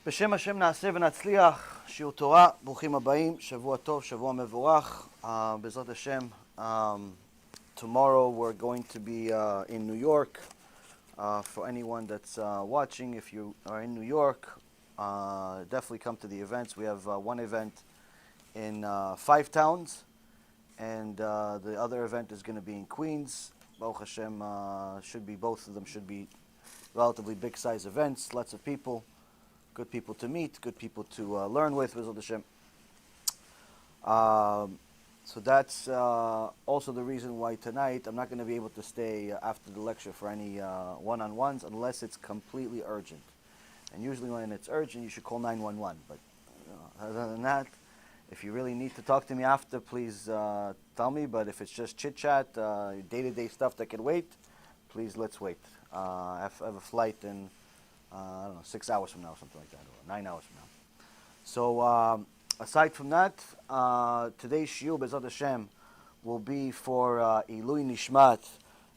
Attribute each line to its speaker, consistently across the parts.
Speaker 1: בשם השם נעשה ונצליח, שיעור תורה, ברוכים הבאים, שבוע טוב, שבוע מבורך. בעזרת השם, tomorrow we're going to be in New York. For anyone that's watching, if you are in New York, definitely come to the events. We have one event in 5 towns, and the other event is going to be in Queens. Baruch Hashem, both of them should be relatively big size events, lots of people. Good people to meet, good people to learn with, B'ezrat Hashem. So that's also the reason why tonight I'm not going to be able to stay after the lecture for any one-on-ones unless it's completely urgent. And usually when it's urgent, you should call 911. But other than that, if you really need to talk to me after, please tell me. But if it's just chit-chat, day-to-day stuff that can wait, please let's wait. I have a flight in I don't know, 6 hours from now, something like that, or 9 hours from now. So, aside from that, today's shiur, B'ezrat Hashem, will be for Ilui Nishmat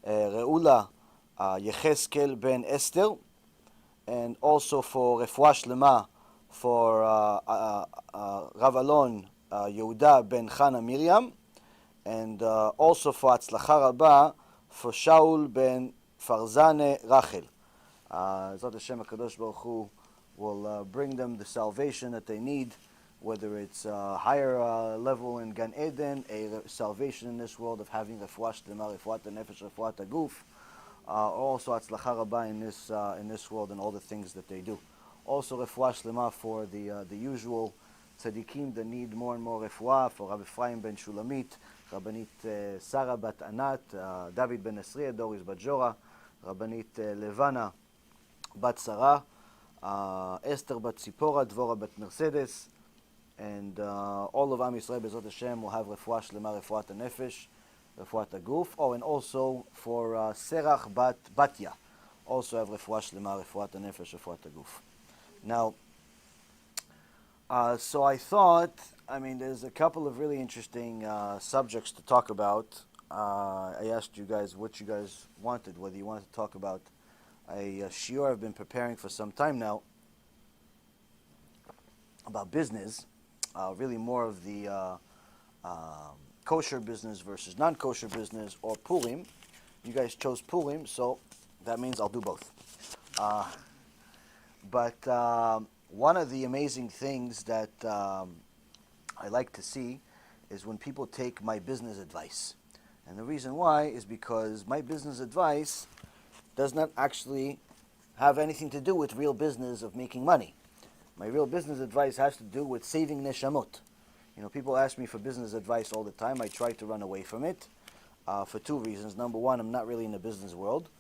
Speaker 1: Re'ula Yecheskel ben Esther, and also for Refuah Shlema for Rav Alon Yehuda ben Chana Miriam, and also for Hatzlacha Rabba for Shaul ben Farzane Rachel. Zot Hashem HaKadosh Baruch Hu will bring them the salvation that they need, whether it's a higher level in Gan Eden, a salvation in this world of having refuah shlema, refuat nefesh, refuat guf, also Hatzlacha Rabba in this world and all the things that they do. Also refuah shlema for the usual tzaddikim that need more and more refuah, for Rabbi Ephraim ben Shulamit, Rabbanit Sarah bat Anat, David ben Esriya, Doris bat Jora, Rabbanit Levana Bat Sarah, Esther Bat Tzipora, Dvora Bat Mercedes, and all of Am Yisrael B'ezrat Hashem will have refuah shlema, refuat nefesh, refuat guf. Oh, and also for Serach Bat Batya, also have refuah shlema, refuat nefesh, refuat guf. Now, so I thought, there's a couple of really interesting subjects to talk about. I asked you guys what you guys wanted, whether you wanted to talk about a shiur I've been preparing for some time now about business, really more of the kosher business versus non-kosher business, or PURIM. You guys chose PURIM, so that means I'll do both. But one of the amazing things that I like to see is when people take my business advice. And the reason why is because my business advice does not actually have anything to do with real business of making money. My real business advice has to do with saving neshamot. People ask me for business advice all the time. I try to run away from it for 2 reasons. Number one, I'm not really in the business world.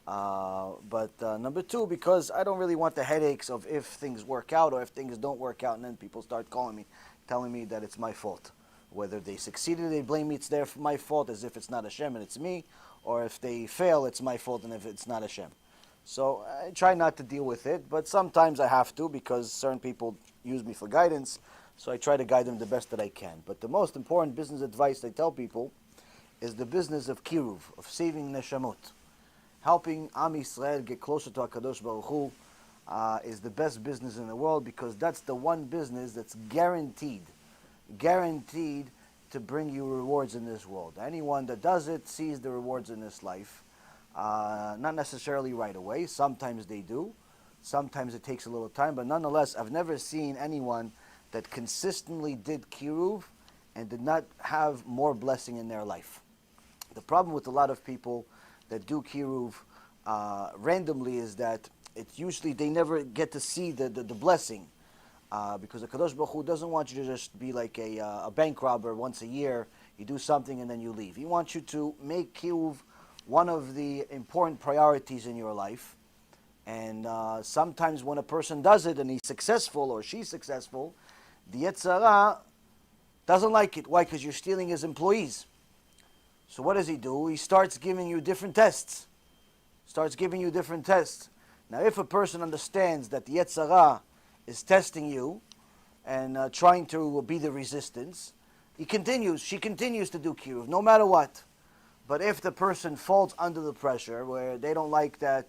Speaker 1: But number 2, because I don't really want the headaches of if things work out or if things don't work out, and then people start calling me, telling me that it's my fault. Whether they succeeded, they blame me, it's my fault, as if it's not Hashem and it's me. Or if they fail, it's my fault, and if it's not Hashem. So I try not to deal with it, but sometimes I have to, because certain people use me for guidance, so I try to guide them the best that I can. But the most important business advice I tell people is the business of kiruv, of saving neshamot. Helping Am Yisrael get closer to HaKadosh Baruch Hu is the best business in the world, because that's the one business that's guaranteed to bring you rewards in this world. Anyone that does it sees the rewards in this life. Not necessarily right away. Sometimes they do. Sometimes it takes a little time. But nonetheless, I've never seen anyone that consistently did kiruv and did not have more blessing in their life. The problem with a lot of people that do kiruv randomly is that it's usually they never get to see the blessing. Because the Kadosh Baruch Hu doesn't want you to just be like a bank robber once a year. You do something and then you leave. He wants you to make kiruv one of the important priorities in your life. And sometimes when a person does it and he's successful or she's successful, the Yetzer Hara doesn't like it. Why? Because you're stealing his employees. So what does he do? He starts giving you different tests. Now if a person understands that the Yetzer Hara is testing you and trying to be the resistance, she continues to do kiruv, no matter what. But if the person falls under the pressure, where they don't like that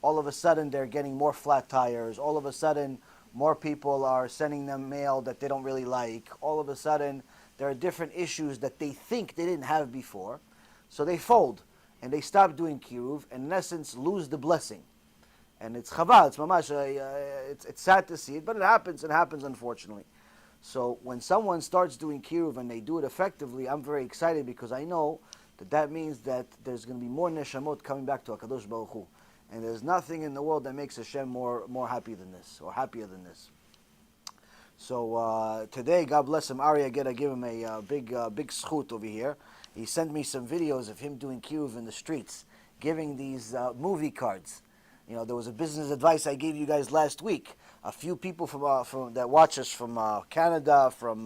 Speaker 1: all of a sudden they're getting more flat tires, all of a sudden More people are sending them mail that they don't really like. All of a sudden, there are different issues that they think they didn't have before. So they fold and they stop doing kiruv and in essence lose the blessing. And it's chaval, it's mamash, it's sad to see it, but it happens unfortunately. So when someone starts doing kiruv and they do it effectively, I'm very excited because I know that means that there's going to be more neshamot coming back to HaKadosh Baruch Hu. And there's nothing in the world that makes Hashem more happy than this, or happier than this. So today, God bless him, Ari, I gotta give him a big schut over here. He sent me some videos of him doing kiruv in the streets, giving these movie cards. You know, there was a business advice I gave you guys last week. A few people from that watch us from Canada, from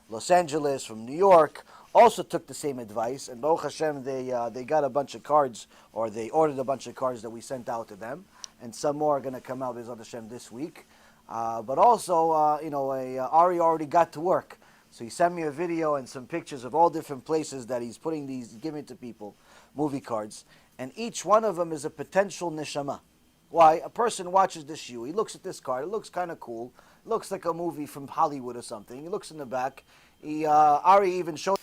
Speaker 1: Los Angeles, from New York, also took the same advice. And Baruch Hashem, they got a bunch of cards, or they ordered a bunch of cards that we sent out to them. And some more are going to come out, B'ezrat Hashem, this week. But also, Ari already got to work. So he sent me a video and some pictures of all different places that he's putting these, giving to people, movie cards. And each one of them is a potential neshama. Why? A person watches this shoe, he looks at this card, it looks kind of cool, it looks like a movie from Hollywood or something, he looks in the back, Ari even showed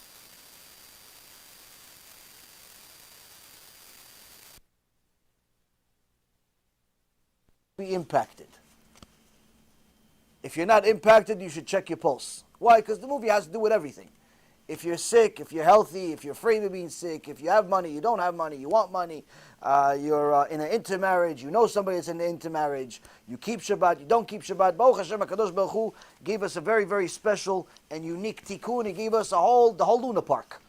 Speaker 1: be impacted. If you're not impacted, you should check your pulse. Why? Because the movie has to do with everything. If you're sick, if you're healthy, if you're afraid of being sick, if you have money, you don't have money, you want money, you're in an intermarriage, you know somebody that's in an intermarriage, you keep Shabbat, you don't keep Shabbat. Baruch Hashem, HaKadosh Baruch Hu gave us a very, very special and unique tikkun. He gave us the whole Luna Park.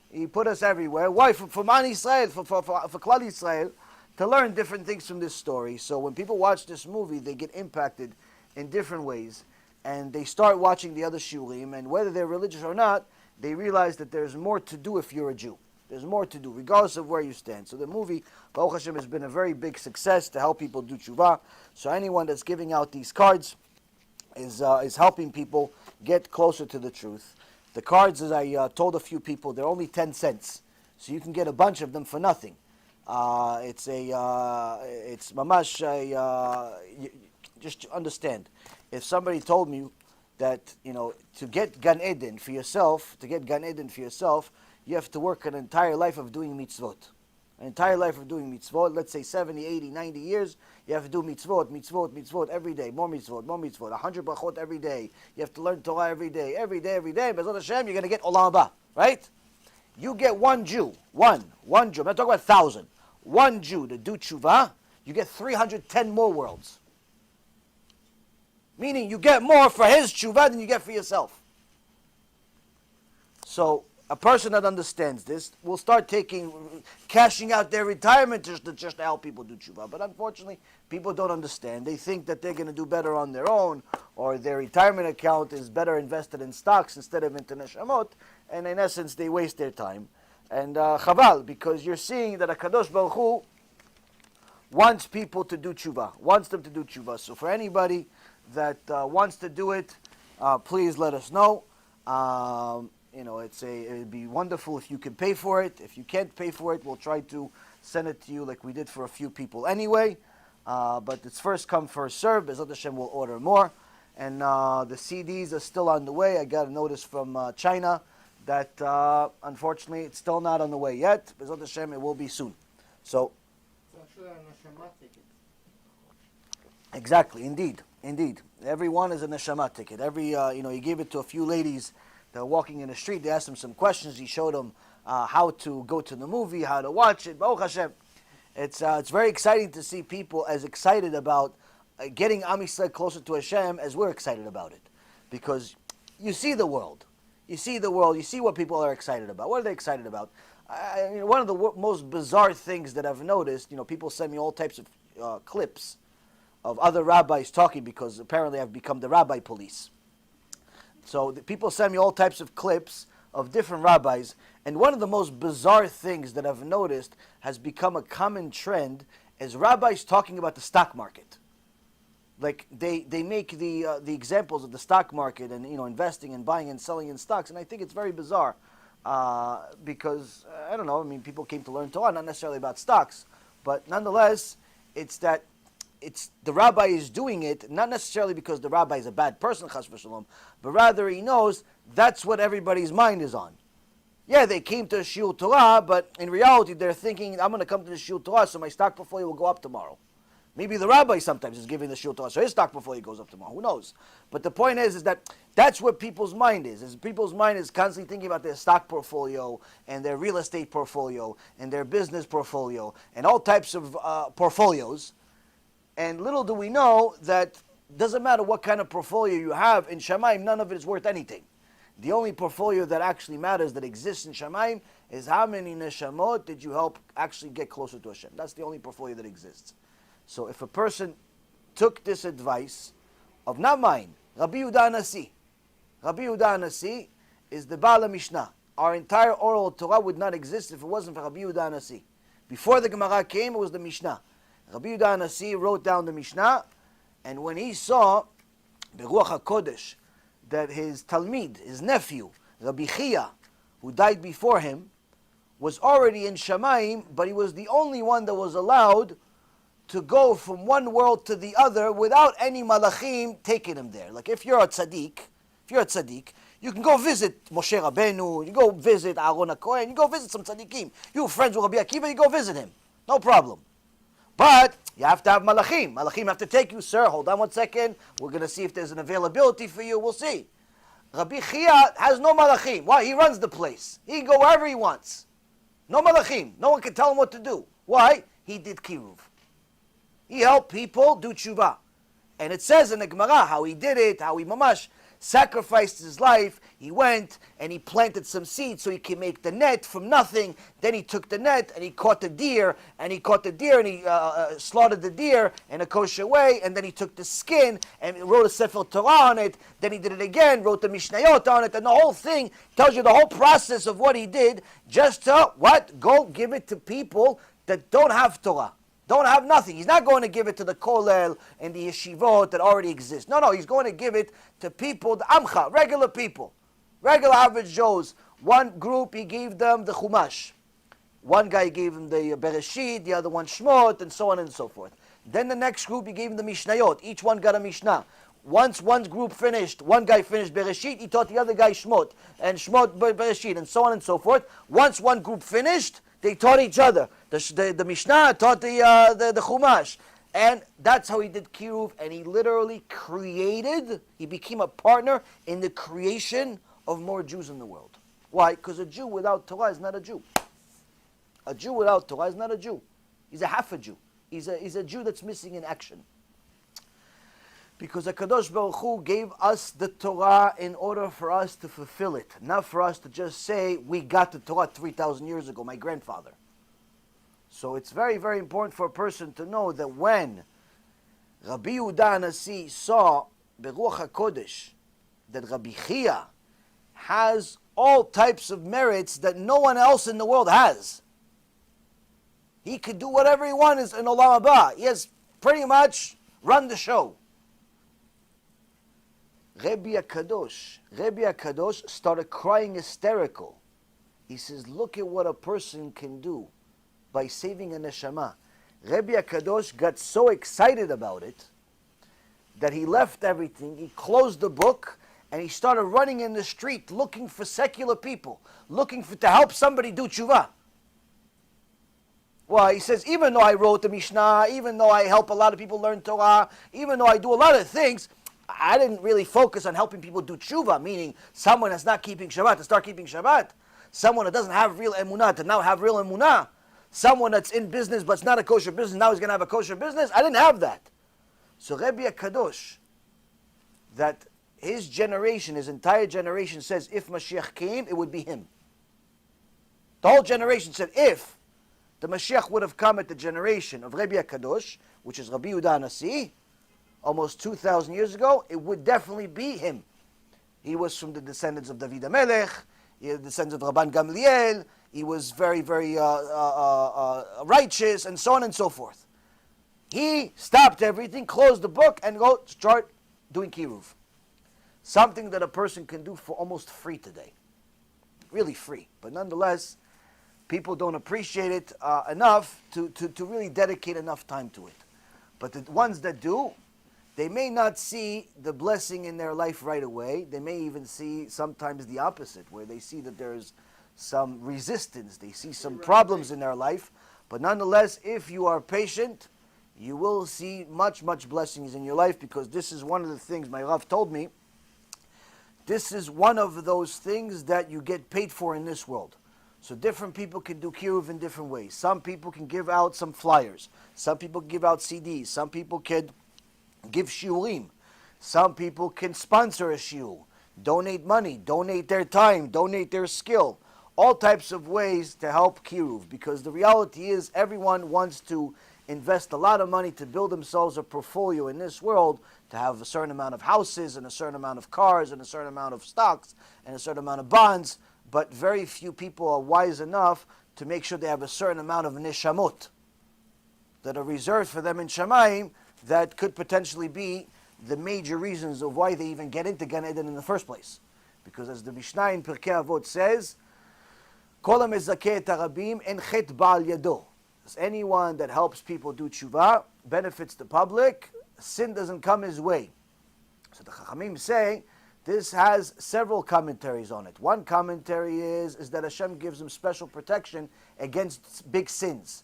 Speaker 1: He put us everywhere. Why? For Man Yisrael, for Klal Yisrael, to learn different things from this story. So when people watch this movie, they get impacted in different ways, and they start watching the other shulim, and whether they're religious or not, they realize that there's more to do if you're a Jew. There's more to do, regardless of where you stand. So the movie, Baruch Hashem, has been a very big success to help people do tshuva. So anyone that's giving out these cards is helping people get closer to the truth. The cards, as I told a few people, they're only 10 cents. So you can get a bunch of them for nothing. It's mamash, just understand. If somebody told me that, to get Gan Eden for yourself, you have to work an entire life of doing mitzvot. An entire life of doing mitzvot, let's say 70, 80, 90 years, you have to do mitzvot every day, more mitzvot, 100 brachot every day. You have to learn Torah every day. B'ezrat Hashem, you're going to get Olam Haba, right? You get one Jew, one Jew, I'm not talking about 1,000, one Jew to do tshuva, you get 310 more worlds. Meaning you get more for his tshuva than you get for yourself. So a person that understands this will start cashing out their retirement just to help people do tshuva. But unfortunately, people don't understand. They think that they're going to do better on their own, or their retirement account is better invested in stocks instead of into neshamot, and in essence, they waste their time. And chaval, because you're seeing that HaKadosh Baruch Hu wants people to do tshuva, wants them to do tshuva. So for anybody that wants to do it, please let us know. It'd be wonderful if you can pay for it. If you can't pay for it, we'll try to send it to you like we did for a few people anyway. But it's first come, first serve. B'ezrat Hashem will order more. And the CDs are still on the way. I got a notice from China that unfortunately it's still not on the way yet. B'ezrat Hashem, it will be soon. So
Speaker 2: actually a neshama ticket.
Speaker 1: Exactly, indeed. Every one is a neshama ticket. He gave it to a few ladies that were walking in the street. They asked him some questions. He showed them how to go to the movie, how to watch it. Baruch Hashem. It's very exciting to see people as excited about getting Am Yisrael closer to Hashem as we're excited about it. Because you see the world. You see what people are excited about. What are they excited about? One of the most bizarre things that I've noticed, people send me all types of clips of other rabbis talking, because apparently I've become the rabbi police. So people send me all types of clips of different rabbis, and one of the most bizarre things that I've noticed has become a common trend is rabbis talking about the stock market. Like they make the examples of the stock market and investing and buying and selling in stocks, and I think it's very bizarre because I don't know. People came to learn Torah, not necessarily about stocks, but nonetheless, it's that it's the rabbi is doing it not necessarily because the rabbi is a bad person, chas v'shalom, but rather he knows that's what everybody's mind is on. Yeah, they came to Shiur Torah, but in reality they're thinking, I'm going to come to the Shiur Torah so my stock portfolio will go up tomorrow. Maybe the rabbi sometimes is giving the Shiur Torah so his stock portfolio goes up tomorrow. Who knows? But the point is that that's what people's mind is people's mind is constantly thinking about their stock portfolio and their real estate portfolio and their business portfolio and all types of portfolios. And little do we know that doesn't matter what kind of portfolio you have, in Shamayim, none of it is worth anything. The only portfolio that actually matters, that exists in Shamayim, is how many neshamot did you help actually get closer to Hashem. That's the only portfolio that exists. So if a person took this advice of not mine, Rabbi Yehuda Nasi. Rabbi Yehuda Nasi is the Baal Mishnah. Our entire oral Torah would not exist if it wasn't for Rabbi Yehuda Nasi. Before the Gemara came, it was the Mishnah. Rabbi Yehuda Nasi wrote down the Mishnah, and when he saw Beruach HaKodesh that his Talmid, his nephew, Rabbi Chia, who died before him, was already in Shamayim, but he was the only one that was allowed to go from one world to the other without any malachim taking him there. Like if you're a tzaddik, you can go visit Moshe Rabbeinu, you go visit Aaron HaKohen, you go visit some tzaddikim. You have friends with Rabbi Akiva, you go visit him. No problem. But you have to have malachim. Malachim have to take you, sir. Hold on one second. We're going to see if there's an availability for you. We'll see. Rabbi Chia has no malachim. Why? He runs the place. He can go wherever he wants. No malachim. No one can tell him what to do. Why? He did kiruv. He helped people do tshuva. And it says in the Gemara how he did it, how he mamash sacrificed his life. He went and he planted some seeds so he could make the net from nothing. Then he took the net and he caught the deer, and he slaughtered the deer in a kosher way, and then he took the skin and wrote a Sefer Torah on it. Then he did it again, wrote the Mishnayot on it, and the whole thing tells you the whole process of what he did just to, what? Go give it to people that don't have Torah. Don't have nothing. He's not going to give it to the kollel and the yeshivot that already exist. No, he's going to give it to people, the amcha, regular people, regular average Joes. One group, he gave them the chumash. One guy gave him the Bereshit, the other one Shmot, and so on and so forth. Then the next group, he gave him the Mishnayot. Each one got a Mishnah. Once one group finished, one guy finished Bereshit, he taught the other guy Shmot, and Shmot Bereshit, and so on and so forth. Once one group finished, they taught each other. The Mishnah taught the Chumash. And that's how he did Kiruv. And he literally he became a partner in the creation of more Jews in the world. Why? Because a Jew without Torah is not a Jew. A Jew without Torah is not a Jew. He's a half a Jew. He's a Jew that's missing in action. Because HaKadosh Baruch Hu gave us the Torah in order for us to fulfill it. Not for us to just say, we got the Torah 3,000 years ago, my grandfather. So it's very, very important for a person to know that when Rabbi Yehuda Nasi saw Beruach HaKodesh that Rabbi Chia has all types of merits that no one else in the world has. He could do whatever he wants in Olam Haba. He has pretty much run the show. Rabbi HaKadosh started crying hysterical. He says, look at what a person can do by saving a neshama. Rabbi HaKadosh got so excited about it that he left everything, he closed the book, and he started running in the street looking for secular people, to help somebody do tshuva. Well, he says, even though I wrote the Mishnah, even though I help a lot of people learn Torah, even though I do a lot of things, I didn't really focus on helping people do tshuva, meaning someone that's not keeping Shabbat to start keeping Shabbat, someone that doesn't have real emunah to now have real emunah, someone that's in business but it's not a kosher business, now he's going to have a kosher business. I didn't have that. So Rabbi HaKadosh, that his generation, his entire generation says if Mashiach came, it would be him. The whole generation said if the Mashiach would have come at the generation of Rabbi HaKadosh, which is Rabbi Yehuda Nasi, almost 2,000 years ago, it would definitely be him. He was from the descendants of David HaMelech, he had the descendants of Rabban Gamliel, he was very, very righteous, and so on and so forth. He stopped everything, closed the book, and go start doing kiruv. Something that a person can do for almost free today. Really free. But nonetheless, people don't appreciate it enough to really dedicate enough time to it. But the ones that do, they may not see the blessing in their life right away. They may even see sometimes the opposite, where they see that there's some resistance. They see some problems in their life. But nonetheless, if you are patient, you will see much, much blessings in your life, because this is one of the things my Rav told me. This is one of those things that you get paid for in this world. So different people can do kiruv in different ways. Some people can give out some flyers. Some people give out CDs. Some people can give shiurim. Some people can sponsor a shiur, donate money, donate their time, donate their skill. All types of ways to help kiruv, because the reality is everyone wants to invest a lot of money to build themselves a portfolio in this world, to have a certain amount of houses and a certain amount of cars and a certain amount of stocks and a certain amount of bonds, but very few people are wise enough to make sure they have a certain amount of neshamot that are reserved for them in Shamayim, that could potentially be the major reasons of why they even get into Gan Eden in the first place. Because as the Mishnah in Pirkei Avot says, Kol ha-mezakeh et harabim en chet ba'al yado. Anyone that helps people do tshuva, benefits the public, sin doesn't come his way. So the Chachamim say, this has several commentaries on it. One commentary is that Hashem gives him special protection against big sins.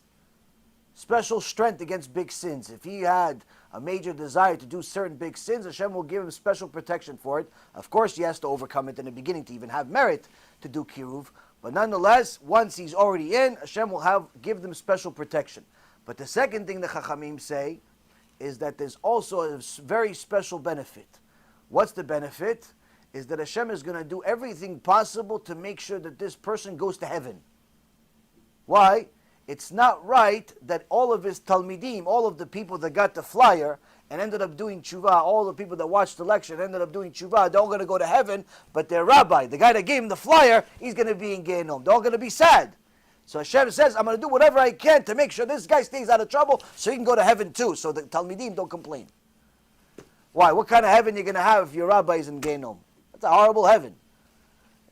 Speaker 1: Special strength against big sins. If he had a major desire to do certain big sins, Hashem will give him special protection for it. Of course, he has to overcome it in the beginning to even have merit to do kiruv. But nonetheless, once he's already in, Hashem will give them special protection. But the second thing the Chachamim say is that there's also a very special benefit. What's the benefit? Is that Hashem is going to do everything possible to make sure that this person goes to heaven. Why? It's not right that all of his Talmidim, all of the people that got the flyer and ended up doing tshuva, all the people that watched the lecture and ended up doing tshuva, they're all going to go to heaven, but their rabbi, the guy that gave him the flyer, he's going to be in Gehenom. They're all going to be sad. So Hashem says, I'm going to do whatever I can to make sure this guy stays out of trouble so he can go to heaven too, so the Talmidim don't complain. Why? What kind of heaven are you going to have if your rabbi is in Gehenom? That's a horrible heaven.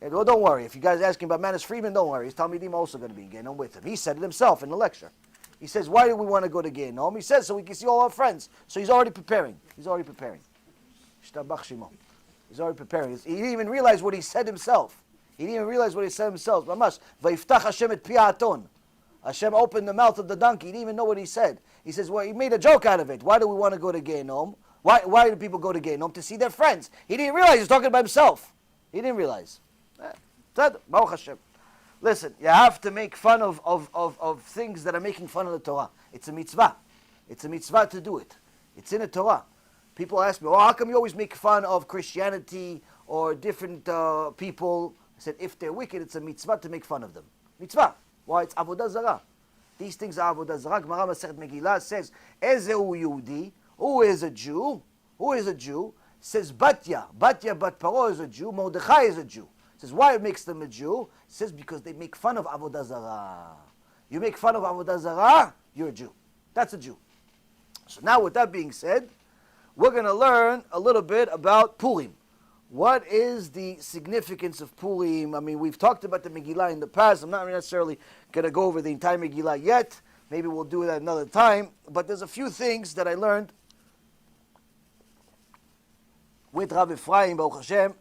Speaker 1: And, well, don't worry. If you guys are asking about Manis Friedman, don't worry. His Talmidim are also going to be in Gehenom with him. He said it himself in the lecture. He says, why do we want to go to Gehenom? He says, so we can see all our friends. So he's already preparing. He's already preparing. Shtabach Shimo. He's already preparing. He didn't even realize what he said himself. He didn't even realize what he said himself. Mamash, Vayiftach Hashem et pi ha'aton. Hashem opened the mouth of the donkey. He didn't even know what he said. He says, well, he made a joke out of it. Why do we want to go to Gehenom? Why do people go to Gehenom? To see their friends. He didn't realize he was talking about himself. He didn't realize. Baruch Hashem. Listen, you have to make fun of things that are making fun of the Torah. It's a mitzvah. It's a mitzvah to do it. It's in the Torah. People ask me, how come you always make fun of Christianity or different people? I said, if they're wicked, it's a mitzvah to make fun of them. Mitzvah. Why? It's avodah zarah. These things are avodah zarah. Gemara Masechet Megillah says, Ezehu Yehudi, who is a Jew? Who is a Jew? Says Batya. Batya Bat Paro is a Jew. Mordechai is a Jew. Says, why it makes them a Jew? Says, because they make fun of avodah zarah. You make fun of avodah zarah, you're a Jew. That's a Jew. So now with that being said, we're going to learn a little bit about Purim. What is the significance of Purim? I mean, we've talked about the Megillah in the past. I'm not necessarily going to go over the entire Megillah yet. Maybe we'll do that another time. But there's a few things that I learned with Rav Ephraim, Baruch Hashem,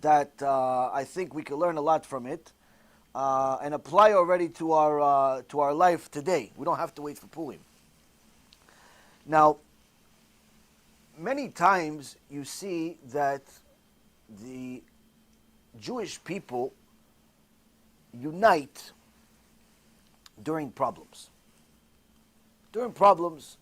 Speaker 1: that I think we can learn a lot from it and apply already to our life today. We don't have to wait for Purim. Now, many times you see that the Jewish people unite during problems. During problems,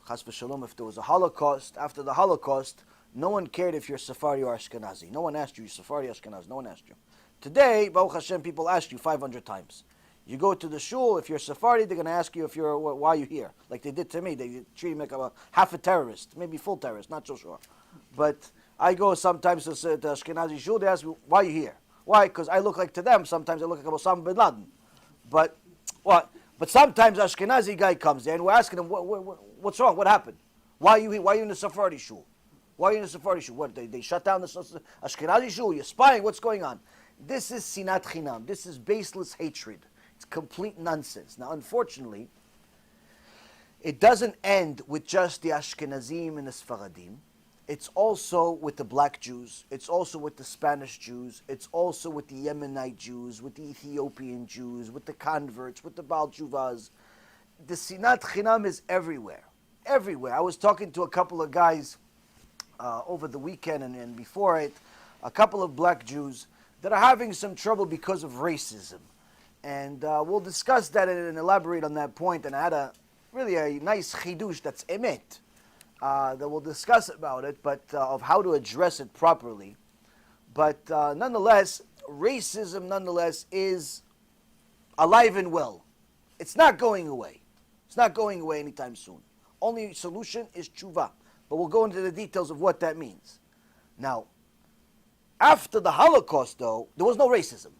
Speaker 1: chas v'shalom, if there was a Holocaust, after the Holocaust, no one cared if you're Sephardi or Ashkenazi. No one asked you, Sephardi or Ashkenazi. No one asked you. Today, Baruch Hashem, people ask you 500 times. You go to the shul, if you're Sephardi, they're going to ask you why are you here. Like they did to me. They treat me like I'm half a terrorist, maybe full terrorist, not so sure. But I go sometimes to Ashkenazi shul, they ask me, why are you here? Why? Because I look like to them, sometimes I look like Osama bin Laden. But what? But sometimes Ashkenazi guy comes there and we're asking him, what's wrong? What happened? Why are you here? Why are you in the Sephardi shul? Why are you in the Sephardi shul? What, they shut down the Ashkenazi shul? You're spying? What's going on? This is sinat chinam. This is baseless hatred. It's complete nonsense. Now, unfortunately, it doesn't end with just the Ashkenazim and the Sfaradim. It's also with the black Jews. It's also with the Spanish Jews. It's also with the Yemenite Jews, with the Ethiopian Jews, with the converts, with the Baal Tshuvas. The Sinat Chinam is everywhere. Everywhere. I was talking to a couple of guys over the weekend and before it, a couple of black Jews that are having some trouble because of racism. And we'll discuss that and elaborate on that point. And I had really a nice chidush that's emet. That we'll discuss about it, but of how to address it properly. But nonetheless, racism nonetheless is alive and well. It's not going away. It's not going away anytime soon. Only solution is tshuva. But we'll go into the details of what that means. Now, after the Holocaust, though, there was no racism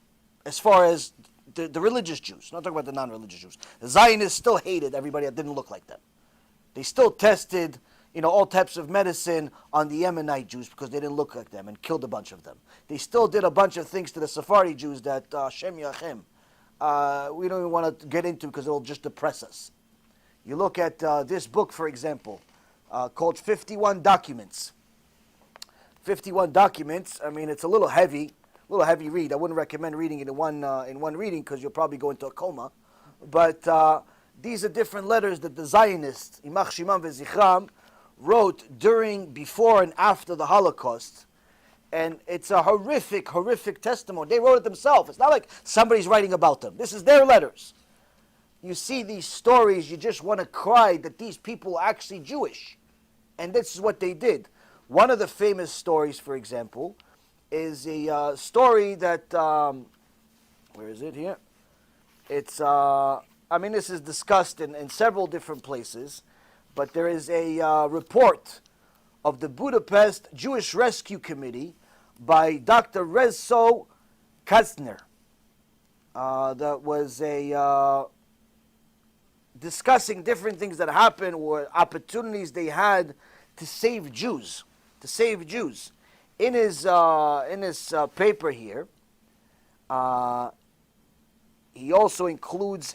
Speaker 1: as far as the religious Jews. I'm not talking about the non-religious Jews. The Zionists still hated everybody that didn't look like them. They still tested all types of medicine on the Yemenite Jews because they didn't look like them and killed a bunch of them. They still did a bunch of things to the Sephardi Jews that Shem Yachem. We don't even want to get into because it'll just depress us. You look at this book, for example, called 51 Documents. 51 Documents, I mean, it's a little heavy read. I wouldn't recommend reading it in one reading because you'll probably go into a coma. But these are different letters that the Zionists, Imach Shimam Vezichram, wrote during, before, and after the Holocaust. And it's a horrific, horrific testimony. They wrote it themselves. It's not like somebody's writing about them. This is their letters. You see these stories, you just want to cry that these people are actually Jewish. And this is what they did. One of the famous stories, for example, is a story that, where is it here? It's, this is discussed in several different places. But there is a report of the Budapest Jewish Rescue Committee by Dr. Rezo Kastner that was discussing different things that happened or opportunities they had to save Jews. In his paper here, he also includes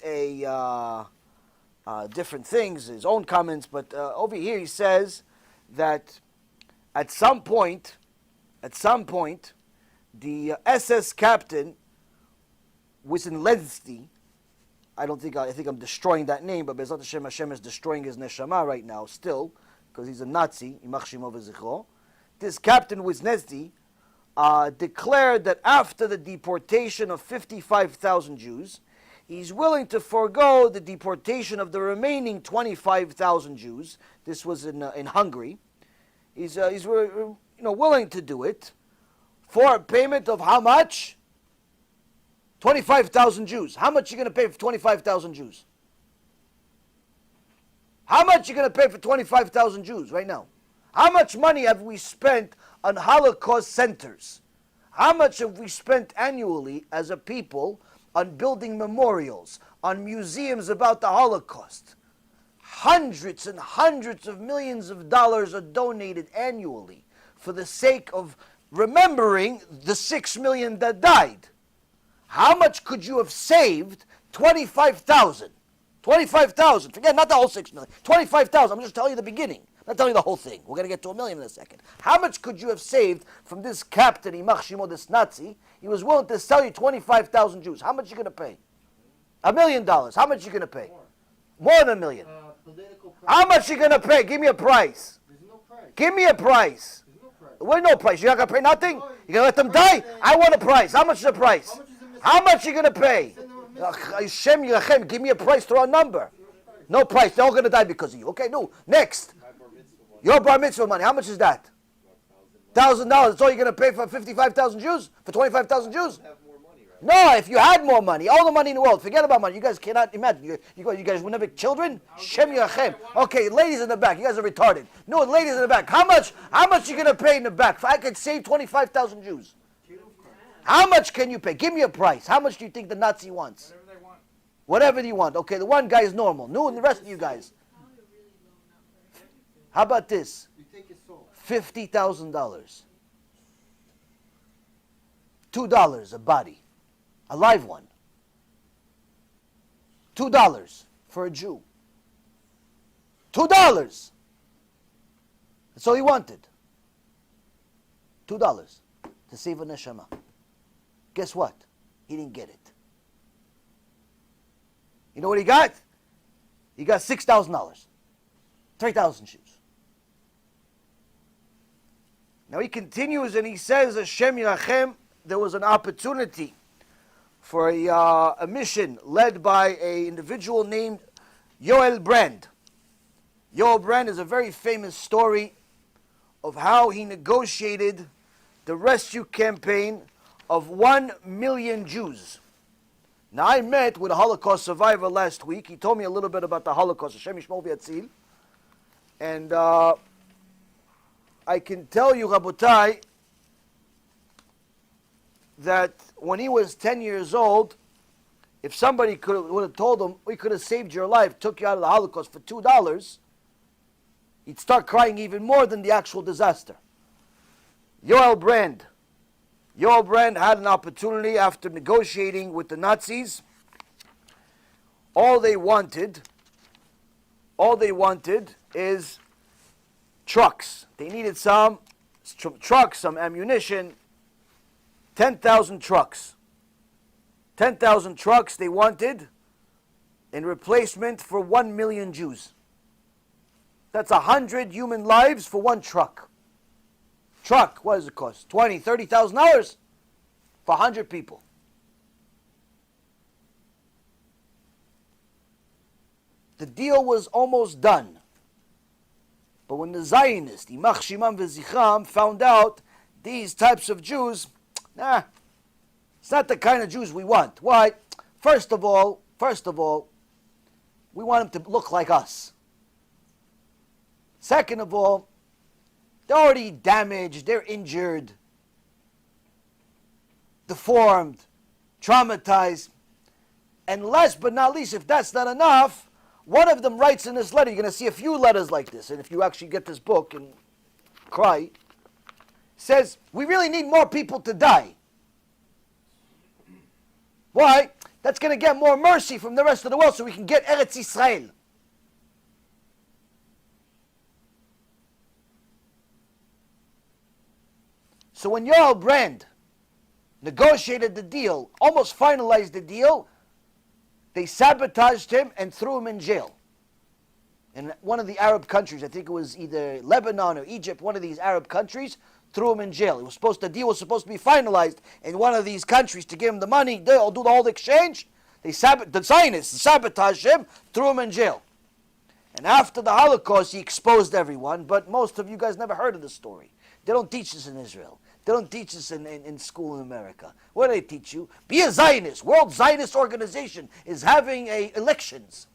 Speaker 1: different things, his own comments, but over here he says that at some point, the SS captain Wisniewski, I think I'm destroying that name, but Bezat Hashem is destroying his neshama right now still, because he's a Nazi, Imach Shimo V'zichro. This captain Wisniewski declared that after the deportation of 55,000 Jews, he's willing to forego the deportation of the remaining 25,000 Jews. This was in Hungary. He's willing to do it for a payment of how much? 25,000 Jews. How much are you going to pay for 25,000 Jews? How much are you going to pay for 25,000 Jews right now? How much money have we spent on Holocaust centers? How much have we spent annually as a people on building memorials, on museums about the Holocaust? Hundreds and hundreds of millions of dollars are donated annually for the sake of remembering the 6 million that died. How much could you have saved? 25,000. 25,000. Forget, not the whole 6 million. 25,000. I'm just telling you the beginning. I'm not telling you the whole thing. We're going to get to 1 million in a second. How much could you have saved from this captain, Imach Shimo, this Nazi? He was willing to sell you 25,000 Jews. How much are you going to pay? $1 million. How much are you going to pay? More than $1 million. How much are you going to pay? Give me a price.
Speaker 2: There's no price.
Speaker 1: Give me a price.
Speaker 2: There's no price.
Speaker 1: What no price? You're not going to pay nothing? You're going to let them die? I want a price. How much is the price? How much are you going to pay? Hashem Yilachem, give me a price, throw a number. No price. They're all going to die because of you. Okay, no. Next. Your bar mitzvah money. How much is that? $1,000. That's all you're going to pay for 55,000 Jews? For 25,000 Jews? No, if you had more money, all the money in the world, forget about money. You guys cannot imagine. You guys would never have children? Shem Yachem. Okay, ladies in the back, you guys are retarded. No, ladies in the back. How much are you going to pay in the back? If I could save 25,000 Jews. How much can you pay? Give me a price. How much do you think the Nazi wants?
Speaker 2: Whatever they want.
Speaker 1: Whatever you want. Okay, the one guy is normal. No, and the rest of you guys. How about this?
Speaker 2: You take his soul.
Speaker 1: $50,000. $2 a body. A live one. $2 for a Jew. $2. That's all he wanted. $2 to save a neshama. Guess what? He didn't get it. You know what he got? He got $6,000. 3,000 shoes. Now he continues and he says, Hashem Yirachem, there was an opportunity for a mission led by an individual named Yoel Brand. Yoel Brand is a very famous story of how he negotiated the rescue campaign of 1 million Jews. Now I met with a Holocaust survivor last week. He told me a little bit about the Holocaust. Hashem Yishmor v'yatzil. And I can tell you, Rabotai, that when he was 10 years old, if somebody would have told him, we could have saved your life, took you out of the Holocaust for $2, he'd start crying even more than the actual disaster. Yoel Brand had an opportunity after negotiating with the Nazis. All they wanted is trucks. They needed some trucks, some ammunition. 10,000 trucks. 10,000 trucks they wanted in replacement for 1 million Jews. That's 100 human lives for one truck. Truck, what does it cost? $20,000, $30,000 for 100 people. The deal was almost done. But when the Zionists, Imach Shimam v'Zichram, found out these types of Jews, it's not the kind of Jews we want. Why? First of all, we want them to look like us. Second of all, they're already damaged, they're injured, deformed, traumatized. And last but not least, if that's not enough, one of them writes in this letter, you're going to see a few letters like this, and if you actually get this book and cry, says, we really need more people to die. Why? That's going to get more mercy from the rest of the world so we can get Eretz Yisrael. So when Yoel Brand negotiated the deal, almost finalized the deal, they sabotaged him and threw him in jail. In one of the Arab countries, I think it was either Lebanon or Egypt, one of these Arab countries, threw him in jail. The deal was supposed to be finalized in one of these countries to give him the money, they'll do the whole exchange. The Zionists sabotaged him, threw him in jail. And after the Holocaust, he exposed everyone, but most of you guys never heard of the story. They don't teach this in Israel. They don't teach this in school in America. What do they teach you? Be a Zionist. World Zionist Organization is having elections.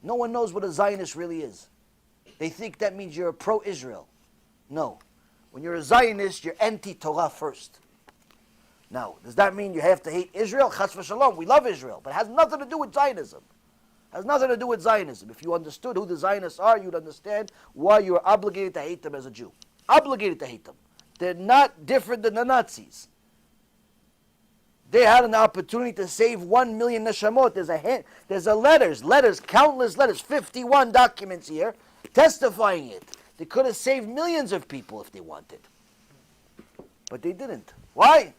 Speaker 1: No one knows what a Zionist really is. They think that means you're pro-Israel. No. When you're a Zionist, you're anti-Torah first. Now, does that mean you have to hate Israel? Chas v'shalom. We love Israel. But it has nothing to do with Zionism. Has nothing to do with Zionism. If you understood who the Zionists are, you'd understand why you are obligated to hate them as a Jew. Obligated to hate them. They're not different than the Nazis. They had an opportunity to save 1 million neshamot. There's letters, countless letters, 51 documents here, testifying it. They could have saved millions of people if they wanted. But they didn't. Why?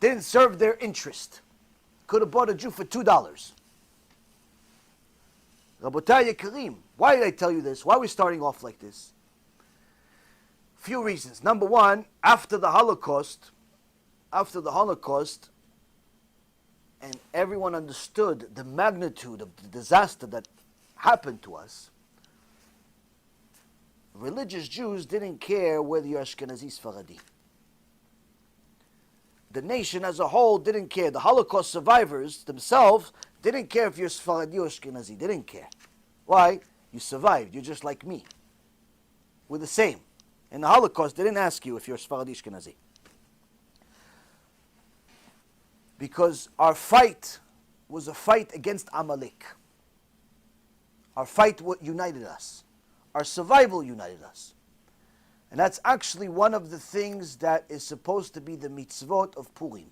Speaker 1: Didn't serve their interest. Could have bought a Jew for $2. Rabotai Yekarim, why did I tell you this? Why are we starting off like this? Few reasons. Number one, after the Holocaust, and everyone understood the magnitude of the disaster that happened to us, religious Jews didn't care whether you're Ashkenazi Sfaradi. The nation as a whole didn't care. The Holocaust survivors themselves didn't care if you're Sfaradi or Ashkenazi. They didn't care. Why? You survived. You're just like me. We're the same. In the Holocaust, they didn't ask you if you're Sfaradi Ashkenazi. Because our fight was a fight against Amalek. Our fight united us. Our survival united us. And that's actually one of the things that is supposed to be the mitzvot of Purim.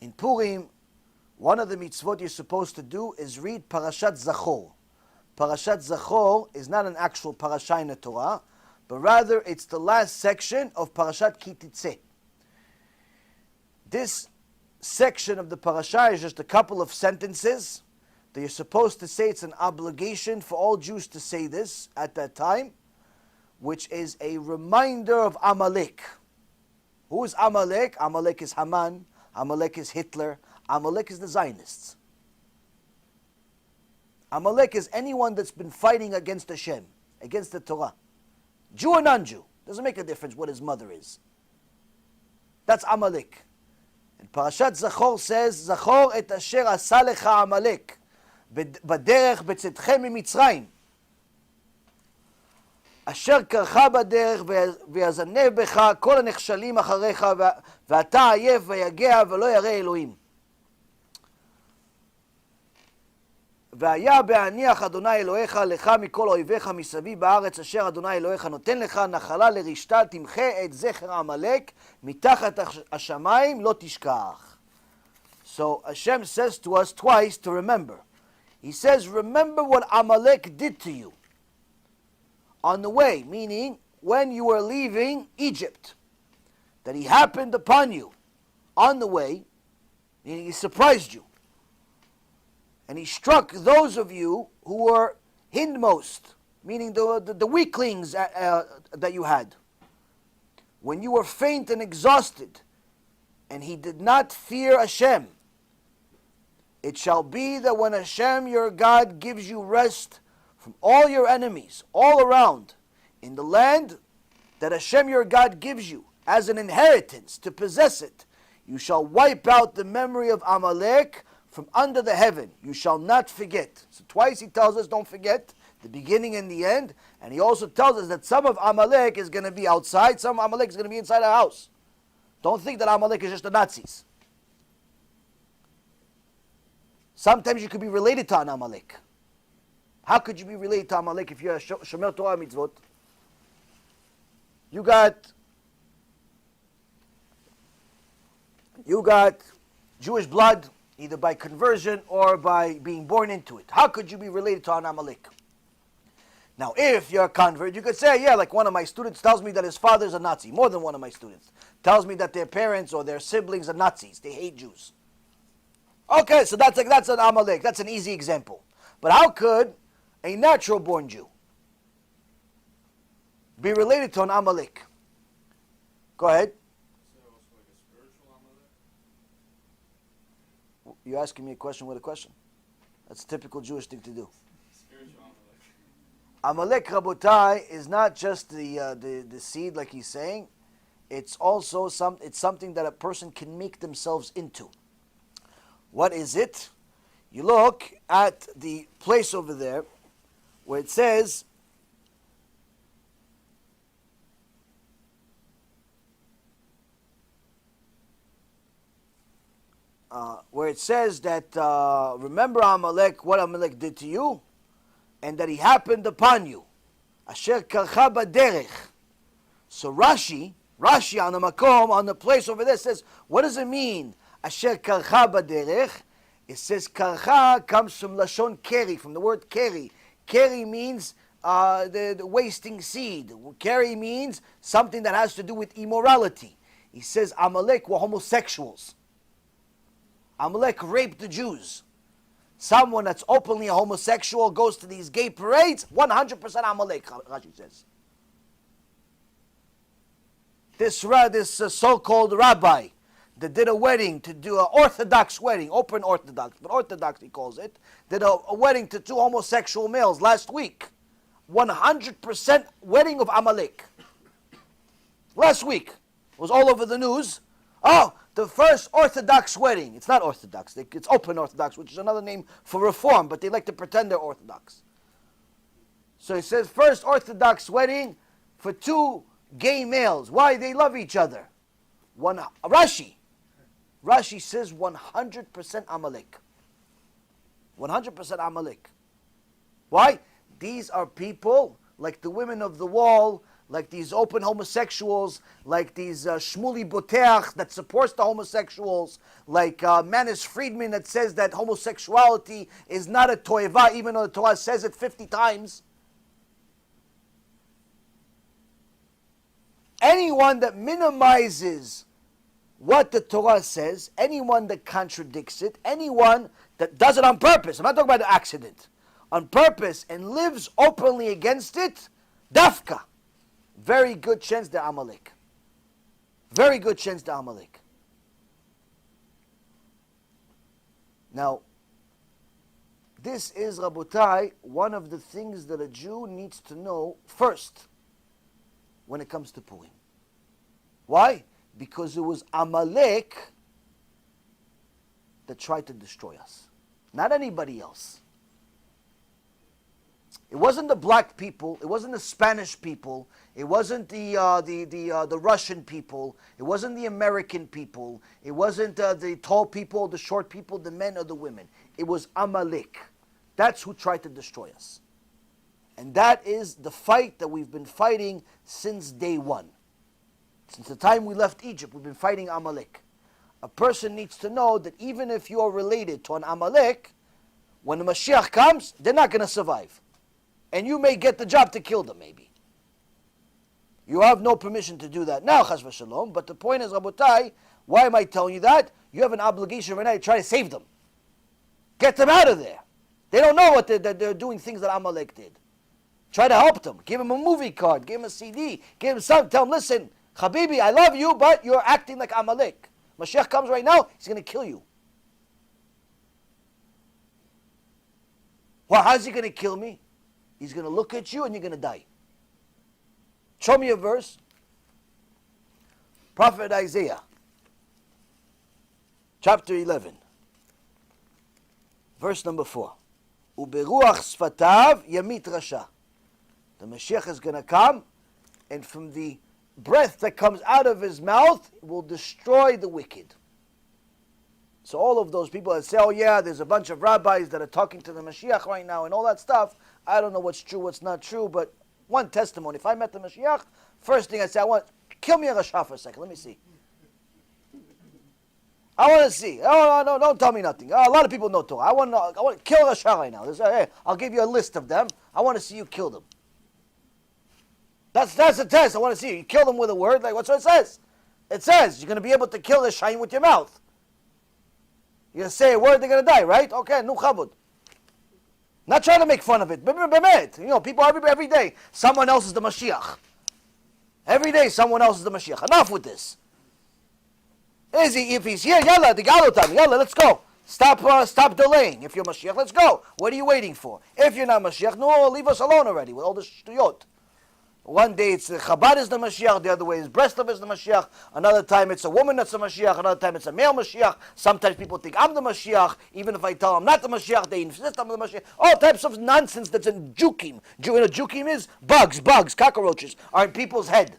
Speaker 1: In Purim, one of the mitzvot you're supposed to do is read Parashat Zachor. Parashat Zachor is not an actual parasha in the Torah, but rather it's the last section of Parashat Ki Titzeh. This section of the parasha is just a couple of sentences that you're supposed to say. It's an obligation for all Jews to say this at that time, which is a reminder of Amalek. Who is Amalek? Amalek is Haman. Amalek is Hitler. Amalek is the Zionists. Amalek is anyone that's been fighting against Hashem, against the Torah. Jew or non-Jew. Doesn't make a difference what his mother is. That's Amalek. And Parashat Zachor says, Zachor et asher asa lecha Amalek, בדרך בצאתכם ממצרים. אשר קרחה בדרך ויזנב בך כל הנחשלים אחריך ואתה עייף ויגע ולא ירא אלוהים. והיה בהניח אדוני אלוהיך לך מכל אויביך מסביב בארץ אשר אדוני אלוהיך נותן לך נחלה לרשתה תמחה את זכר עמלק מתחת השמיים לא תשכח. So Hashem says to us twice to remember. He says, remember what Amalek did to you on the way, meaning when you were leaving Egypt, that he happened upon you on the way, meaning he surprised you. And he struck those of you who were hindmost, meaning the weaklings that you had. When you were faint and exhausted, and he did not fear Hashem, it shall be that when Hashem your God gives you rest from all your enemies, all around, in the land that Hashem your God gives you as an inheritance to possess it, you shall wipe out the memory of Amalek from under the heaven. You shall not forget. So twice he tells us don't forget the beginning and the end, and he also tells us that some of Amalek is going to be outside, some of Amalek is going to be inside our house. Don't think that Amalek is just the Nazis. Sometimes you could be related to an Amalek. How could you be related to Amalek if you're a Shomer Torah mitzvot? You got Jewish blood, either by conversion or by being born into it. How could you be related to an Amalek? Now, if you're a convert, you could say, yeah, like one of my students tells me that his father's a Nazi. More than one of my students tells me that their parents or their siblings are Nazis. They hate Jews. Okay, so that's an Amalek. That's an easy example. But how could a natural-born Jew be related to an Amalek? Go ahead.
Speaker 3: Is there also like a spiritual Amalek?
Speaker 1: You're asking me a question with a question. That's a typical Jewish thing to do.
Speaker 3: Spiritual Amalek.
Speaker 1: Amalek, Rabotai, is not just the seed, like he's saying. It's also something that a person can make themselves into. What is it? You look at the place over there where it says, that remember Amalek, what Amalek did to you, and that he happened upon you. Asher karcha baderech. So Rashi on the makom, on the place over there says, what does it mean? Asher karcha baderech. It says karcha comes from lashon keri, from the word keri. Keri means the wasting seed. Keri means something that has to do with immorality. He says Amalek were homosexuals. Amalek raped the Jews. Someone that's openly a homosexual goes to these gay parades, 100% Amalek, Rashi says. This so-called rabbi that did a wedding to do an Orthodox wedding, open Orthodox, but Orthodox he calls it, did a wedding to two homosexual males last week. 100% wedding of Amalek. Last week. It was all over the news. Oh, the first Orthodox wedding. It's not Orthodox. It's open Orthodox, which is another name for Reform, but they like to pretend they're Orthodox. So it says first Orthodox wedding for two gay males. Why? They love each other. Rashi says 100% Amalek. 100% Amalek. Why? These are people like the women of the wall like these open homosexuals, like these Shmuli Boteach that supports the homosexuals, like Manis Friedman that says that homosexuality is not a toeva, even though the Torah says it 50 times. Anyone that minimizes what the Torah says, anyone that contradicts it, anyone that does it on purpose, I'm not talking about an accident, on purpose and lives openly against it, dafka, very good chance they're Amalek. Very good chance they're Amalek. Now, this is, Rabotai, one of the things that a Jew needs to know first when it comes to Purim. Why? Because it was Amalek that tried to destroy us, not anybody else. It wasn't the black people. It wasn't the Spanish people. It wasn't the Russian people. It wasn't the American people. It wasn't the tall people, the short people, the men or the women. It was Amalek. That's who tried to destroy us. And that is the fight that we've been fighting since day one. Since the time we left Egypt, we've been fighting Amalek. A person needs to know that even if you're related to an Amalek, when the Mashiach comes, they're not going to survive. And you may get the job to kill them, maybe. You have no permission to do that now, chas v'shalom. But the point is, Rabotai, why am I telling you that? You have an obligation right now to try to save them. Get them out of there. They don't know what they're doing things that Amalek did. Try to help them. Give them a movie card. Give them a CD. Give them something. Tell them, listen, Habibi, I love you, but you're acting like Amalek. Mashiach comes right now, he's going to kill you. Well, how's he going to kill me? He's going to look at you and you're going to die. Show me a verse. Prophet Isaiah, chapter 11, verse number 4. Uberuach sfatav yamit rasha. The Mashiach is going to come, and from the breath that comes out of his mouth will destroy the wicked. So all of those people that say, oh yeah, there's a bunch of rabbis that are talking to the Mashiach right now and all that stuff, I don't know what's true, what's not true, but one testimony, if I met the Mashiach, first thing I say, kill me a Rasha for a second, let me see. I want to see. Oh, no, don't tell me nothing. A lot of people know Torah. I want to kill Rasha right now. Hey, I'll give you a list of them. I want to see you kill them. That's the test. I want to see you. You kill them with a word. Like, what's what it says? It says you're going to be able to kill the shayin with your mouth. You're going to say a word, they're going to die, right? Okay, no chabud. Not trying to make fun of it. You know, people every day, someone else is the Mashiach. Every day, someone else is the Mashiach. Enough with this. If he's here, yalla, yalla, let's go. Stop delaying. If you're Mashiach, let's go. What are you waiting for? If you're not Mashiach, no, leave us alone already with all this shtuyot. One day it's Chabad is the Mashiach, the other way is Breslov is the Mashiach, another time it's a woman that's the Mashiach, another time it's a male Mashiach. Sometimes people think I'm the Mashiach, even if I tell them I'm not the Mashiach, they insist I'm the Mashiach. All types of nonsense that's in jukim. You know what jukim is? Bugs, cockroaches are in people's head.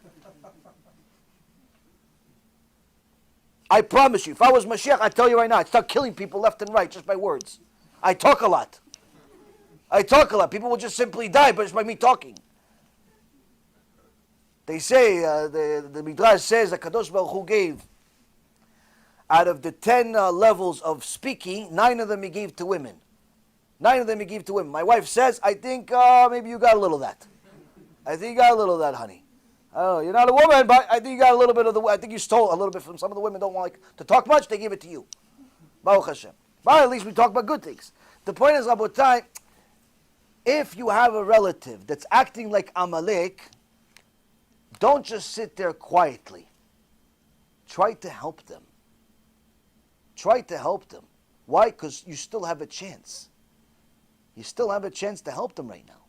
Speaker 1: I promise you, if I was Mashiach, I'd tell you right now, I'd start killing people left and right just by words. I talk a lot. People will just simply die just by me talking. They say, the Midrash says that Kadosh Baruch Hu gave, out of the 10 levels of speaking, 9 of them he gave to women. 9 of them he gave to women. My wife says, I think maybe you got a little of that. I think you got a little of that, honey. I don't know, you're not a woman, but I think you got a little bit of I think you stole a little bit from some of the women don't want to talk much, they give it to you. Baruch Hashem. But at least we talk about good things. The point is, Rabotai, if you have a relative that's acting like Amalek, don't just sit there quietly. Try to help them. Why? Because you still have a chance. You still have a chance to help them right now.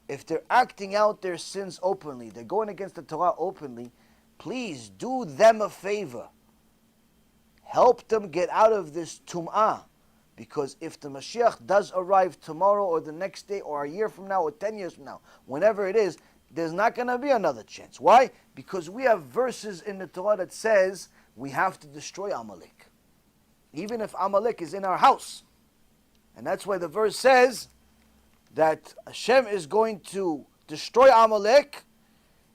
Speaker 1: If they're acting out their sins openly, they're going against the Torah openly, please do them a favor. Help them get out of this tum'ah. Because if the Mashiach does arrive tomorrow or the next day or a year from now or 10 years from now, whenever it is, there's not going to be another chance. Why? Because we have verses in the Torah that says we have to destroy Amalek. Even if Amalek is in our house. And that's why the verse says that Hashem is going to destroy Amalek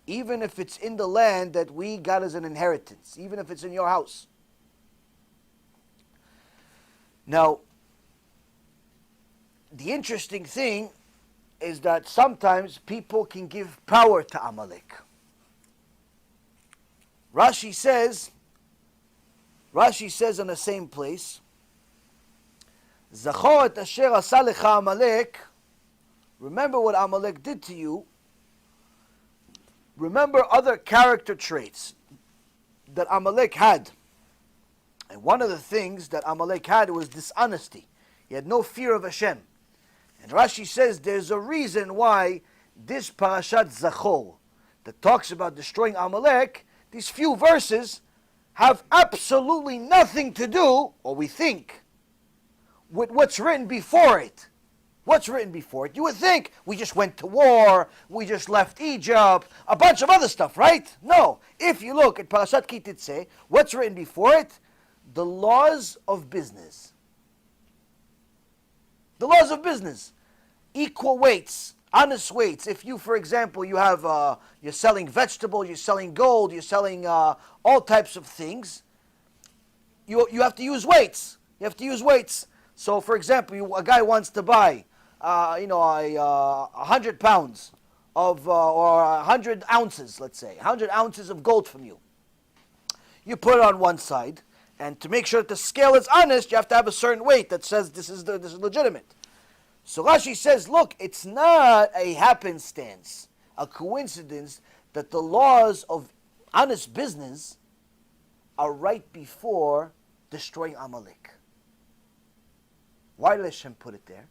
Speaker 1: even if it's in the land that we got as an inheritance, even if it's in your house. Now, the interesting thing is that sometimes people can give power to Amalek. Rashi says in the same place, Zachor et asher asa lecha Amalek, remember what Amalek did to you. Remember other character traits that Amalek had. And one of the things that Amalek had was dishonesty. He had no fear of Hashem. And Rashi says there's a reason why this parashat Zachor that talks about destroying Amalek, these few verses have absolutely nothing to do, or we think, with what's written before it. What's written before it? You would think we just went to war, we just left Egypt, a bunch of other stuff, right? No. If you look at Parashat Ki Titzeh, what's written before it? The laws of business. The laws of business. Equal weights, honest weights. If you, for example, you have, you're selling vegetables, you're selling gold, you're selling all types of things, you have to use weights. You have to use weights. So, for example, a guy wants to buy, 100 pounds of, or 100 ounces, let's say, 100 ounces of gold from you. You put it on one side, and to make sure that the scale is honest, you have to have a certain weight that says this is legitimate. So Rashi says, look, it's not a happenstance, a coincidence that the laws of honest business are right before destroying Amalek. Why did Hashem put it there?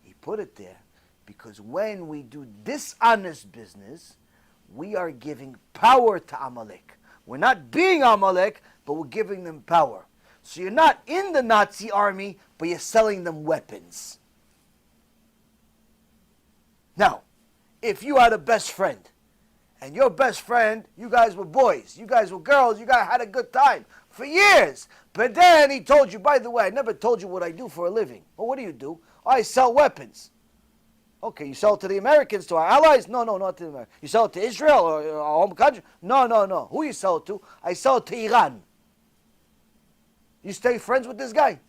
Speaker 1: He put it there because when we do dishonest business, we are giving power to Amalek. We're not being Amalek, but we're giving them power. So you're not in the Nazi army, but you're selling them weapons. Now, if you had a best friend, and your best friend, you guys were boys, you guys were girls, you guys had a good time for years, but then he told you, by the way, I never told you what I do for a living. Well, what do? Oh, I sell weapons. Okay, you sell it to the Americans, to our allies? No, not to the Americans. You sell it to Israel or our home country? No. Who you sell it to? I sell it to Iran. You stay friends with this guy?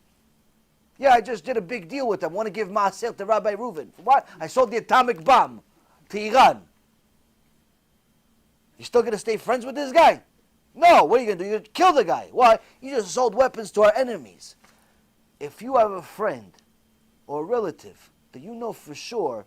Speaker 1: Yeah, I just did a big deal with them. Want to give Maaser to Rabbi Reuven. For what? I sold the atomic bomb to Iran. You still going to stay friends with this guy? No, what are you going to do? You're going to kill the guy. Why? You just sold weapons to our enemies. If you have a friend or a relative that you know for sure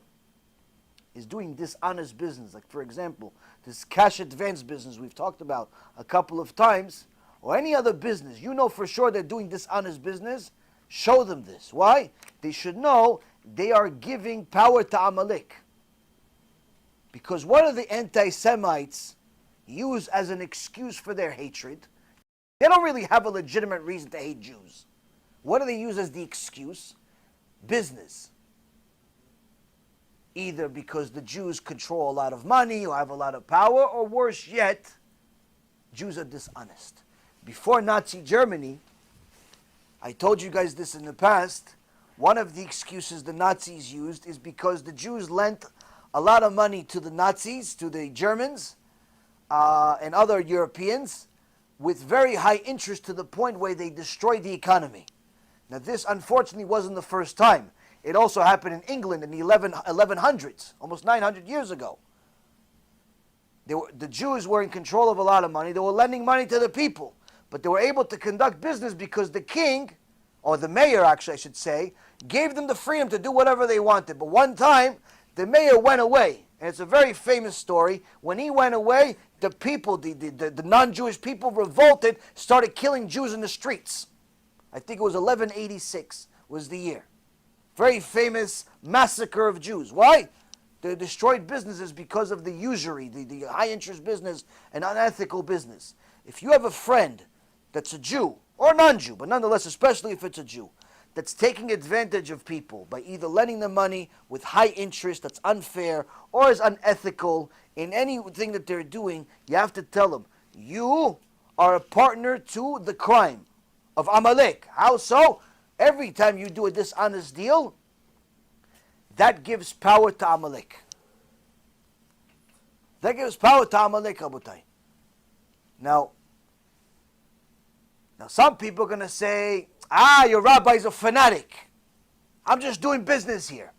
Speaker 1: is doing dishonest business, like for example, this cash advance business we've talked about a couple of times, or any other business, you know for sure they're doing dishonest business, show them this. Why? They should know they are giving power to Amalek. Because what do the anti-Semites use as an excuse for their hatred? They don't really have a legitimate reason to hate Jews. What do they use as the excuse? Business. Either because the Jews control a lot of money or have a lot of power, or worse yet, Jews are dishonest. Before Nazi Germany, I told you guys this in the past, one of the excuses the Nazis used is because the Jews lent a lot of money to the Nazis, to the Germans, and other Europeans, with very high interest to the point where they destroyed the economy. Now this unfortunately wasn't the first time. It also happened in England in the 1100s, almost 900 years ago. The Jews were in control of a lot of money. They were lending money to the people. But they were able to conduct business because the king, or the mayor actually I should say, gave them the freedom to do whatever they wanted. But one time, the mayor went away. And it's a very famous story. When he went away, the people, the non-Jewish people revolted, started killing Jews in the streets. I think it was 1186 was the year. Very famous massacre of Jews. Why? They destroyed businesses because of the usury, the high interest business and unethical business. If you have a friend that's a Jew, or a non-Jew, but nonetheless, especially if it's a Jew, that's taking advantage of people by either lending them money with high interest that's unfair or is unethical in anything that they're doing, you have to tell them, you are a partner to the crime of Amalek. How so? Every time you do a dishonest deal, that gives power to Amalek. That gives power to Amalek, Rabotai. Now, some people are going to say, your rabbi's a fanatic. I'm just doing business here.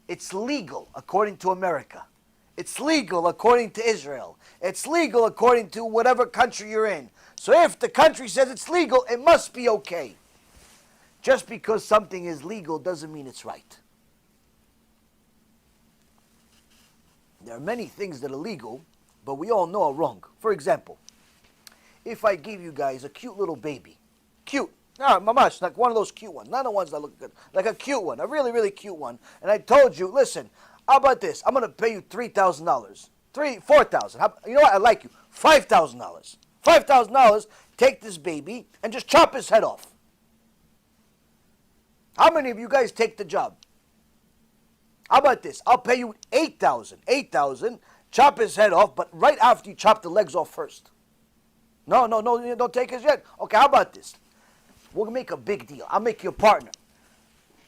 Speaker 1: It's legal according to America. It's legal according to Israel. It's legal according to whatever country you're in. So if the country says it's legal, it must be okay. Just because something is legal doesn't mean it's right. There are many things that are legal, but we all know are wrong. For example, if I give you guys a cute little baby, cute, mamash, like one of those cute ones, not the ones that look good, like a cute one, a really, really cute one, and I told you, listen, how about this? I'm going to pay you $3,000, $4,000. You know what? I like you. $5,000. $5,000. Take this baby and just chop his head off. How many of you guys take the job? How about this? I'll pay you $8,000. $8,000. Chop his head off, but right after you chop the legs off first. No, don't take his yet. Okay, how about this? We'll make a big deal. I'll make you a partner.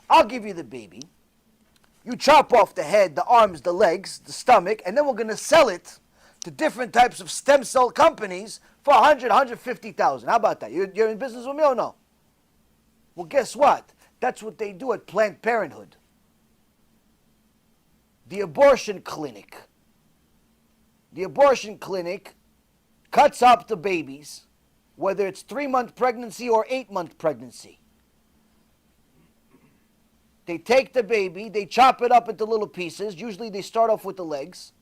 Speaker 1: I'll give you the baby. You chop off the head, the arms, the legs, the stomach, and then we're going to sell it to different types of stem cell companies for $100,000, $150,000. How about that? You're in business with me or no? Well, guess what? That's what they do at Planned Parenthood. The abortion clinic. The abortion clinic cuts up the babies, whether it's 3-month pregnancy or 8-month pregnancy. They take the baby, they chop it up into little pieces. Usually they start off with the legs,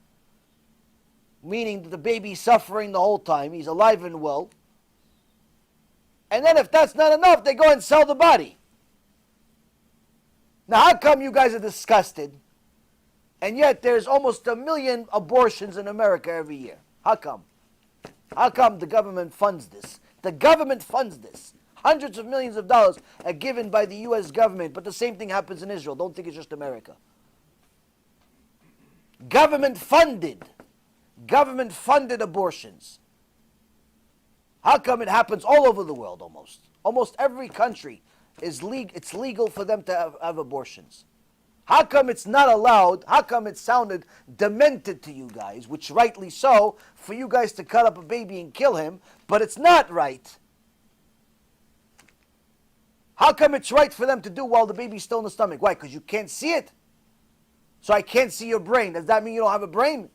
Speaker 1: meaning that the baby's suffering the whole time. He's alive and well. And then if that's not enough, they go and sell the body. Now, how come you guys are disgusted, and yet there's almost 1 million abortions in America every year? How come? How come the government funds this? The government funds this. Hundreds of millions of dollars are given by the U.S. government, but the same thing happens in Israel. Don't think it's just America. Government funded abortions. How come it happens all over the world almost? Almost every country is it's legal for them to have abortions. How come it's not allowed? How come it sounded demented to you guys, which rightly so, for you guys to cut up a baby and kill him, but it's not right? How come it's right for them to do while the baby's still in the stomach? Why? Because you can't see it? So I can't see your brain. Does that mean you don't have a brain?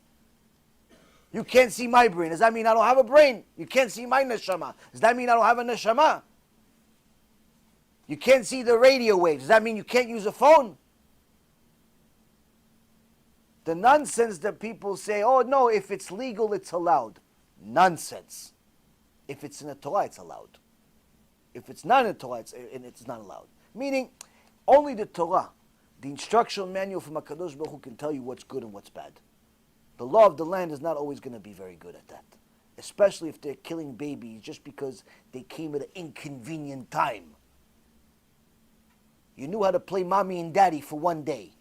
Speaker 1: You can't see my brain. Does that mean I don't have a brain? You can't see my neshama. Does that mean I don't have a neshama? You can't see the radio waves. Does that mean you can't use a phone? The nonsense that people say, oh no, if it's legal, it's allowed. Nonsense. If it's in the Torah, it's allowed. If it's not in the Torah, it's not allowed. Meaning, only the Torah, the instructional manual from HaKadosh Baruch Hu, can tell you what's good and what's bad. The law of the land is not always going to be very good at that. Especially if they're killing babies just because they came at an inconvenient time. You knew how to play mommy and daddy for one day.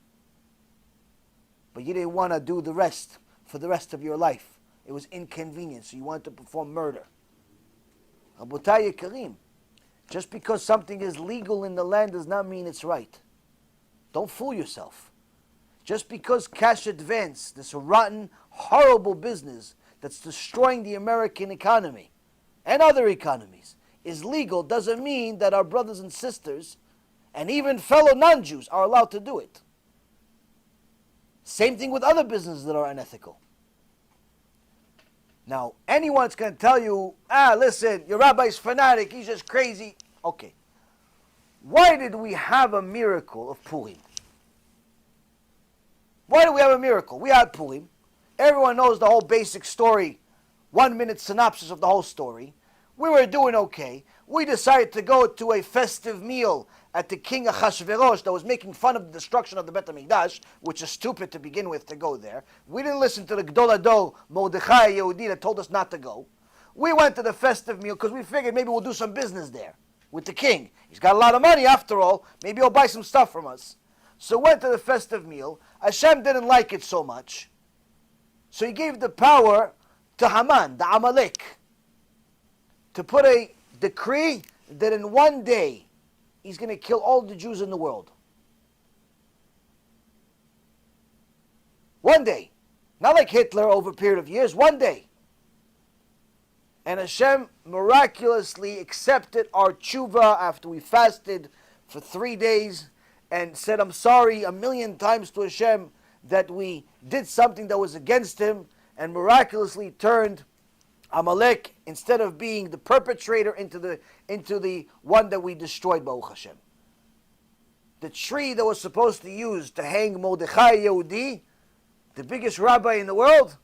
Speaker 1: But you didn't want to do the rest for the rest of your life. It was inconvenient, so you wanted to perform murder. Rabotai Yekarim, just because something is legal in the land does not mean it's right. Don't fool yourself. Just because cash advance, this rotten, horrible business that's destroying the American economy and other economies, is legal doesn't mean that our brothers and sisters and even fellow non-Jews are allowed to do it. Same thing with other businesses that are unethical. Now, anyone's going to tell you, listen, your rabbi's fanatic, he's just crazy. Okay. Why did we have a miracle of Purim? Why did we have a miracle? We had Purim. Everyone knows the whole basic story, 1-minute synopsis of the whole story. We were doing okay. We decided to go to a festive meal at the king Achashverosh that was making fun of the destruction of the Bet HaMikdash, which is stupid to begin with to go there. We didn't listen to the Gdol Ador, Mordechai Yehudi, that told us not to go. We went to the festive meal because we figured maybe we'll do some business there with the king. He's got a lot of money after all. Maybe he'll buy some stuff from us. So went to the festive meal. Hashem didn't like it so much. So he gave the power to Haman, the Amalek, to put a decree that in one day he's going to kill all the Jews in the world. One day. Not like Hitler over a period of years, one day. And Hashem miraculously accepted our tshuva after we fasted for 3 days and said, I'm sorry 1,000,000 times to Hashem that we did something that was against him, and miraculously turned Amalek, instead of being the perpetrator, into the one that we destroyed, Baruch Hashem. The tree that was supposed to use to hang Mordechai Yehudi, the biggest rabbi in the world,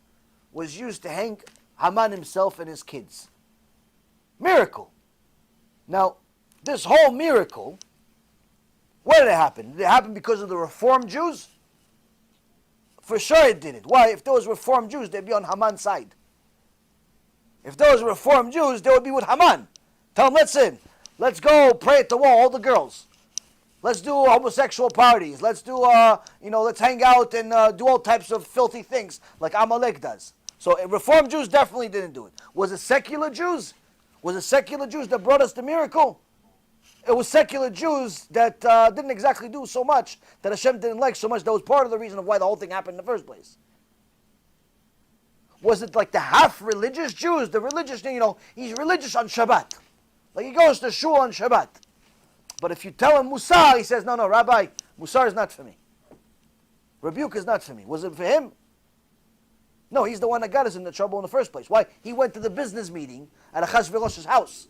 Speaker 1: was used to hang Haman himself and his kids. Miracle. Now, this whole miracle, where did it happen? Did it happen because of the Reformed Jews? For sure it didn't. Why? If there was Reformed Jews, they'd be on Haman's side. If there was Reformed Jews, they would be with Haman. Tell them, listen, let's go pray at the wall, all the girls. Let's do homosexual parties. Let's do, let's hang out and do all types of filthy things like Amalek does. So Reformed Jews definitely didn't do it. Was it secular Jews? Was it secular Jews that brought us the miracle? It was secular Jews that didn't exactly do so much, that Hashem didn't like so much. That was part of the reason of why the whole thing happened in the first place. Was it like the half-religious Jews? The religious, he's religious on Shabbat. Like he goes to shul on Shabbat. But if you tell him Musar, he says, no, Rabbi, Musar is not for me. Rebuke is not for me. Was it for him? No, he's the one that got us into trouble in the first place. Why? He went to the business meeting at Achashverosh's house.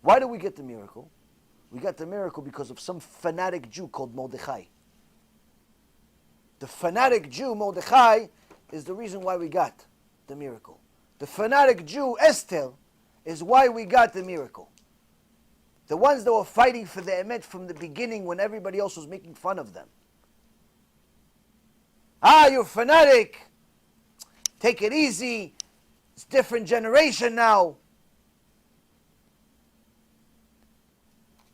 Speaker 1: Why did we get the miracle? We got the miracle because of some fanatic Jew called Mordechai. The fanatic Jew, Mordechai, is the reason why we got the miracle. The fanatic Jew, Esther, is why we got the miracle. The ones that were fighting for the emet from the beginning when everybody else was making fun of them. You're fanatic. Take it easy. It's a different generation now.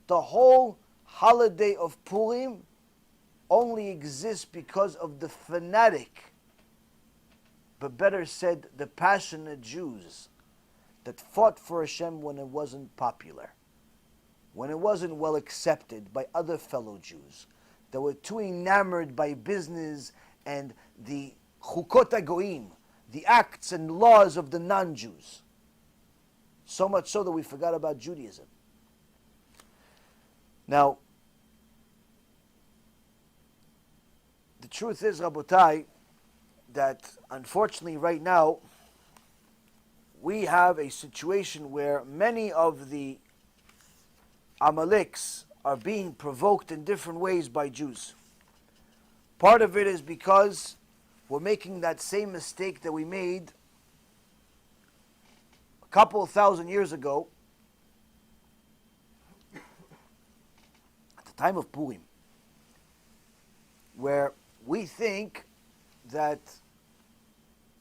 Speaker 1: The whole holiday of Purim only exists because of the fanatic, but better said, the passionate Jews that fought for Hashem when it wasn't popular, when it wasn't well accepted by other fellow Jews, that were too enamored by business and the chukot hagoyim, the acts and laws of the non-Jews. So much so that we forgot about Judaism. Now, the truth is, Rabotai, that unfortunately right now, we have a situation where many of the Amaleks are being provoked in different ways by Jews. Part of it is because we're making that same mistake that we made a couple of thousand years ago, at the time of Purim, where we think that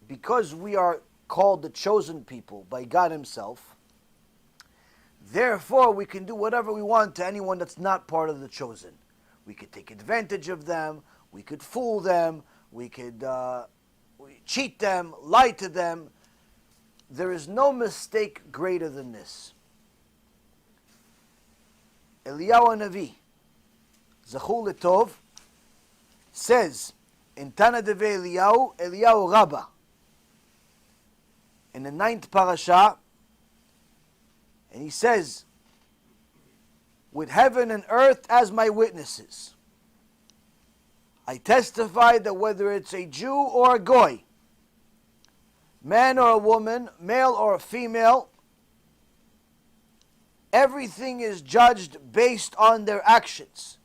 Speaker 1: because we are called the chosen people by God Himself, therefore we can do whatever we want to anyone that's not part of the chosen. We could take advantage of them, we could fool them, we could cheat them, lie to them. There is no mistake greater than this. Eliyahu Navi, Zachur Letov, says in Tana Deve Eliyahu Rabbah, in the 9th parasha, and he says, with heaven and earth as my witnesses, I testify that whether it's a Jew or a Goy, man or a woman, male or a female, everything is judged based on their actions.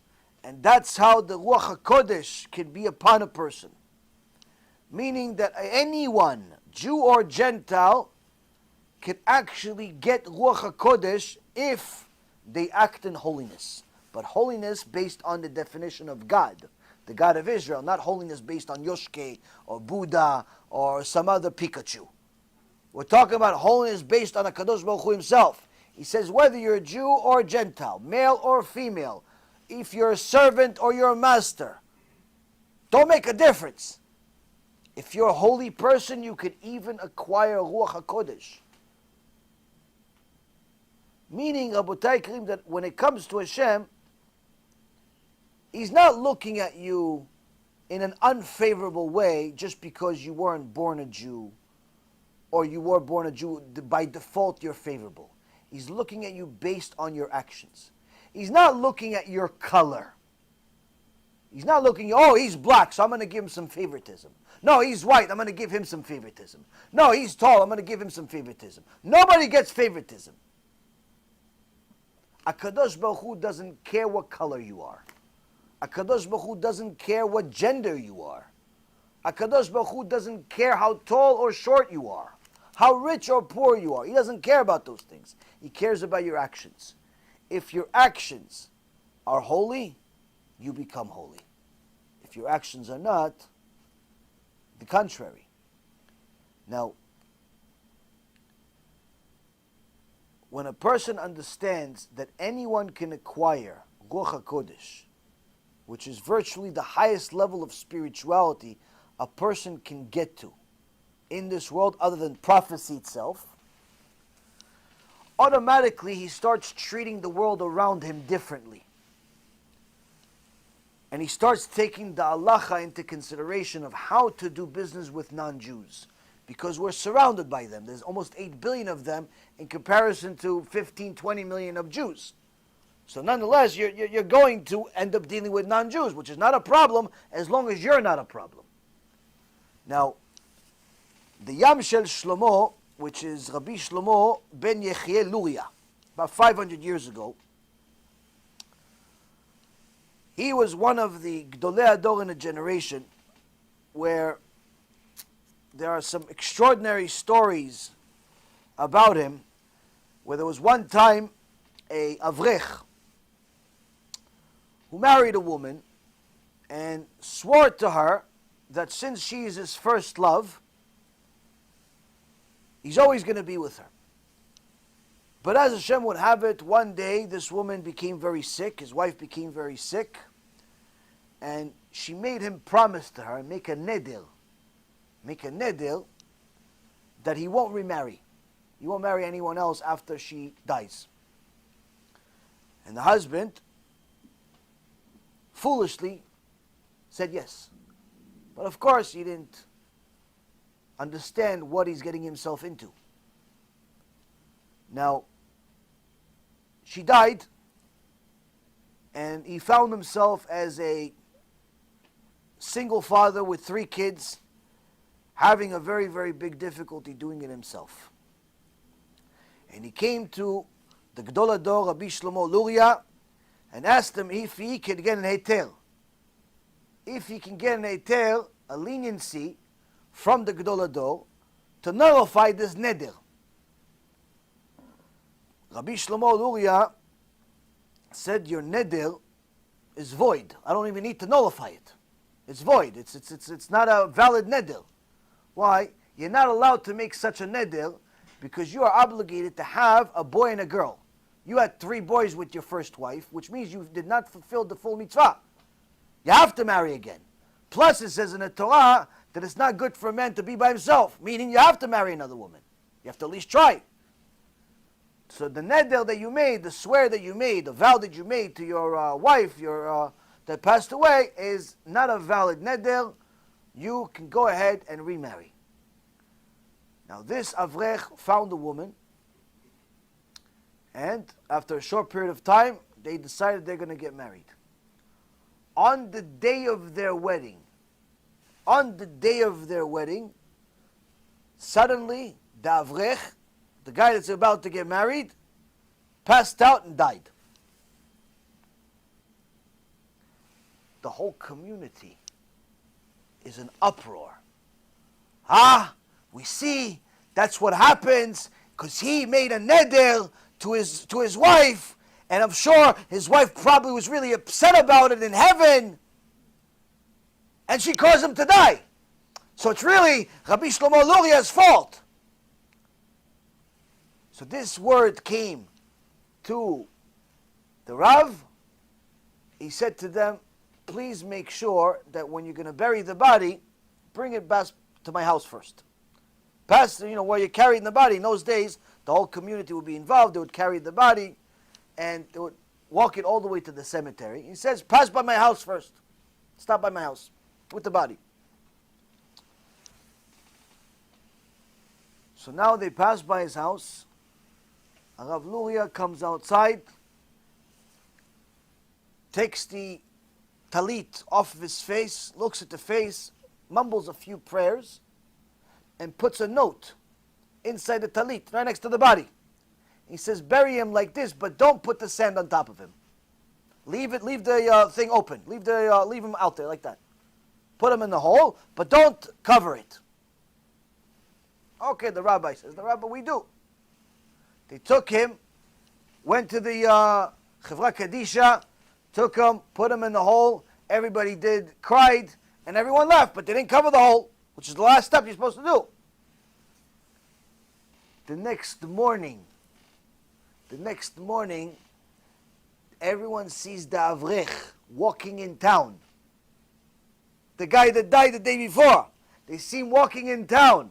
Speaker 1: And that's how the Ruach HaKodesh can be upon a person. Meaning that anyone, Jew or Gentile, can actually get Ruach HaKodesh if they act in holiness. But holiness based on the definition of God, the God of Israel, not holiness based on Yoshke or Buddha or some other Pikachu. We're talking about holiness based on HaKadosh Baruch Hu Himself. He says whether you're a Jew or a Gentile, male or female, if you're a servant or you're a master, don't make a difference. If you're a holy person, you could even acquire Ruach HaKodesh. Meaning, Rabotai Karim, that when it comes to Hashem, He's not looking at you in an unfavorable way just because you weren't born a Jew, or you were born a Jew, by default you're favorable. He's looking at you based on your actions. He's not looking at your color. He's not looking, oh, he's black, so I'm going to give him some favoritism. No, he's white, I'm going to give him some favoritism. No, he's tall, I'm going to give him some favoritism. Nobody gets favoritism. HaKadosh Baruch Hu doesn't care what color you are. HaKadosh Baruch Hu doesn't care what gender you are. HaKadosh Baruch Hu doesn't care how tall or short you are, how rich or poor you are. He doesn't care about those things. He cares about your actions. If your actions are holy, you become holy. If your actions are not, the contrary. Now, when a person understands that anyone can acquire Ruach HaKodesh, which is virtually the highest level of spirituality a person can get to in this world other than prophecy itself, automatically he starts treating the world around him differently. And he starts taking the halacha into consideration of how to do business with non-Jews. Because we're surrounded by them. There's almost 8 billion of them in comparison to 15, 20 million of Jews. So nonetheless, you're going to end up dealing with non-Jews, which is not a problem as long as you're not a problem. Now, the Yam Shel Shlomo, which is Rabbi Shlomo ben Yechiel Luria, about 500 years ago, he was one of the Gdolei Ador in a generation where there are some extraordinary stories about him, where there was one time a Avrech who married a woman and swore to her that since she is his first love, he's always going to be with her. But as Hashem would have it, one day this woman became very sick, his wife became very sick, and she made him promise to her and make a neder that he won't remarry. He won't marry anyone else after she dies. And the husband foolishly said yes. But of course he didn't understand what he's getting himself into. Now, she died, and he found himself as a single father with 3 kids, having a very, very big difficulty doing it himself. And he came to the Gdol Ador, Rabbi Shlomo Luria, and asked him if he could get an heter. If he can get an heter, a leniency from the Gdol Ador, to nullify this neder. Rabbi Shlomo Luria said, your neder is void. I don't even need to nullify it. It's void. It's not a valid neder. Why? You're not allowed to make such a neder because you are obligated to have a boy and a girl. You had 3 boys with your first wife, which means you did not fulfill the full mitzvah. You have to marry again. Plus it says in the Torah that it's not good for a man to be by himself, meaning you have to marry another woman. You have to at least try. So the neder that you made, the swear that you made, the vow that you made to your wife that passed away is not a valid neder. You can go ahead and remarry. Now this Avrech found a woman, and after a short period of time, they decided they're going to get married. On the day of their wedding, suddenly the Avrech, the guy that's about to get married, passed out and died. The whole community is an uproar. We see that's what happens because he made a neder to his wife, and I'm sure his wife probably was really upset about it in heaven, and she caused him to die. So it's really Rabbi Shlomo Luria's fault. So this word came to the Rav. He said to them, please make sure that when you're going to bury the body, bring it back to my house first. Past, where you're carrying the body. In those days, the whole community would be involved. They would carry the body, and they would walk it all the way to the cemetery. He says, pass by my house first. Stop by my house. with the body. So now they pass by his house. Rav Luria comes outside, takes the talit off of his face, looks at the face, mumbles a few prayers, and puts a note inside the talit, right next to the body. He says, bury him like this, but don't put the sand on top of him. Leave the thing open. Leave him out there like that. Put him in the hole, but don't cover it. Okay, the rabbi says, the rabbi, we do. They took him, went to the Chevra Kadisha, took him, put him in the hole. Everybody cried, and everyone left, but they didn't cover the hole, which is the last step you're supposed to do. The next morning, everyone sees the Avrech walking in town. The guy that died the day before. They see him walking in town.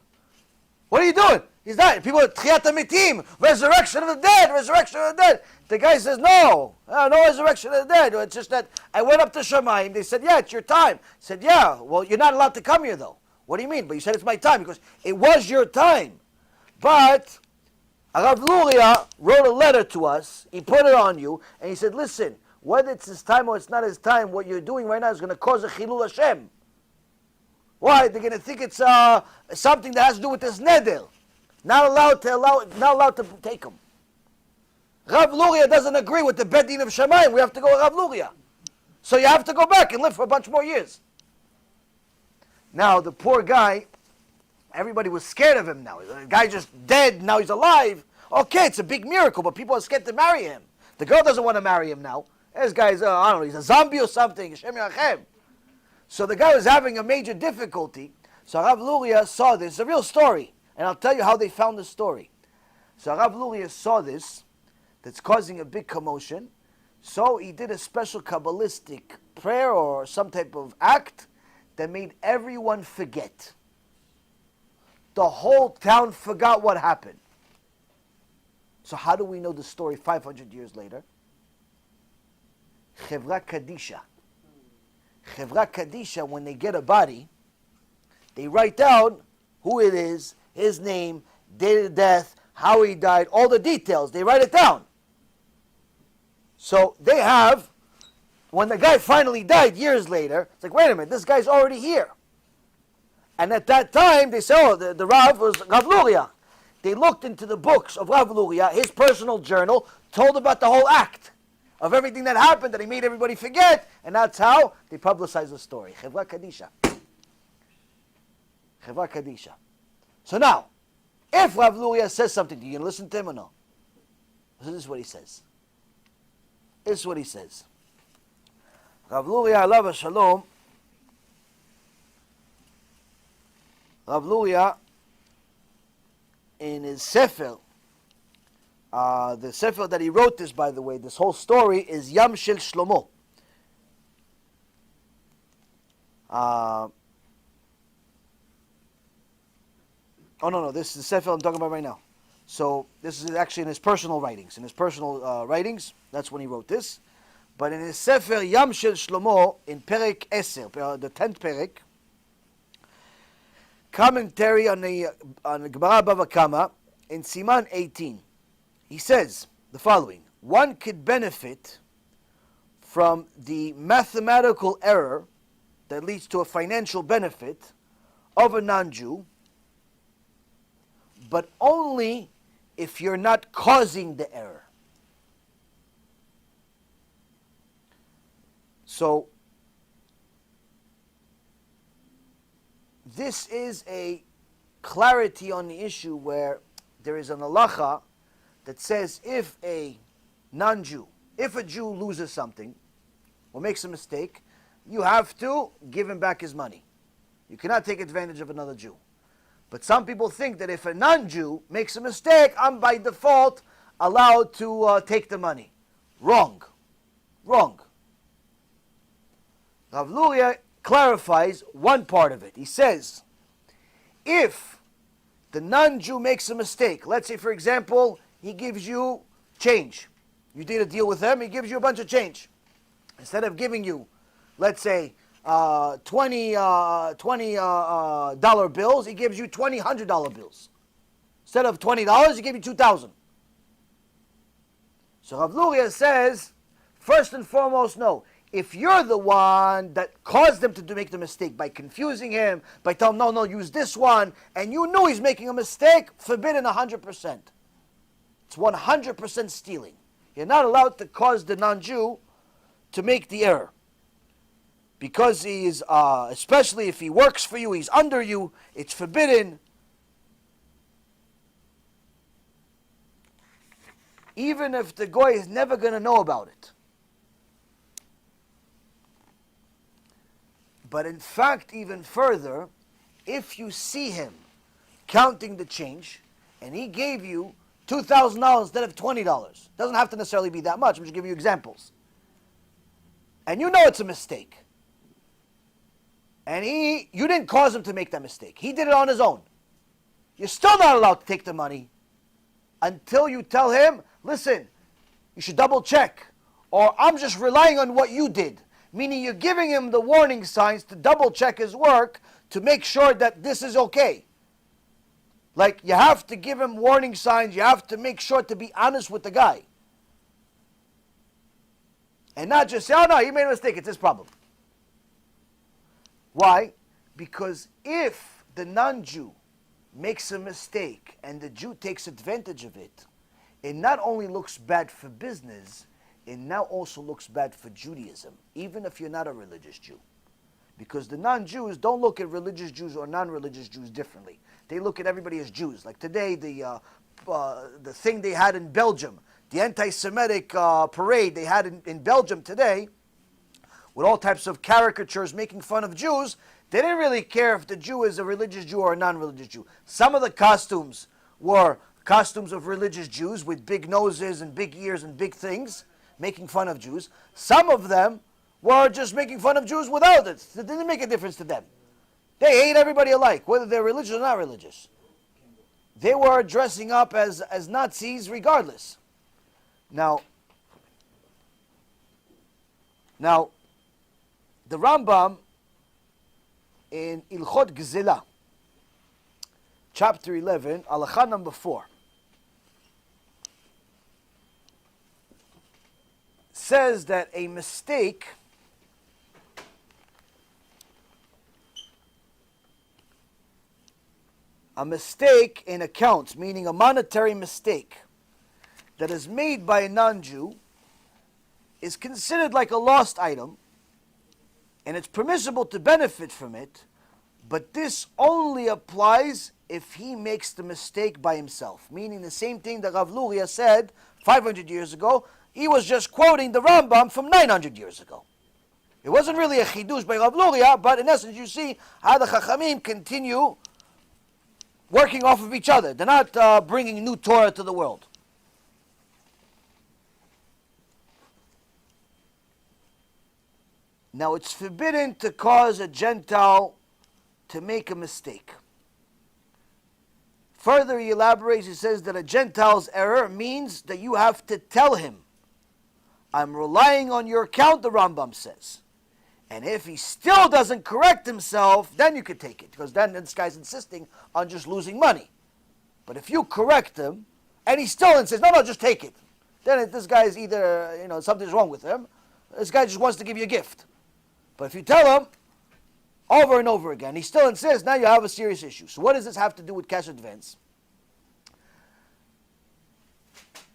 Speaker 1: What are you doing? He's dying. People are Tchiyat HaMetim, resurrection of the dead, resurrection of the dead. The guy says, no resurrection of the dead. It's just that I went up to Shamayim. They said, yeah, it's your time. I said, yeah, well, you're not allowed to come here though. What do you mean? But you said it's my time. Because it was your time. But Rav Luria wrote a letter to us. He put it on you. And he said, listen, whether it's his time or it's not his time, what you're doing right now is going to cause a Chilul Hashem. Why? They're going to think it's something that has to do with this neder. Not allowed to take him. Rav Luria doesn't agree with the Beit Din of Shamayim. We have to go with Rav Luria. So you have to go back and live for a bunch more years. Now, the poor guy, everybody was scared of him now. The guy just dead, now he's alive. Okay, it's a big miracle, but people are scared to marry him. The girl doesn't want to marry him now. This guy's, I don't know, he's a zombie or something. Hashem Yachem. So the guy was having a major difficulty. So Rav Luria saw this. It's a real story. And I'll tell you how they found the story. So Rav Luria saw this, that's causing a big commotion. So he did a special Kabbalistic prayer or some type of act that made everyone forget. The whole town forgot what happened. So how do we know the story 500 years later? Chevra Kadisha. Chevra Kadisha, when they get a body, they write down who it is, his name, date of death, how he died, all the details. They write it down. So they have, when the guy finally died years later, it's like, wait a minute, this guy's already here. And at that time, they say, oh, the Rav was Rav Luria. They looked into the books of Rav Luria, his personal journal, told about the whole act of everything that happened, that he made everybody forget, and that's how they publicized the story. Chevra Kadisha. Chevra Kadisha. So now, if Rav Luria says something, do you listen to him or no? So this is what he says. This is what he says. Rav Luria, alav shalom. Rav Luria, in his Sefer, the Sefer that he wrote this, by the way, this whole story is Yam Shel Shlomo. Oh, no, this is the Sefer I'm talking about right now. So this is actually in his personal writings. In his personal writings, that's when he wrote this. But in his Sefer Yam Shel Shlomo, in Perek Eser, the 10th Perek, commentary on the Gemara Bava Kama, in Siman 18, he says the following: one could benefit from the mathematical error that leads to a financial benefit of a non-Jew, but only if you're not causing the error. So, this is a clarity on the issue where there is an halacha that says if a non-Jew, if a Jew loses something or makes a mistake, you have to give him back his money. You cannot take advantage of another Jew. But some people think that if a non-Jew makes a mistake, I'm by default allowed to take the money. Wrong. Wrong. Rav Luria clarifies one part of it. He says, if the non-Jew makes a mistake, let's say, for example, he gives you change. You did a deal with him, he gives you a bunch of change. Instead of giving you, let's say, $20 bills, he gives you $100 bills. Instead of $20, he gave you 2,000. So Rav Luria says, first and foremost, no. If you're the one that caused him to make the mistake by confusing him, by telling him, no, use this one, and you knew he's making a mistake, forbidden 100%. It's 100% stealing. You're not allowed to cause the non-Jew to make the error. Because he is, especially if he works for you, he's under you, it's forbidden. Even if the goy is never going to know about it. But in fact, even further, if you see him counting the change, and he gave you $2,000 instead of $20, doesn't have to necessarily be that much, I'm just giving you examples. And you know it's a mistake. And you didn't cause him to make that mistake. He did it on his own. You're still not allowed to take the money until you tell him, listen, you should double check. Or I'm just relying on what you did. Meaning you're giving him the warning signs to double check his work to make sure that this is okay. Like you have to give him warning signs. You have to make sure to be honest with the guy. And not just say, oh no, you made a mistake, it's his problem. Why? Because if the non-Jew makes a mistake and the Jew takes advantage of it, it not only looks bad for business, it now also looks bad for Judaism, even if you're not a religious Jew. Because the non-Jews don't look at religious Jews or non-religious Jews differently. They look at everybody as Jews. Like today, the thing they had in Belgium, the anti-Semitic parade they had in Belgium today, with all types of caricatures making fun of Jews, they didn't really care if the Jew is a religious Jew or a non-religious Jew. Some of the costumes were costumes of religious Jews with big noses and big ears and big things, making fun of Jews. Some of them were just making fun of Jews without it. It didn't make a difference to them. They hate everybody alike, whether they're religious or not religious. They were dressing up as Nazis regardless. Now, the Rambam in Ilchot Gzela, chapter 11, Halacha number 4, says that a mistake in accounts, meaning a monetary mistake that is made by a non-Jew, is considered like a lost item, and it's permissible to benefit from it, but this only applies if he makes the mistake by himself. Meaning the same thing that Rav Luria said 500 years ago, he was just quoting the Rambam from 900 years ago. It wasn't really a chidush by Rav Luria, but in essence you see how the Chachamim continue working off of each other. They're not bringing new Torah to the world. Now it's forbidden to cause a Gentile to make a mistake. Further he elaborates, he says that a Gentile's error means that you have to tell him, I'm relying on your account, the Rambam says. And if he still doesn't correct himself, then you could take it. Because then this guy's insisting on just losing money. But if you correct him, and he still insists, no, just take it. Then this guy is either, something's wrong with him. This guy just wants to give you a gift. But if you tell him over and over again, he still insists, now you have a serious issue. So what does this have to do with cash advance?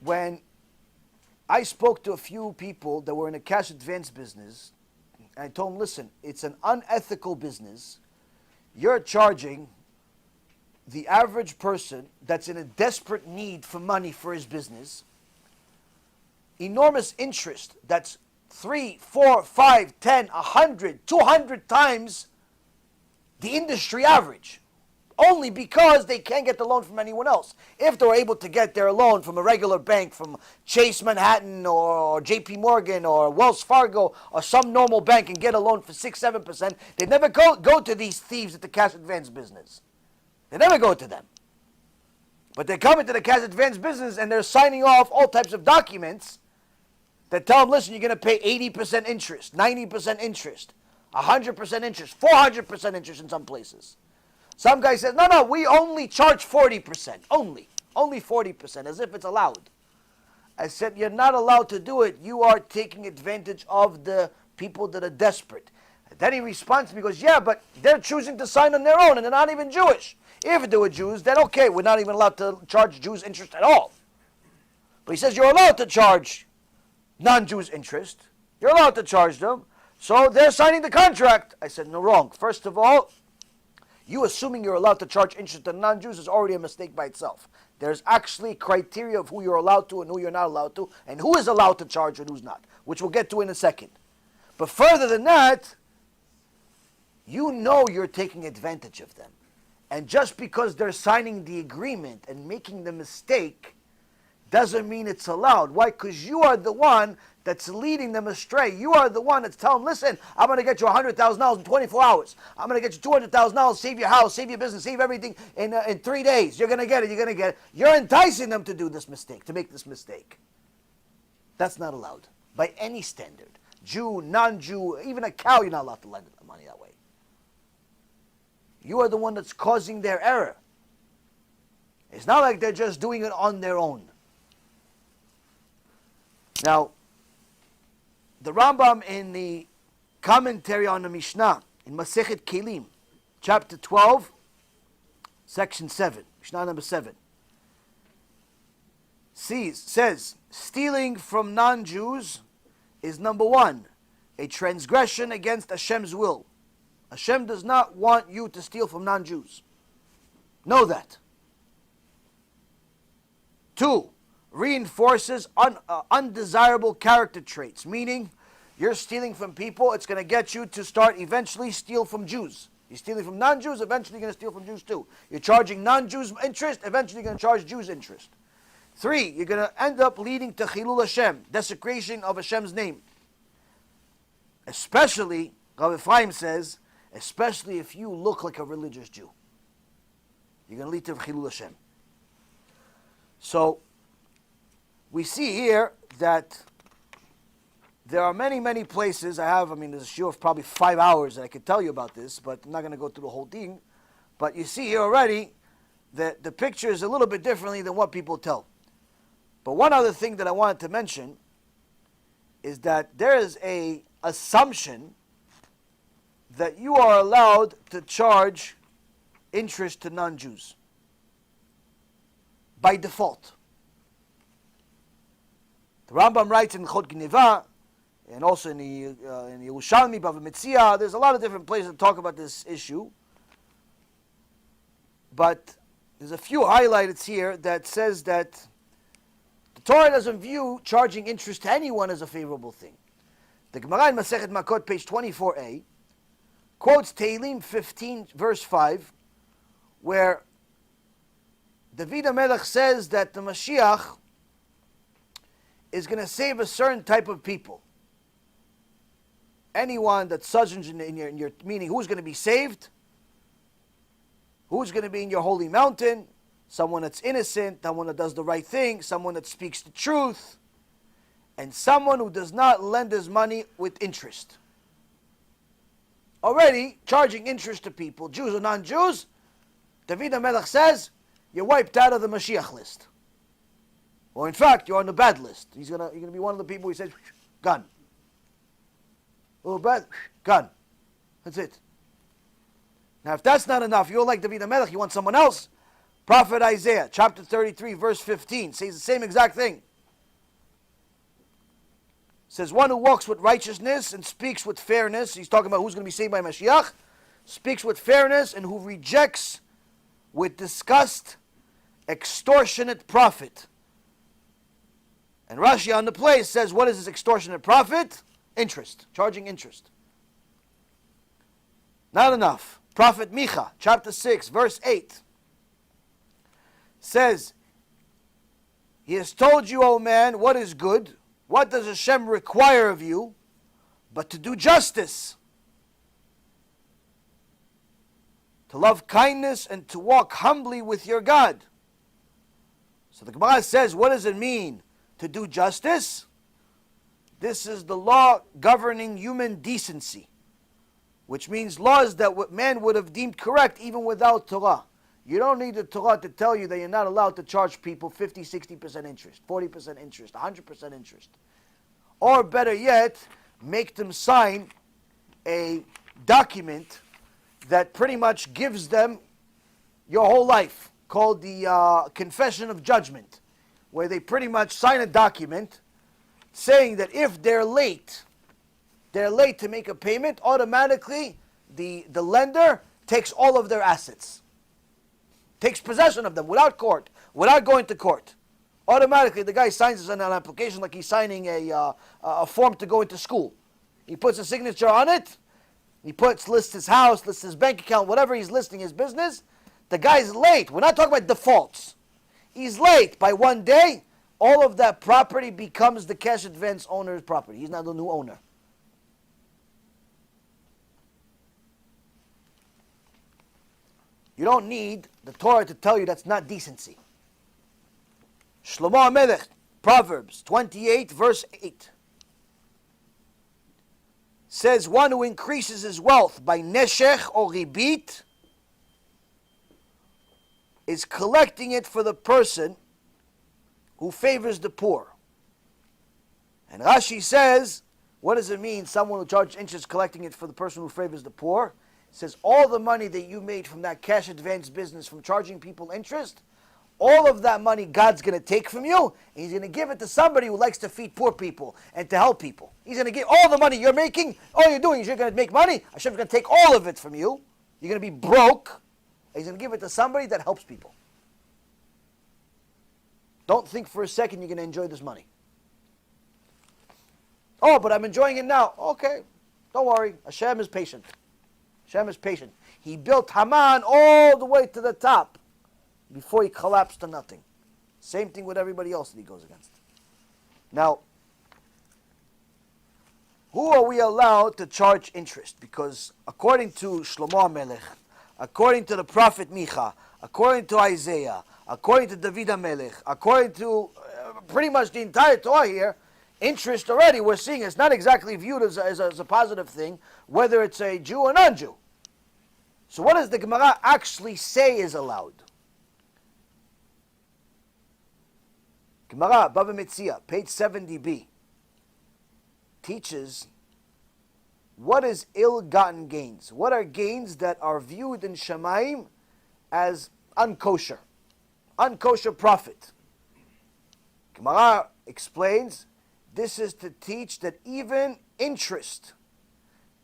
Speaker 1: When I spoke to a few people that were in a cash advance business, I told them, listen, it's an unethical business. You're charging the average person that's in a desperate need for money for his business enormous interest that's 3, 4, 5, 10, 100, 200 times the industry average. Only because they can't get the loan from anyone else. If they're able to get their loan from a regular bank, from Chase Manhattan or JP Morgan or Wells Fargo or some normal bank and get a loan for 6, 7%, they never go to these thieves at the cash advance business. They never go to them. But they come into the cash advance business and they're signing off all types of documents that tell them, listen, you're going to pay 80% interest, 90% interest. 100% interest, 400% interest in some places. Some guy says, no, we only charge 40%, only 40%, as if it's allowed. I said, you're not allowed to do it. You are taking advantage of the people that are desperate. And then he responds to me, he goes, yeah, but they're choosing to sign on their own, and they're not even Jewish. If they were Jews, then okay, we're not even allowed to charge Jews interest at all. But he says you're allowed to charge non-Jews interest. You're allowed to charge them. So they're signing the contract. I said, no, wrong. First of all, you assuming you're allowed to charge interest to non-Jews is already a mistake by itself. There's actually criteria of who you're allowed to and who you're not allowed to, and who is allowed to charge and who's not, which we'll get to in a second. But further than that, you know you're taking advantage of them. And just because they're signing the agreement and making the mistake doesn't mean it's allowed. Why? Because you are the one that's leading them astray. You are the one that's telling them, listen, I'm going to get you $100,000 in 24 hours. I'm going to get you $200,000, save your house, save your business, save everything in 3 days. You're going to get it, you're going to get it. You're enticing them to do this mistake, to make this mistake. That's not allowed by any standard. Jew, non-Jew, even a cow, you're not allowed to lend money that way. You are the one that's causing their error. It's not like they're just doing it on their own. Now, the Rambam in the commentary on the Mishnah, in Masechet Kelim, chapter 12, section 7, Mishnah number 7, says, stealing from non-Jews is number one, a transgression against Hashem's will. Hashem does not want you to steal from non-Jews. Know that. 2, reinforces undesirable character traits, meaning you're stealing from people, it's going to get you to start eventually steal from Jews. You're stealing from non-Jews, eventually you're going to steal from Jews too. You're charging non-Jews interest, eventually you're going to charge Jews interest. 3, you're going to end up leading to Chilul Hashem, desecration of Hashem's name. Especially, Rabbi Ephraim says, especially if you look like a religious Jew. You're going to lead to Chilul Hashem. So, we see here that there are many, many places. There's a show of probably 5 hours that I could tell you about this, but I'm not going to go through the whole thing. But you see here already that the picture is a little bit differently than what people tell. But one other thing that I wanted to mention is that there is a assumption that you are allowed to charge interest to non-Jews by default. The Rambam writes in Chod Gneva, and also in the Yerushalmi, Bava Metzia, there's a lot of different places that talk about this issue. But there's a few highlighted here that says that the Torah doesn't view charging interest to anyone as a favorable thing. The Gemara in Masechet Makot, page 24a, quotes Tehillim 15, verse 5, where David HaMelech says that the Mashiach is going to save a certain type of people. Anyone that sojourns in your meaning, who's going to be saved? Who's going to be in your holy mountain? Someone that's innocent, someone that does the right thing, someone that speaks the truth, and someone who does not lend his money with interest. Already, charging interest to people, Jews or non-Jews, David HaMelech says, you're wiped out of the Mashiach list. Or in fact, you're on the bad list. You're going to be one of the people who says, gun. A little bad, gun. That's it. Now, if that's not enough, you're like David HaMelech, you want someone else? Prophet Isaiah, chapter 33, verse 15, says the same exact thing. Says, one who walks with righteousness and speaks with fairness, he's talking about who's going to be saved by Mashiach, speaks with fairness and who rejects with disgust extortionate profit. And Rashi on the place says, what is this extortionate profit? Interest, charging interest. Not enough. Prophet Micha, chapter 6, verse 8, says, he has told you, O man, what is good. What does Hashem require of you? But to do justice, to love kindness, and to walk humbly with your God. So the Gemara says, what does it mean to do justice? This is the law governing human decency. which means laws that man would have deemed correct even without Torah. You don't need the Torah to tell you that you're not allowed to charge people 50, 60% interest, 40% interest, 100% interest. Or better yet, make them sign a document that pretty much gives them your whole life, called the Confession of Judgment, where they pretty much sign a document saying that if they're late to make a payment, automatically the lender takes all of their assets, takes possession of them without court, without going to court. Automatically, the guy signs an application like he's signing a form to go into school. He puts a signature on it. He lists his house, lists his bank account, whatever he's listing his business. The guy's late. We're not talking about defaults. He's late by one day. All of that property becomes the cash advance owner's property. He's not the new owner. You don't need the Torah to tell you that's not decency. Shlomo HaMelech, Proverbs 28, verse 8, says, one who increases his wealth by neshech or ribit is collecting it for the person who favors the poor. And Rashi says, what does it mean, someone who charges interest collecting it for the person who favors the poor? It says, all the money that you made from that cash advance business, from charging people interest, all of that money God's going to take from you, and He's going to give it to somebody who likes to feed poor people and to help people. He's going to give all the money you're making, all you're doing is you're going to make money. Hashem's going to take all of it from you. You're going to be broke. And He's going to give it to somebody that helps people. Don't think for a second you're going to enjoy this money. Oh, but I'm enjoying it now. Okay, don't worry. Hashem is patient. Hashem is patient. He built Haman all the way to the top before he collapsed to nothing. Same thing with everybody else that he goes against. Now, who are we allowed to charge interest? Because according to Shlomo HaMelech, according to the prophet Micha, according to Isaiah, according to David HaMelech, according to pretty much the entire Torah here, interest already we're seeing it's not exactly viewed as a positive thing, whether it's a Jew or non-Jew. So what does the Gemara actually say is allowed? Gemara, Bava Metzia, page 70b, teaches what is ill-gotten gains. What are gains that are viewed in Shamayim as unkosher profit? Gemara explains this is to teach that even interest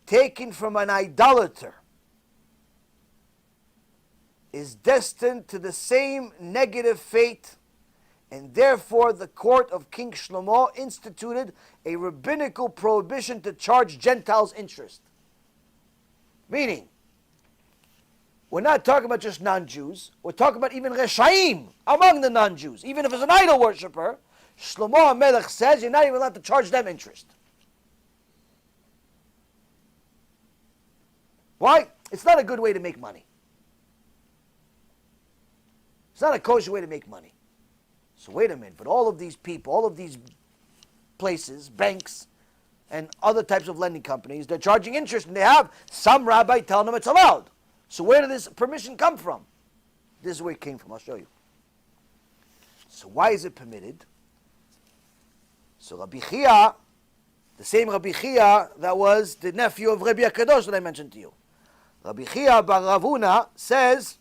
Speaker 1: taken from an idolater is destined to the same negative fate, and therefore the court of King Shlomo instituted a rabbinical prohibition to charge Gentiles interest. Meaning, we're not talking about just non-Jews, we're talking about even Reshaim among the non-Jews. Even if it's an idol worshiper, Shlomo HaMelech says you're not even allowed to charge them interest. Why? It's not a good way to make money. It's not a kosher way to make money. So wait a minute, but all of these people, all of these places, banks, and other types of lending companies, they're charging interest, and they have some rabbi telling them it's allowed. So where did this permission come from? This is where it came from, I'll show you. So why is it permitted? So Rabbi Chia, the same Rabbi Chia that was the nephew of Rabbi HaKadosh that I mentioned to you, Rabbi Chia bar Ravuna says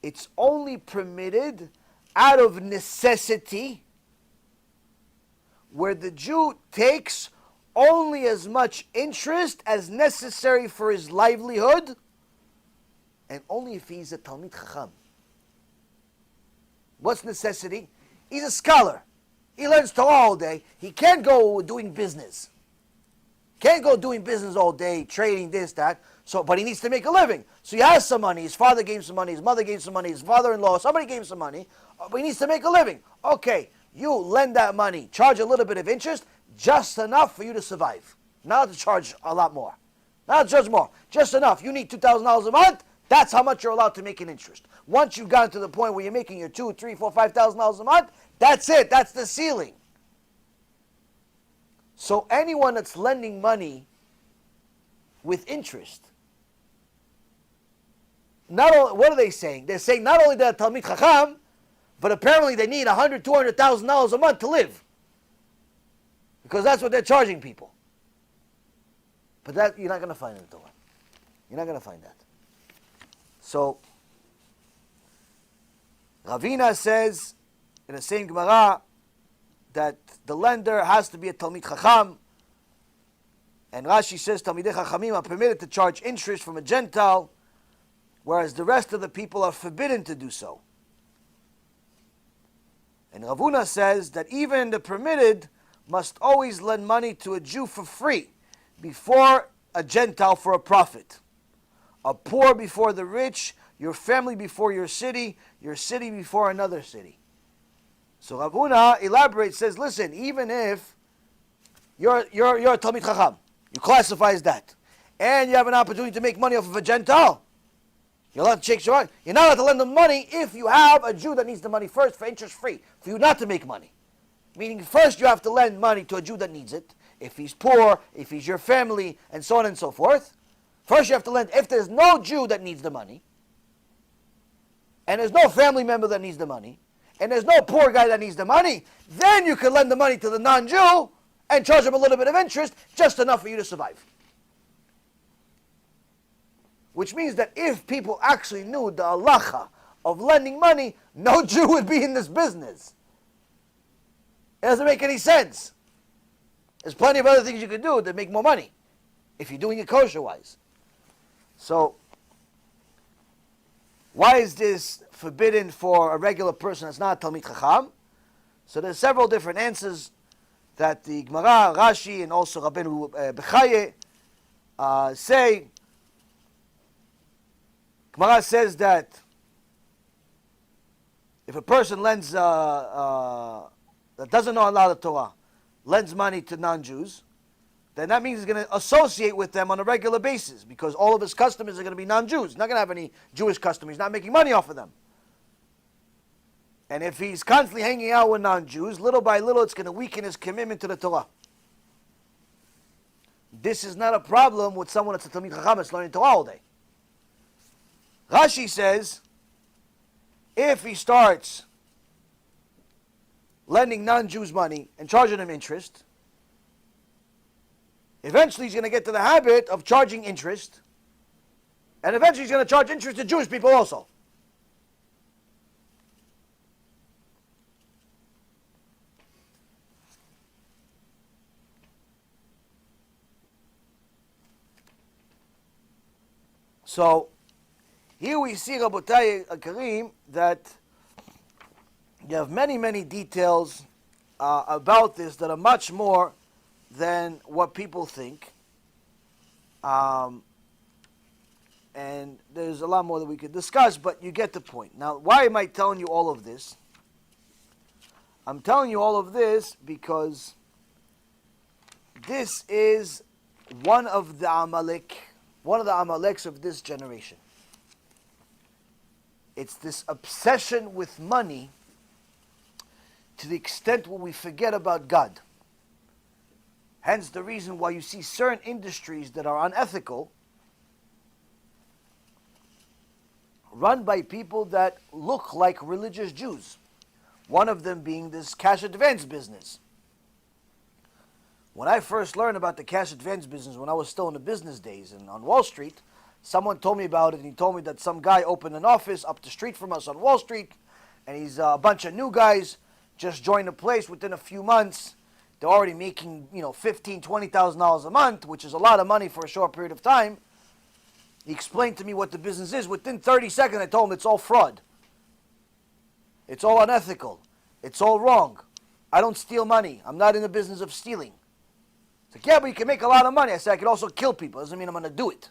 Speaker 1: it's only permitted out of necessity, where the Jew takes only as much interest as necessary for his livelihood, and only if he's a Talmid Chacham. What's necessity? He's a scholar. He learns Torah all day. He can't go doing business. Can't go doing business all day, trading this, that. So, but he needs to make a living. So he has some money. His father gave him some money. His mother gave him some money. His father-in-law, somebody gave him some money. But he needs to make a living. Okay, you lend that money, charge a little bit of interest, just enough for you to survive. Not to charge a lot more. Not to charge more. Just enough. You need $2,000 a month. That's how much you're allowed to make in interest. Once you've gotten to the point where you're making your $2,000, $3,000, $4,000, $5,000 a month, that's it. That's the ceiling. So anyone that's lending money with interest. What are they saying? They're saying not only that Talmid Chacham, but apparently they need $100,000, $200,000 a month to live. Because that's what they're charging people. But that you're not going to find in the Torah. You're not going to find that. So, Ravina says in the same Gemara that the lender has to be a Talmid Chacham. And Rashi says Talmidei Chachamim are permitted to charge interest from a Gentile, whereas the rest of the people are forbidden to do so. And Ravuna says that even the permitted must always lend money to a Jew for free before a Gentile for a profit. A poor before the rich, your family before your city before another city. So Ravuna elaborates, says, listen, even if you're a Talmid Chacham, you classify as that, and you have an opportunity to make money off of a Gentile, you're allowed to shake your heart. You're not allowed to lend them money if you have a Jew that needs the money first for interest free, for you not to make money. Meaning first you have to lend money to a Jew that needs it, if he's poor, if he's your family, and so on and so forth. First you have to lend, if there's no Jew that needs the money, and there's no family member that needs the money, and there's no poor guy that needs the money, then you can lend the money to the non-Jew and charge him a little bit of interest, just enough for you to survive. Which means that if people actually knew the halacha of lending money, no Jew would be in this business. It doesn't make any sense. There's plenty of other things you can do to make more money, if you're doing it kosher-wise. So, why is this forbidden for a regular person that's not a Talmid Chacham? So there's several different answers that the Gemara, Rashi, and also Rabbeinu Bechaye say. Gemara says that if a person lends, that doesn't know a lot of Torah, lends money to non-Jews, then that means he's going to associate with them on a regular basis, because all of his customers are going to be non-Jews. He's not going to have any Jewish customers. He's not making money off of them. And if he's constantly hanging out with non-Jews, little by little it's going to weaken his commitment to the Torah. This is not a problem with someone that's a Talmid Chacham that's learning Torah all day. Rashi says, if he starts lending non-Jews money and charging them interest, eventually he's going to get to the habit of charging interest, and eventually he's going to charge interest to Jewish people also. So, here we see, Rabotai Karim, that you have many, many details about this that are much more than what people think. And there's a lot more that we could discuss, but you get the point. Now, why am I telling you all of this? I'm telling you all of this because this is one of the Amaleks of this generation. It's this obsession with money to the extent where we forget about God. Hence the reason why you see certain industries that are unethical run by people that look like religious Jews. One of them being this cash advance business. When I first learned about the cash advance business, when I was still in the business days and on Wall Street, someone told me about it, and he told me that some guy opened an office up the street from us on Wall Street, and he's a bunch of new guys just joined the place within a few months. They're already making, $15,000, $20,000 a month, which is a lot of money for a short period of time. He explained to me what the business is. Within 30 seconds, I told him it's all fraud. It's all unethical. It's all wrong. I don't steal money. I'm not in the business of stealing. He's like, yeah, but you can make a lot of money. I said, I could also kill people. Doesn't mean I'm going to do it.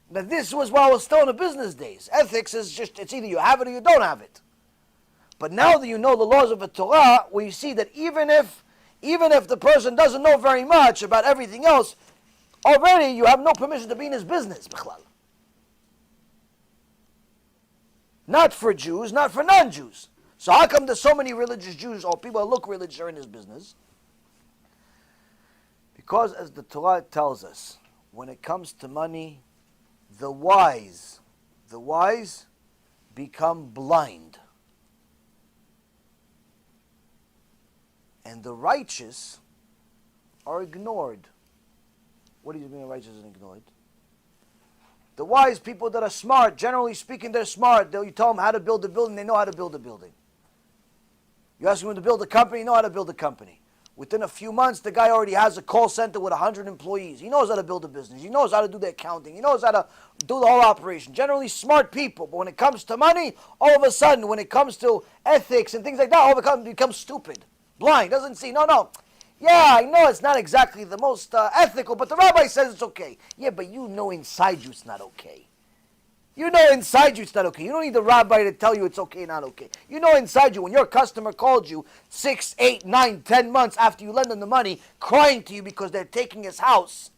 Speaker 1: Now, this was while I was still in the business days. Ethics is just, it's either you have it or you don't have it. But now that you know the laws of the Torah, where you see that even if the person doesn't know very much about everything else, already you have no permission to be in his business. Not for Jews, not for non-Jews. So how come there's so many religious Jews or people that look religious are in his business? Because as the Torah tells us, when it comes to money, the wise become blind. And the righteous are ignored. What do you mean righteous and ignored? The wise people that are smart, generally speaking, they're smart. You tell them how to build a building, they know how to build a building. You ask them to build a company, they know how to build a company. Within a few months, the guy already has a call center with 100 employees. He knows how to build a business. He knows how to do the accounting. He knows how to do the whole operation. Generally smart people. But when it comes to money, all of a sudden, when it comes to ethics and things like that, all of a sudden becomes stupid. Blind. Doesn't see. No. Yeah, I know it's not exactly the most ethical, but the rabbi says it's okay. Yeah, but you know inside you it's not okay. You know inside you it's not okay. You don't need the rabbi to tell you it's okay, not okay. You know inside you, when your customer called you 6, 8, 9, 10 months after you lend them the money, crying to you because they're taking his house,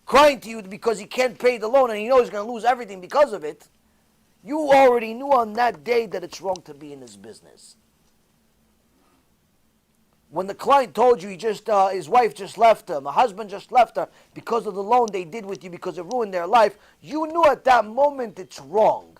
Speaker 1: crying to you because he can't pay the loan and he knows he's going to lose everything because of it, you already knew on that day that it's wrong to be in this business. When the client told you his wife just left him, a husband just left her because of the loan they did with you because it ruined their life, you knew at that moment it's wrong.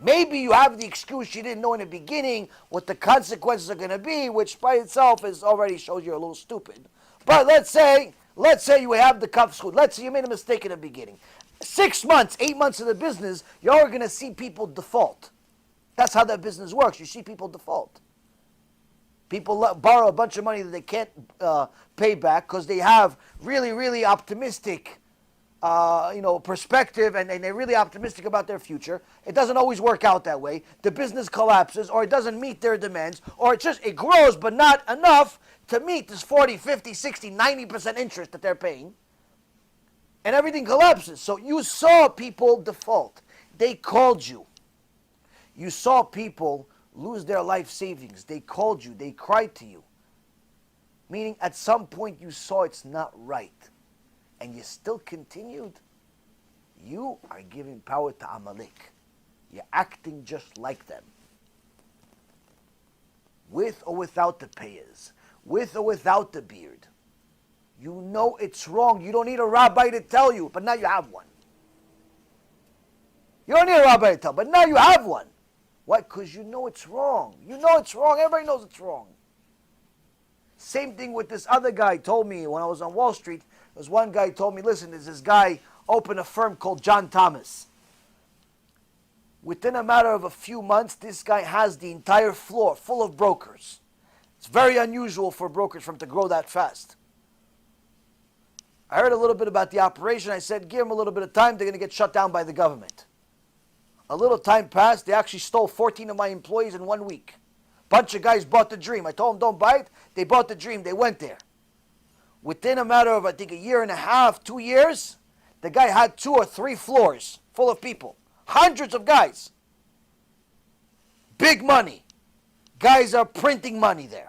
Speaker 1: Maybe you have the excuse you didn't know in the beginning what the consequences are going to be, which by itself already shows you're a little stupid. But let's say you have the kaf zchut. Let's say you made a mistake in the beginning. 6 months, 8 months of the business, you're going to see people default. That's how that business works. You see people default. People borrow a bunch of money that they can't pay back because they have really, really optimistic, perspective, and they're really optimistic about their future. It doesn't always work out that way. The business collapses, or it doesn't meet their demands, or it grows, but not enough to meet this 40, 50, 60, 90% interest that they're paying, and everything collapses. So you saw people default. They called you. You saw people lose their life savings. They called you. They cried to you. Meaning at some point you saw it's not right. And you still continued. You are giving power to Amalek. You're acting just like them. With or without the payers. With or without the beard. You know it's wrong. You don't need a rabbi to tell you. But now you have one. You don't need a rabbi to tell. But now you have one. Why? Because you know it's wrong. You know it's wrong. Everybody knows it's wrong. Same thing with this other guy told me when I was on Wall Street. There's one guy told me, listen, there's this guy opened a firm called John Thomas. Within a matter of a few months, this guy has the entire floor full of brokers. It's very unusual for a brokerage firm to grow that fast. I heard a little bit about the operation. I said, give them a little bit of time. They're going to get shut down by the government. A little time passed. They actually stole 14 of my employees in 1 week. Bunch of guys bought the dream. I told them don't buy it. They bought the dream. They went there. Within a matter of, I think, a year and a half, 2 years, the guy had 2 or 3 floors full of people. Hundreds of guys. Big money. Guys are printing money there.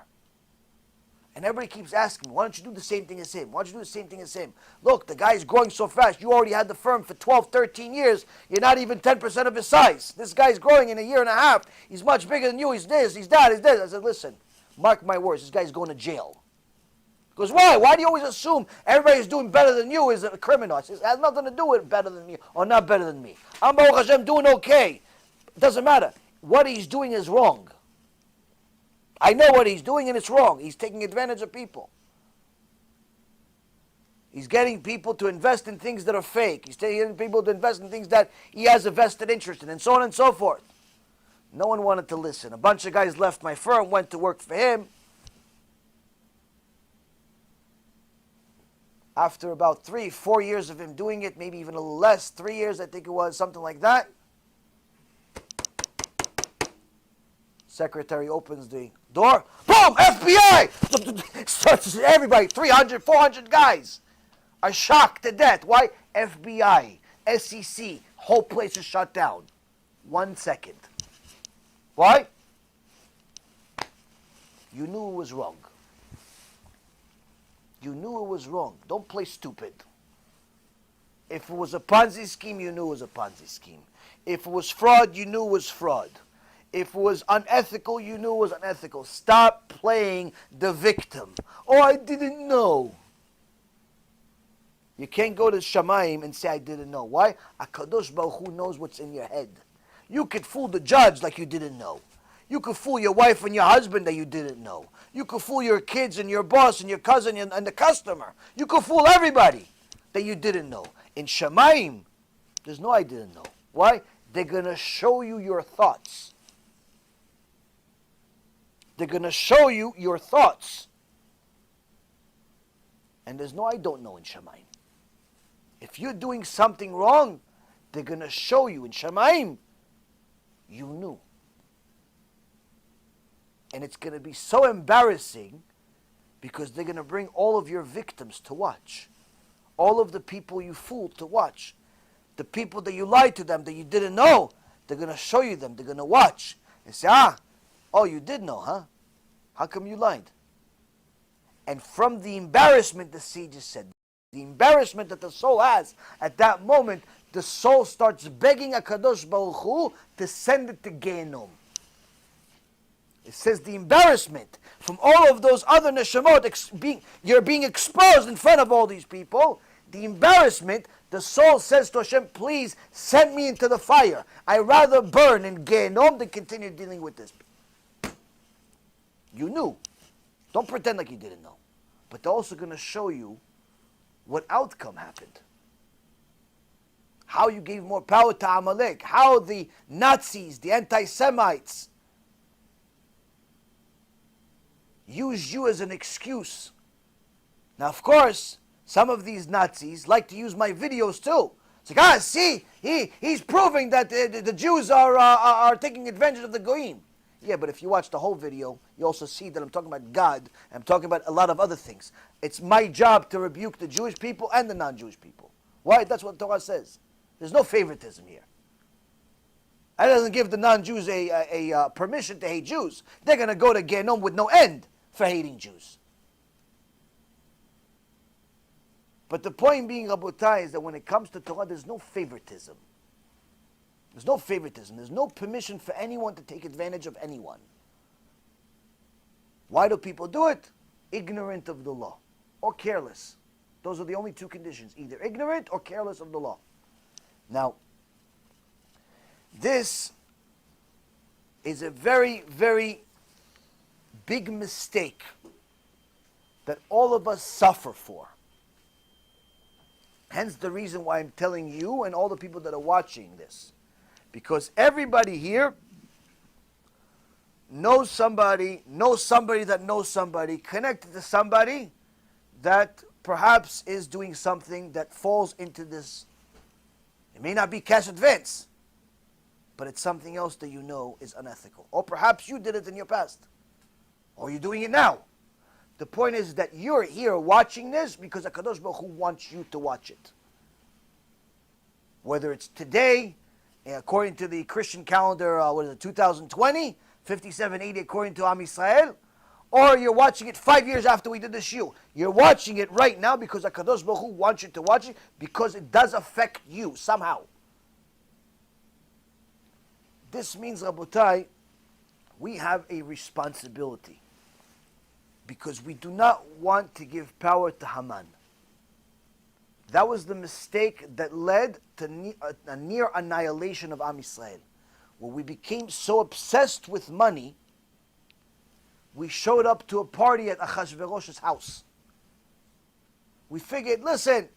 Speaker 1: And everybody keeps asking me, why don't you do the same thing as him? Why don't you do the same thing as him? Look, the guy's growing so fast. You already had the firm for 12, 13 years. You're not even 10% of his size. This guy's growing in a year and a half. He's much bigger than you. He's this, he's that, he's this. I said, listen, mark my words. This guy's going to jail. He goes, why? Why do you always assume everybody who's doing better than you is a criminal? I said, it has nothing to do with better than me or not better than me. I'm Baruch Hashem doing okay. It doesn't matter. What he's doing is wrong. I know what he's doing and it's wrong. He's taking advantage of people. He's getting people to invest in things that are fake. He's getting people to invest in things that he has a vested interest in, and so on and so forth. No one wanted to listen. A bunch of guys left my firm, went to work for him. After about 3, 4 years of him doing it, maybe even a little less, 3 years I think it was, something like that. Secretary opens the door. Boom! FBI! Starts everybody, 300, 400 guys are shocked to death. Why? FBI, SEC, whole place is shut down. 1 second. Why? You knew it was wrong. You knew it was wrong. Don't play stupid. If it was a Ponzi scheme, you knew it was a Ponzi scheme. If it was fraud, you knew it was fraud. If it was unethical, you knew it was unethical. Stop playing the victim. Oh, I didn't know. You can't go to Shamayim and say, I didn't know. Why? HaKadosh Baruch Hu knows what's in your head. You could fool the judge like you didn't know. You could fool your wife and your husband that you didn't know. You could fool your kids and your boss and your cousin and the customer. You could fool everybody that you didn't know. In Shamayim, there's no I didn't know. Why? They're going to show you your thoughts. They're going to show you your thoughts. And there's no I don't know in Shamayim. If you're doing something wrong, they're going to show you in Shamayim, you knew. And it's going to be so embarrassing because they're going to bring all of your victims to watch. All of the people you fooled to watch. The people that you lied to them that you didn't know, they're going to show you them. They're going to watch and say, oh, you did know, huh? How come you lied? And from the embarrassment, the Sage said, the embarrassment that the soul has at that moment, the soul starts begging HaKadosh Baruch Hu to send it to Gehenom. It says the embarrassment from all of those other neshamot, you're being exposed in front of all these people. The embarrassment, the soul says to Hashem, please send me into the fire. I'd rather burn in Gehenom than continue dealing with this. You knew. Don't pretend like you didn't know. But they're also going to show you what outcome happened. How you gave more power to Amalek. How the Nazis, the anti-Semites, used you as an excuse. Now, of course, some of these Nazis like to use my videos too. It's like, see, he's proving that the Jews are taking advantage of the Goyim. Yeah, but if you watch the whole video, you also see that I'm talking about God. I'm talking about a lot of other things. It's my job to rebuke the Jewish people and the non-Jewish people. Why? That's what the Torah says. There's no favoritism here. That doesn't give the non-Jews a permission to hate Jews. They're going to go to Gehenom with no end for hating Jews. But the point being, Rabotai, is that when it comes to Torah, there's no favoritism. There's no favoritism. There's no permission for anyone to take advantage of anyone. Why do people do it? Ignorant of the law or careless. Those are the only two conditions, either ignorant or careless of the law. Now, this is a very, very big mistake that all of us suffer for. Hence the reason why I'm telling you and all the people that are watching this. Because everybody here knows somebody that knows somebody, connected to somebody that perhaps is doing something that falls into this. It may not be cash advance, but it's something else that you know is unethical. Or perhaps you did it in your past. Or you're doing it now. The point is that you're here watching this because HaKadosh Baruch Hu wants you to watch it. Whether it's today, according to the Christian calendar, 2020, 5780 according to Am Yisrael, or you're watching it 5 years after we did the shiur. You're watching it right now because HaKadosh Baruch Hu wants you to watch it because it does affect you somehow. This means, Rabotai, we have a responsibility because we do not want to give power to Haman. That was the mistake that led to a near annihilation of Am Yisrael. When we became so obsessed with money, we showed up to a party at Achashverosh's house. We figured, listen,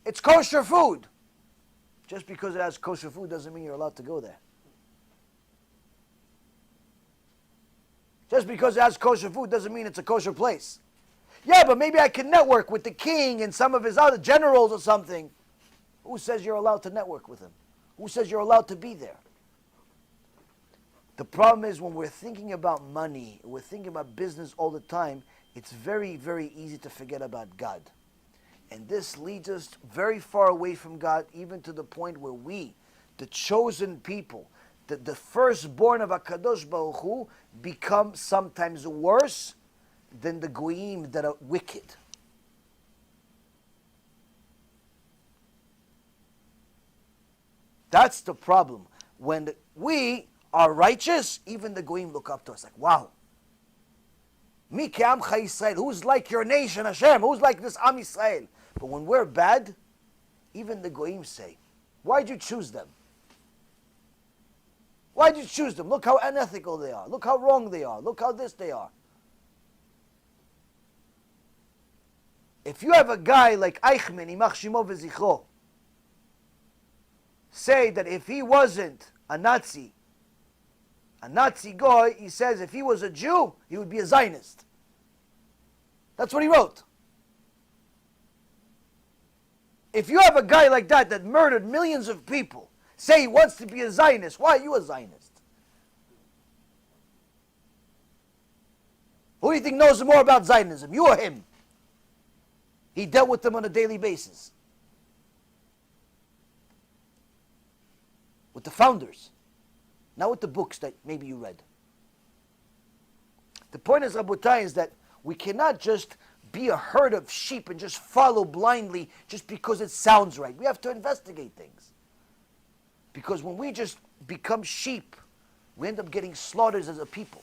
Speaker 1: it's kosher food. Just because it has kosher food doesn't mean you're allowed to go there. Just because it has kosher food doesn't mean it's a kosher place. Yeah, but maybe I can network with the king and some of his other generals or something. Who says you're allowed to network with him? Who says you're allowed to be there? The problem is when we're thinking about money, we're thinking about business all the time, it's very, very easy to forget about God. And this leads us very far away from God, even to the point where we, the chosen people, the firstborn of HaKadosh Baruch Hu, become sometimes worse than the goyim that are wicked. That's the problem. When we are righteous, even the goyim look up to us like, wow. Mi ke'amcha Yisrael, who's like your nation, Hashem? Who's like this Am Yisrael? But when we're bad, even the goyim say, why'd you choose them? Why'd you choose them? Look how unethical they are. Look how wrong they are. Look how this they are. If you have a guy like Eichmann, Imach Shimo v'zichro, say that if he wasn't a Nazi guy, he says if he was a Jew, he would be a Zionist. That's what he wrote. If you have a guy like that murdered millions of people, say he wants to be a Zionist, why are you a Zionist? Who do you think knows more about Zionism, you or him? He dealt with them on a daily basis. With the founders. Not with the books that maybe you read. The point is, Rabotai, is that we cannot just be a herd of sheep and just follow blindly just because it sounds right. We have to investigate things. Because when we just become sheep, we end up getting slaughtered as a people.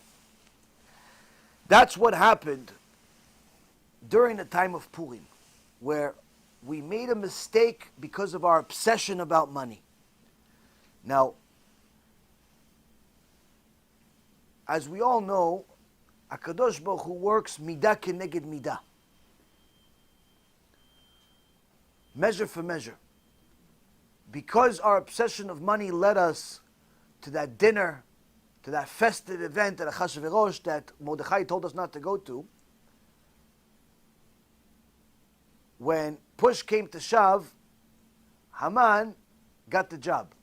Speaker 1: That's what happened during the time of Purim, where we made a mistake because of our obsession about money. Now, as we all know, HaKadosh Baruch Hu works midah keneged midah. Measure for measure. Because our obsession of money led us to that dinner, to that festive event at Achashverosh that Mordechai told us not to go to, when push came to shove, Haman got the job.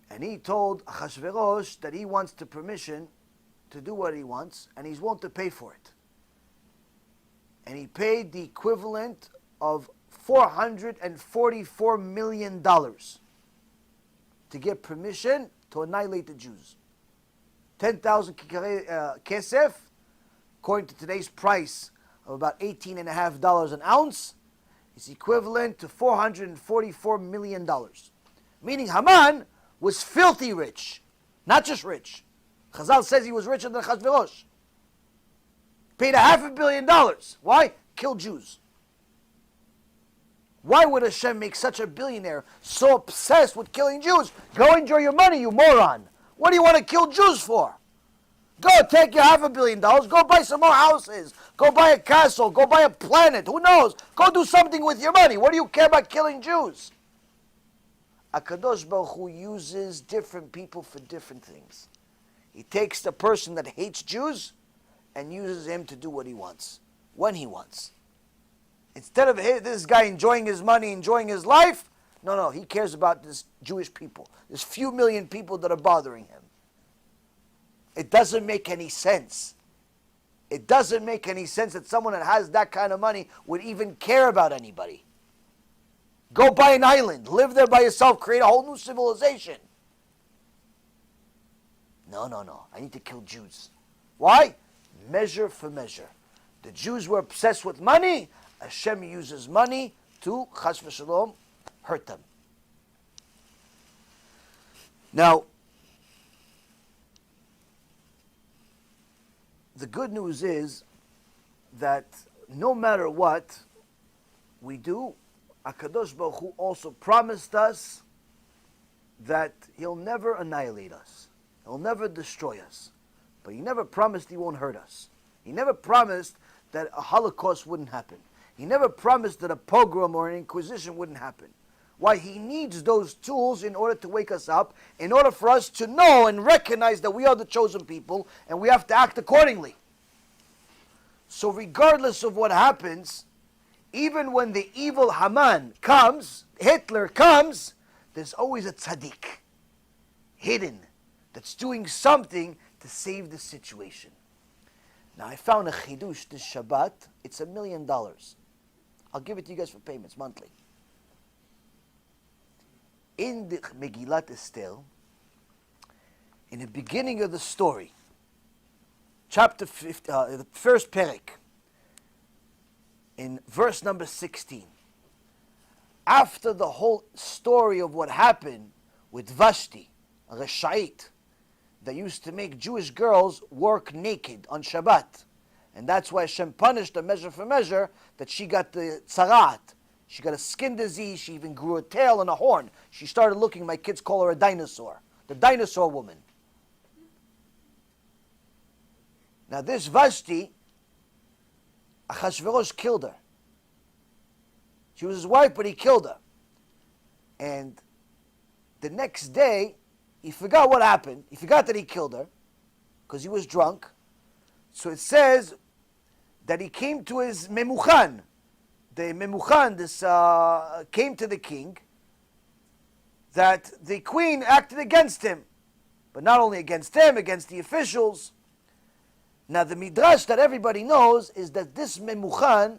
Speaker 1: And he told Achashverosh that he wants the permission to do what he wants, and he's willing to pay for it. And he paid the equivalent of $444 million to get permission to annihilate the Jews. 10,000 kesef, according to today's price of about $18.50 an ounce, is equivalent to $444 million. Meaning Haman was filthy rich, not just rich. Chazal says he was richer than Achashverosh. Paid $500 million. Why? Kill Jews. Why would Hashem make such a billionaire so obsessed with killing Jews? Go enjoy your money, you moron. What do you want to kill Jews for? Go take your $500 million. Go buy some more houses. Go buy a castle. Go buy a planet. Who knows? Go do something with your money. What do you care about killing Jews? HaKadosh Baruch Hu uses different people for different things. He takes the person that hates Jews and uses him to do what he wants, when he wants. Instead of this guy enjoying his money, enjoying his life, no, he cares about this Jewish people. There's few million people that are bothering him. It doesn't make any sense. It doesn't make any sense that someone that has that kind of money would even care about anybody. Go buy an island, live there by yourself, create a whole new civilization. No, I need to kill Jews. Why? Measure for measure. The Jews were obsessed with money. Hashem uses money to, chas v'shalom, hurt them. Now, the good news is that no matter what we do, HaKadosh Baruch Hu also promised us that He'll never annihilate us. He'll never destroy us. But He never promised He won't hurt us. He never promised that a Holocaust wouldn't happen. He never promised that a pogrom or an inquisition wouldn't happen. Why? He needs those tools in order to wake us up, in order for us to know and recognize that we are the chosen people and we have to act accordingly. So regardless of what happens, even when the evil Haman comes, Hitler comes, there's always a tzaddik hidden that's doing something to save the situation. Now I found a chidush this Shabbat. It's $1 million. I'll give it to you guys for payments monthly. In the Megillat Esther, in the beginning of the story, chapter 50, the first perek, in verse number 16, after the whole story of what happened with Vashti, a Reshait, that used to make Jewish girls work naked on Shabbat, And that's why Hashem punished her measure for measure, that she got the tzarat. She got a skin disease. She even grew a tail and a horn. She started looking, my kids call her a dinosaur. The dinosaur woman. Now this Vashti, Achashverosh killed her. She was his wife, but he killed her. And the next day, he forgot what happened. He forgot that he killed her, because he was drunk. So it says that he came to his memuchan. The memuchan, this came to the king, that the queen acted against him. But not only against him, against the officials. Now the midrash that everybody knows is that this memuchan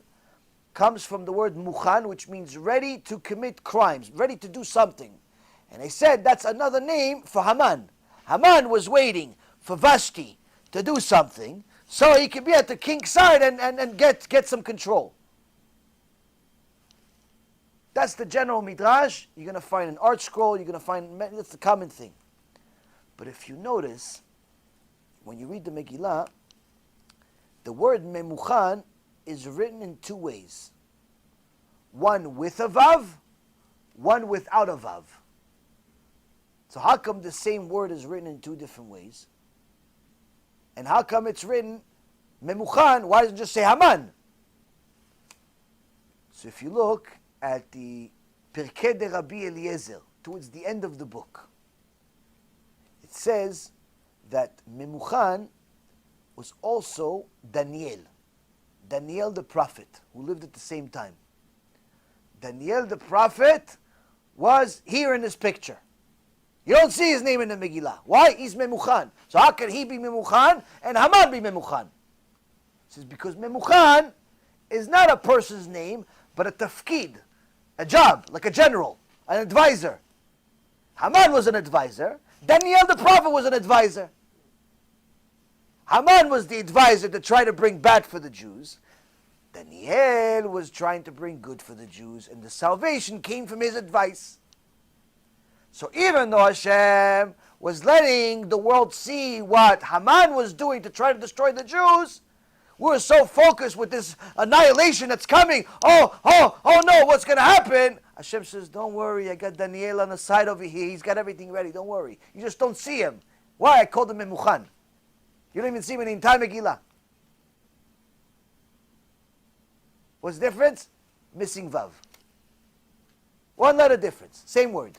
Speaker 1: comes from the word muchan, which means ready to commit crimes, ready to do something. And they said that's another name for Haman. Haman was waiting for Vashti to do something so he could be at the king's side and get some control. That's the general midrash. You're going to find an art scroll. You're going to find, that's the common thing. But if you notice, when you read the Megillah, the word memuchan is written in two ways. One with a vav, one without a vav. So how come the same word is written in two different ways? And how come it's written memuchan? Why doesn't it just say Haman? So if you look at the Pirkei de Rabbi Eliezer, towards the end of the book, it says that memuchan was also Daniel. Daniel the prophet, who lived at the same time. Daniel the prophet was here in this picture. You don't see his name in the Megillah. Why? He's memuchan. So how can he be memuchan and Haman be memuchan? It says because memuchan is not a person's name, but a tafkid, a job, like a general, an advisor. Haman was an advisor. Daniel the prophet was an advisor. Haman was the advisor to try to bring bad for the Jews. Daniel was trying to bring good for the Jews, and the salvation came from his advice. So even though Hashem was letting the world see what Haman was doing to try to destroy the Jews, we were so focused with this annihilation that's coming. Oh no, what's going to happen? Hashem says, don't worry, I got Daniel on the side over here. He's got everything ready, don't worry. You just don't see him. Why? I called him memuchan. You don't even see him in the entire Megillah. What's the difference? Missing vav. One letter difference, same word.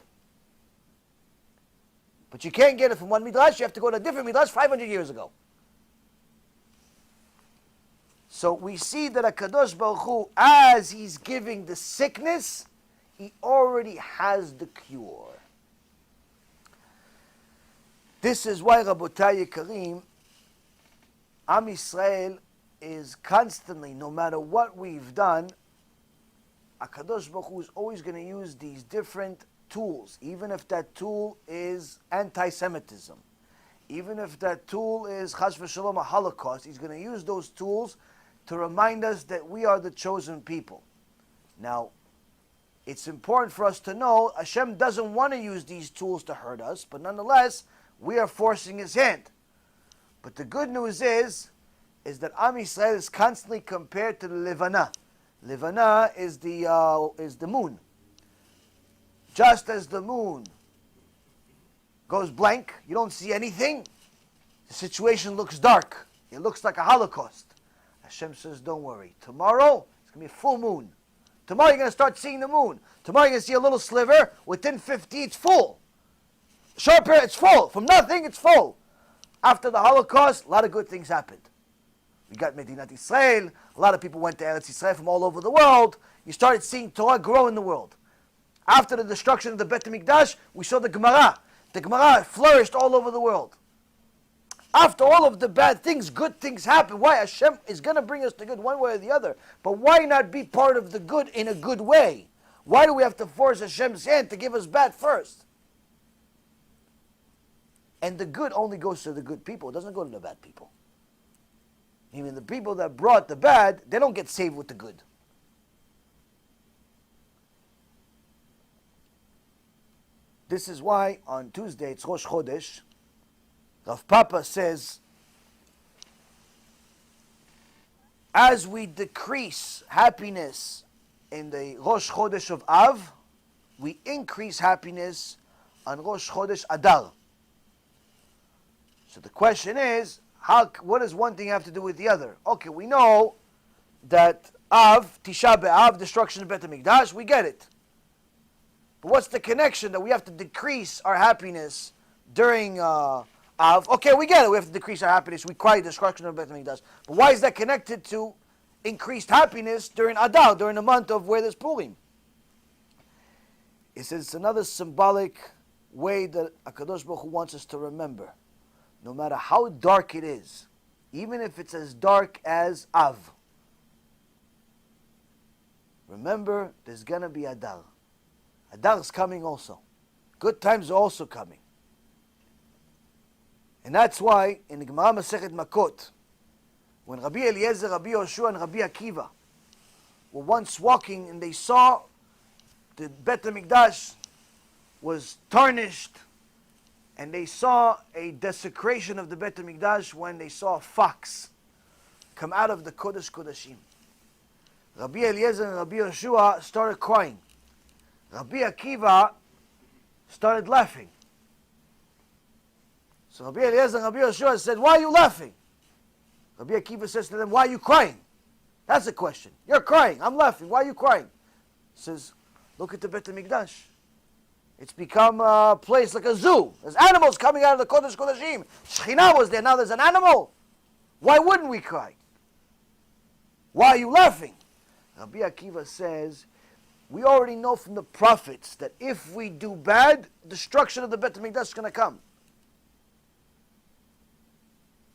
Speaker 1: But you can't get it from one midrash, you have to go to a different midrash 500 years ago. So we see that HaKadosh Baruch Hu, as he's giving the sickness, he already has the cure. This is why, Rabotai Yekarim, Am Yisrael is constantly, no matter what we've done, HaKadosh Baruch Hu is always going to use these different tools, even if that tool is anti-Semitism, even if that tool is Chas v'Shalom a Holocaust, he's going to use those tools to remind us that we are the chosen people. Now, it's important for us to know Hashem doesn't want to use these tools to hurt us, but nonetheless, we are forcing his hand. But the good news is that Am Yisrael is constantly compared to the Levana. Levana is the moon. Just as the moon goes blank, you don't see anything, the situation looks dark. It looks like a Holocaust. Hashem says, don't worry. Tomorrow, it's going to be a full moon. Tomorrow, you're going to start seeing the moon. Tomorrow, you're going to see a little sliver. Within 50, it's full. Short period, it's full. From nothing, it's full. After the Holocaust, a lot of good things happened. We got Medinat Israel. A lot of people went to Eretz Israel from all over the world. You started seeing Torah grow in the world. After the destruction of the Bet HaMikdash, we saw the Gemara. The Gemara flourished all over the world. After all of the bad things, good things happen. Why? Hashem is going to bring us the good one way or the other. But why not be part of the good in a good way? Why do we have to force Hashem's hand to give us bad first? And the good only goes to the good people. It doesn't go to the bad people. I mean, the people that brought the bad, they don't get saved with the good. This is why on Tuesday, it's Rosh Chodesh, Rav Papa says as we decrease happiness in the Rosh Chodesh of Av, we increase happiness on Rosh Chodesh Adar. So the question is, what does one thing have to do with the other? Okay, we know that Av, Tisha B'Av, destruction of Beit HaMikdash, we get it. But what's the connection that we have to decrease our happiness during Av? Okay, we get it. We have to decrease our happiness. We cry destruction of Beit HaMikdash. But why is that connected to increased happiness during Adar, during the month of where there's Purim? It says it's another symbolic way that HaKadosh Baruch Hu wants us to remember. No matter how dark it is, even if it's as dark as Av, remember there's going to be Adar. Adar is coming also. Good times are also coming. And that's why in the Gemara Masechet Makot, when Rabbi Eliezer, Rabbi Yoshua, and Rabbi Akiva were once walking and they saw the Beit HaMikdash was tarnished, and they saw a desecration of the Beit HaMikdash when they saw a fox come out of the Kodesh Kodashim. Rabbi Eliezer and Rabbi Yoshua started crying. Rabbi Akiva started laughing. So Rabbi Eliezer and Rabbi Yoshua said, "Why are you laughing?" Rabbi Akiva says to them, "Why are you crying?" That's the question. You're crying. I'm laughing. Why are you crying? He says, "Look at the Beit HaMikdash. It's become a place like a zoo. There's animals coming out of the Kodesh Kodashim. Shekhinah was there. Now there's an animal. Why wouldn't we cry? Why are you laughing?" Rabbi Akiva says, we already know from the prophets that if we do bad, destruction of the Beit HaMikdash is going to come.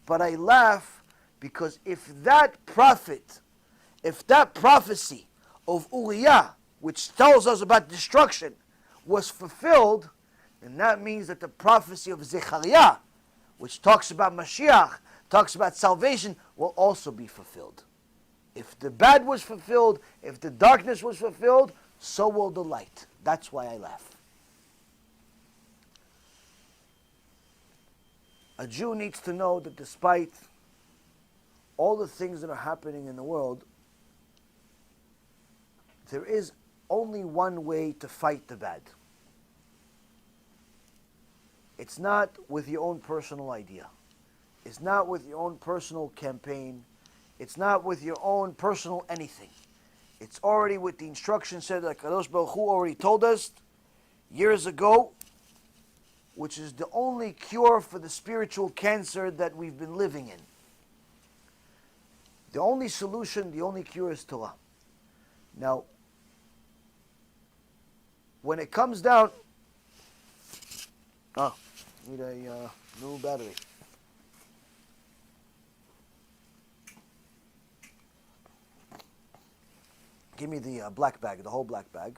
Speaker 1: But I laugh because if that prophecy of Uriah, which tells us about destruction, was fulfilled, then that means that the prophecy of Zechariah, which talks about Mashiach, talks about salvation, will also be fulfilled. If the bad was fulfilled, if the darkness was fulfilled, so will the light. That's why I laugh. A Jew needs to know that despite all the things that are happening in the world, there is only one way to fight the bad. It's not with your own personal idea. It's not with your own personal campaign. It's not with your own personal anything. It's already with the instruction said that Kadosh Baruch Hu already told us years ago, which is the only cure for the spiritual cancer that we've been living in. The only solution, the only cure is Torah. Now, when it comes down, need a new battery. Give me the black bag, the whole black bag,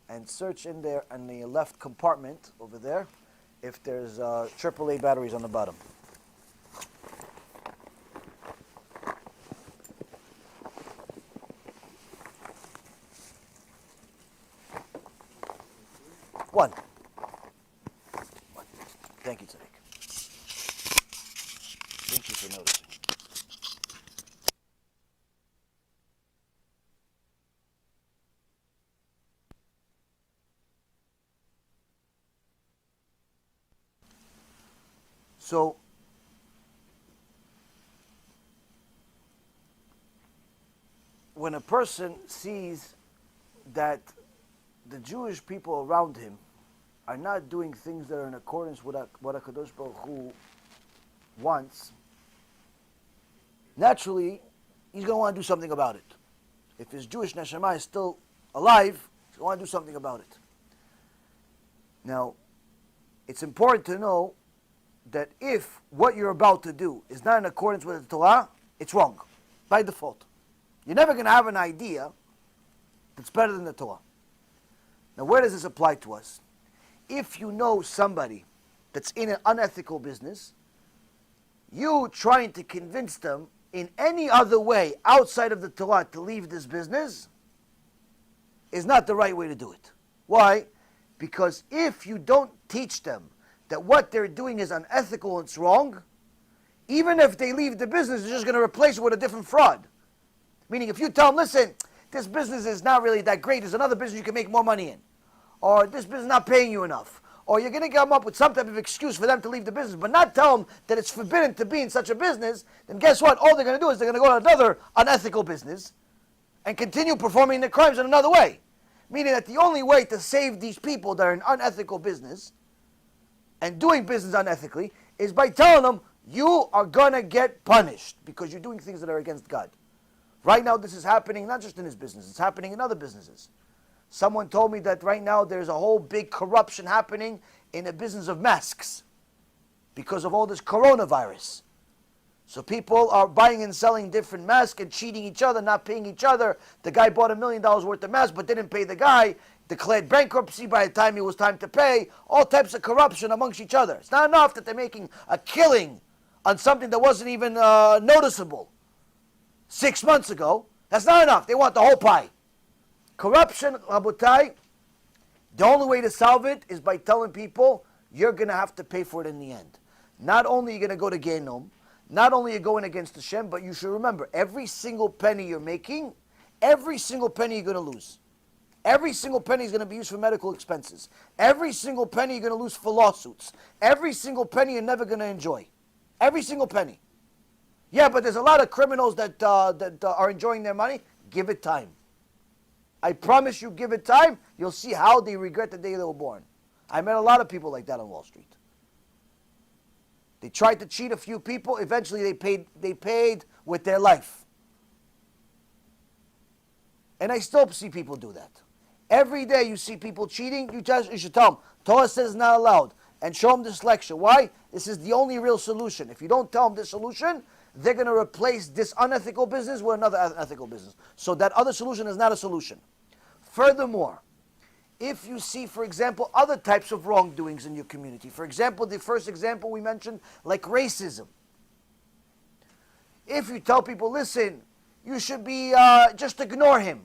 Speaker 1: and search in there in the left compartment over there if there's AAA batteries on the bottom. One. Thank you, Tzaddik. Thank you for noticing. So, when a person sees that the Jewish people around him are not doing things that are in accordance with what HaKadosh Baruch Hu wants, naturally, he's going to want to do something about it. If his Jewish neshama is still alive, he's going to want to do something about it. Now, it's important to know that if what you're about to do is not in accordance with the Torah, it's wrong, by default. You're never going to have an idea that's better than the Torah. Now, where does this apply to us? If you know somebody that's in an unethical business, you trying to convince them in any other way outside of the Torah to leave this business is not the right way to do it. Why? Because if you don't teach them that what they're doing is unethical and it's wrong, even if they leave the business, they're just going to replace it with a different fraud. Meaning, if you tell them, listen, this business is not really that great. There's another business you can make more money in. Or this business is not paying you enough. Or you're going to come up with some type of excuse for them to leave the business, but not tell them that it's forbidden to be in such a business, then guess what? All they're going to do is they're going to go to another unethical business and continue performing their crimes in another way. Meaning that the only way to save these people that are in unethical business and doing business unethically is by telling them, you are going to get punished because you're doing things that are against God. Right now, this is happening not just in his business, it's happening in other businesses. Someone told me that right now there's a whole big corruption happening in the business of masks because of all this coronavirus. So people are buying and selling different masks and cheating each other, not paying each other. The guy bought $1 million worth of masks but didn't pay the guy, declared bankruptcy by the time it was time to pay. All types of corruption amongst each other. It's not enough that they're making a killing on something that wasn't even noticeable 6 months ago. That's not enough. They want the whole pie. Corruption, Rabotai, the only way to solve it is by telling people you're going to have to pay for it in the end. Not only are you going to go to Gehenom, not only are you going against Hashem, but you should remember, every single penny you're making, every single penny you're going to lose. Every single penny is going to be used for medical expenses. Every single penny you're going to lose for lawsuits. Every single penny you're never going to enjoy. Every single penny. Yeah, but there's a lot of criminals that are enjoying their money. Give it time. I promise you, give it time, you'll see how they regret the day they were born. I met a lot of people like that on Wall Street. They tried to cheat a few people. Eventually, they paid with their life. And I still see people do that. Every day you see people cheating, you should tell them, Torah says it's not allowed. And show them this lecture. Why? This is the only real solution. If you don't tell them this solution, they're going to replace this unethical business with another unethical business. So that other solution is not a solution. Furthermore, if you see, for example, other types of wrongdoings in your community, for example, the first example we mentioned, like racism. If you tell people, listen, you should be, just ignore him.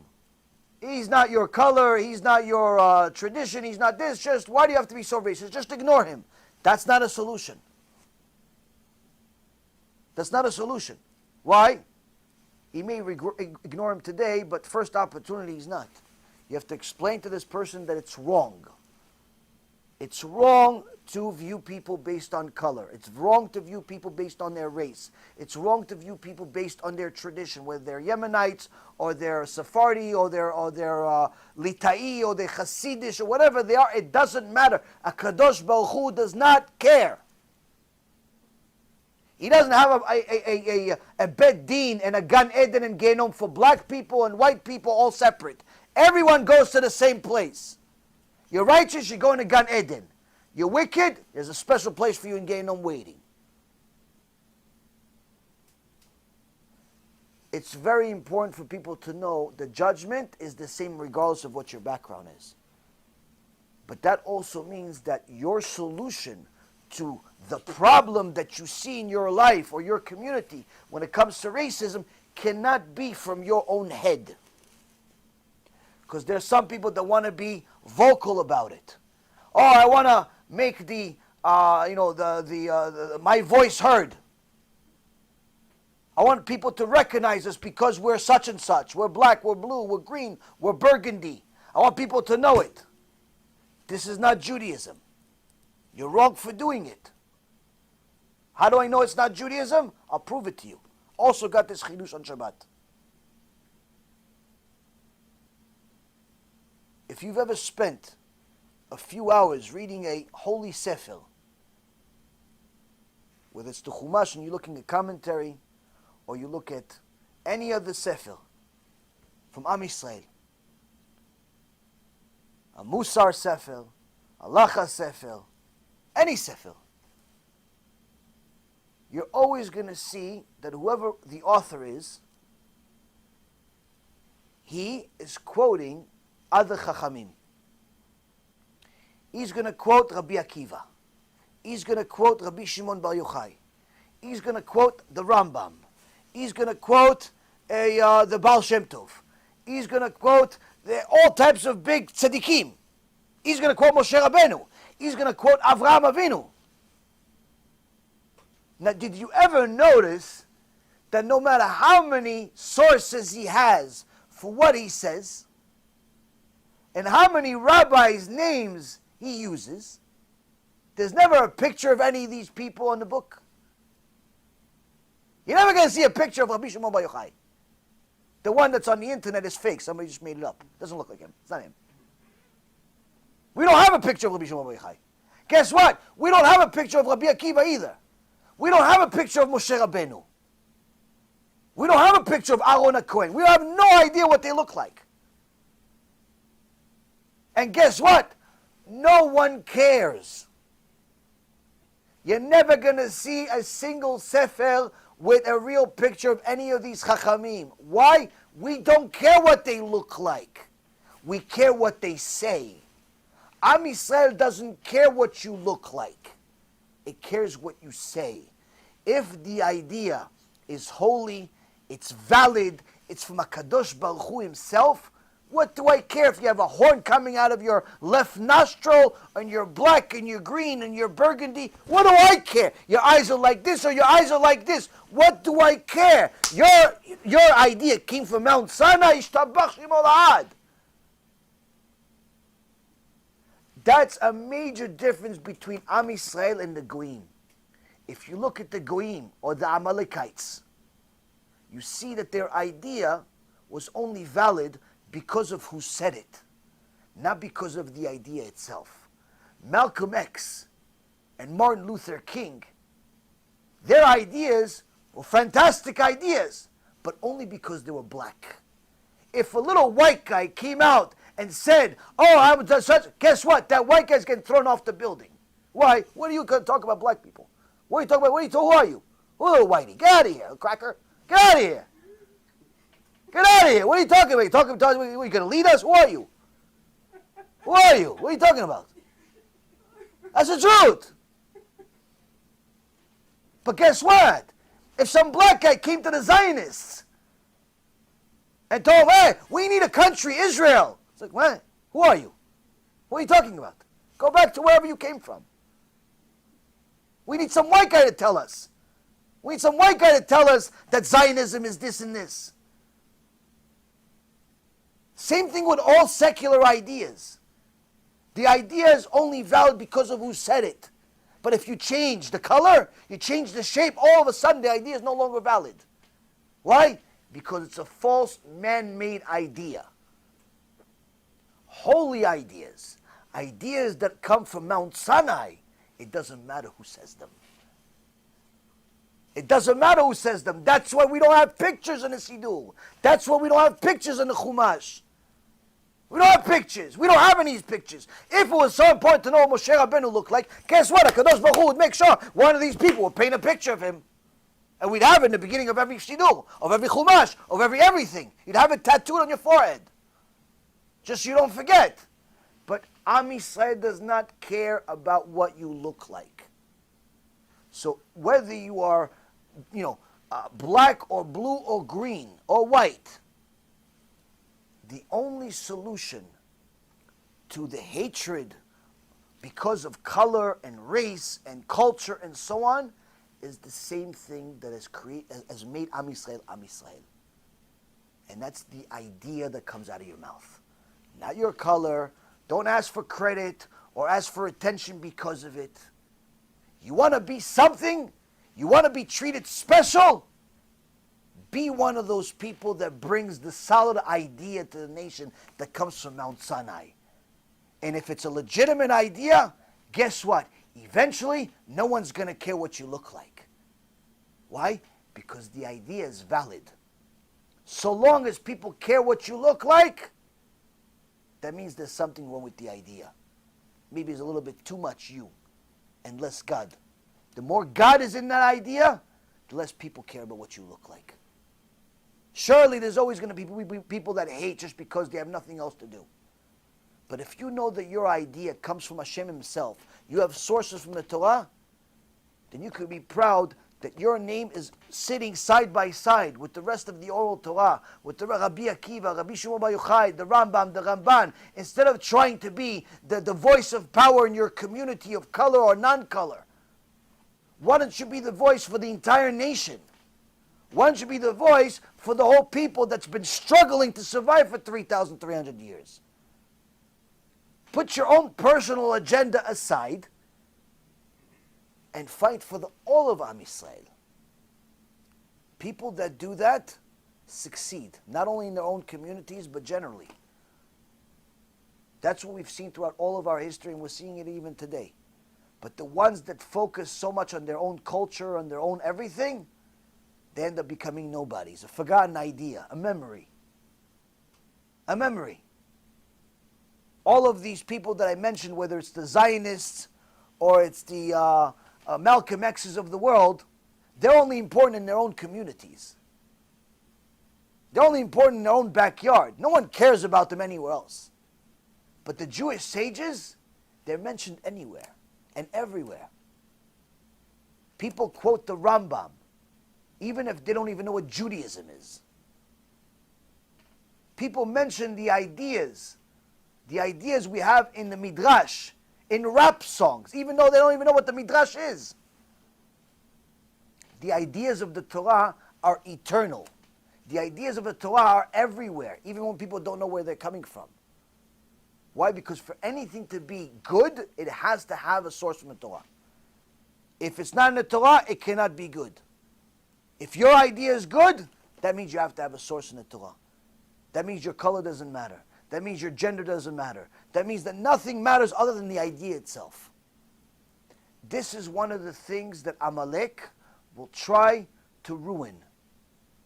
Speaker 1: He's not your color, he's not your tradition, he's not this, just, why do you have to be so racist? Just ignore him. That's not a solution. That's not a solution. Why? He may ignore him today, but first opportunity he's not. You have to explain to this person that it's wrong. It's wrong to view people based on color. It's wrong to view people based on their race. It's wrong to view people based on their tradition, whether they're Yemenites or they're Sephardi or they're Litai or they're Hasidish or whatever they are. It doesn't matter. HaKadosh Baruch Hu does not care. He doesn't have a Bet Din and a Gan Eden and Gehenom for black people and white people all separate. Everyone goes to the same place. You're righteous, you're going to Gan Eden. You're wicked, there's a special place for you in Gehenom waiting. It's very important for people to know the judgment is the same regardless of what your background is. But that also means that your solution to the problem that you see in your life or your community when it comes to racism cannot be from your own head. Because there's some people that want to be vocal about it. Oh, I want to make my voice heard. I want people to recognize us because we're such and such. We're black, we're blue, we're green, we're burgundy. I want people to know it. This is not Judaism. You're wrong for doing it. How do I know it's not Judaism? I'll prove it to you. Also got this chidush on Shabbat. If you've ever spent a few hours reading a holy sefer, whether it's the Chumash and you're looking at commentary, or you look at any other sefer from Am Yisrael, a Musar sefer, a Lacha sefer, any sefer, you're always going to see that whoever the author is, he is quoting other Chachamim. He's going to quote Rabbi Akiva. He's going to quote Rabbi Shimon Bar Yochai. He's going to quote the Rambam. He's going to quote the Baal Shem Tov. He's going to quote all types of big tzaddikim. He's going to quote Moshe Rabbeinu. He's going to quote Avraham Avinu. Now, did you ever notice that no matter how many sources he has for what he says, and how many rabbis' names he uses, there's never a picture of any of these people in the book. You're never going to see a picture of Rabbi Shimon Bar Yochai. The one that's on the internet is fake. Somebody just made it up. Doesn't look like him. It's not him. We don't have a picture of Rabbi Shimon Bar Yochai. Guess what? We don't have a picture of Rabbi Akiva either. We don't have a picture of Moshe Rabbeinu. We don't have a picture of Aaron HaKohen. We have no idea what they look like. And guess what? No one cares. You're never going to see a single sefer with a real picture of any of these chachamim. Why? We don't care what they look like. We care what they say. Am Yisrael doesn't care what you look like. It cares what you say. If the idea is holy, it's valid, it's from HaKadosh Baruch Hu himself, what do I care if you have a horn coming out of your left nostril, and you're black, and you're green, and you're burgundy? What do I care? Your eyes are like this, or your eyes are like this. What do I care? Your idea came from Mount Sinai. Ishtabach Shemo La'ad. That's a major difference between Am Yisrael and the Goyim. If you look at the Goyim, or the Amalekites, you see that their idea was only valid because of who said it, not because of the idea itself. Malcolm X and Martin Luther King, their ideas were fantastic ideas, but only because they were black. If a little white guy came out and said, oh, I'm such, guess what? That white guy's getting thrown off the building. Why? What are you going to talk about black people? What are you talking about? Who are you? Who little whitey? Get out of here, cracker. Get out of here. Get out of here. What are you talking about? Are you going to lead us? Who are you? Who are you? What are you talking about? That's the truth. But guess what? If some black guy came to the Zionists and told them, hey, we need a country, Israel. It's like, what? Who are you? What are you talking about? Go back to wherever you came from. We need some white guy to tell us. We need some white guy to tell us that Zionism is this and this. Same thing with all secular ideas. The idea is only valid because of who said it. But if you change the color, you change the shape, all of a sudden the idea is no longer valid. Why? Because it's a false man-made idea. Holy ideas, ideas that come from Mount Sinai, it doesn't matter who says them. It doesn't matter who says them. That's why we don't have pictures in the Siddur. That's why we don't have pictures in the Chumash. We don't have pictures. We don't have any of these pictures. If it was so important to know what Moshe Rabbeinu looked like, guess what? HaKadosh Baruch Hu would make sure one of these people would paint a picture of him. And we'd have it in the beginning of every Siddur, of every Chumash, of every everything. You'd have it tattooed on your forehead. Just so you don't forget. But Am Yisrael does not care about what you look like. So whether you are, black or blue or green or white, the only solution to the hatred because of color and race and culture and so on is the same thing that has made Am Yisrael Am Yisrael. And that's the idea that comes out of your mouth. Not your color. Don't ask for credit or ask for attention because of it. You want to be something? You want to be treated special? Be one of those people that brings the solid idea to the nation that comes from Mount Sinai. And if it's a legitimate idea, guess what? Eventually, no one's going to care what you look like. Why? Because the idea is valid. So long as people care what you look like, that means there's something wrong with the idea. Maybe it's a little bit too much you and less God. The more God is in that idea, the less people care about what you look like. Surely there's always going to be people that hate just because they have nothing else to do. But if you know that your idea comes from Hashem himself, you have sources from the Torah, then you could be proud that your name is sitting side by side with the rest of the oral Torah, with the Rabbi Akiva, Rabbi Shimon Bar Yochai, the Rambam, the Ramban. Instead of trying to be the voice of power in your community of color or non-color, why don't you be the voice for the entire nation? One should be the voice for the whole people that's been struggling to survive for 3,300 years. Put your own personal agenda aside and fight for all of Am Yisrael. People that do that succeed, not only in their own communities, but generally. That's what we've seen throughout all of our history, and we're seeing it even today. But the ones that focus so much on their own culture, on their own everything, they end up becoming nobodies, a forgotten idea, a memory. A memory. All of these people that I mentioned, whether it's the Zionists or it's the Malcolm X's of the world, they're only important in their own communities. They're only important in their own backyard. No one cares about them anywhere else. But the Jewish sages, they're mentioned anywhere and everywhere. People quote the Rambam, even if they don't even know what Judaism is. People mention the ideas we have in the Midrash, in rap songs, even though they don't even know what the Midrash is. The ideas of the Torah are eternal. The ideas of the Torah are everywhere, even when people don't know where they're coming from. Why? Because for anything to be good, it has to have a source from the Torah. If it's not in the Torah, it cannot be good. If your idea is good, that means you have to have a source in the Torah. That means your color doesn't matter. That means your gender doesn't matter. That means that nothing matters other than the idea itself. This is one of the things that Amalek will try to ruin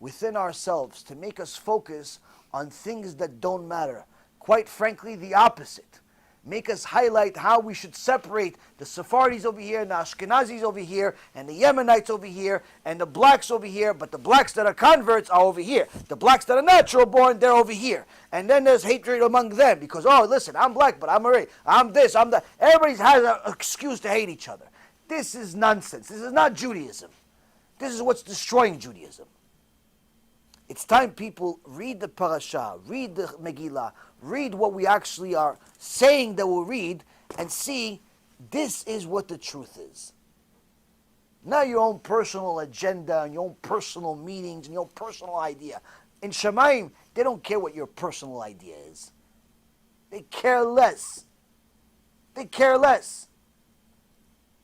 Speaker 1: within ourselves, to make us focus on things that don't matter. Quite frankly, the opposite. Make us highlight how we should separate the Sephardis over here, and the Ashkenazis over here, and the Yemenites over here, and the blacks over here, but the blacks that are converts are over here. The blacks that are natural born, they're over here. And then there's hatred among them, because, oh, listen, I'm black, but I'm Arab. I'm this, I'm that. Everybody has an excuse to hate each other. This is nonsense. This is not Judaism. This is what's destroying Judaism. It's time people read the parasha, read the Megillah, read what we actually are saying that we'll read, and see this is what the truth is. Not your own personal agenda and your own personal meetings and your own personal idea. In Shemaim, they don't care what your personal idea is. They care less. They care less.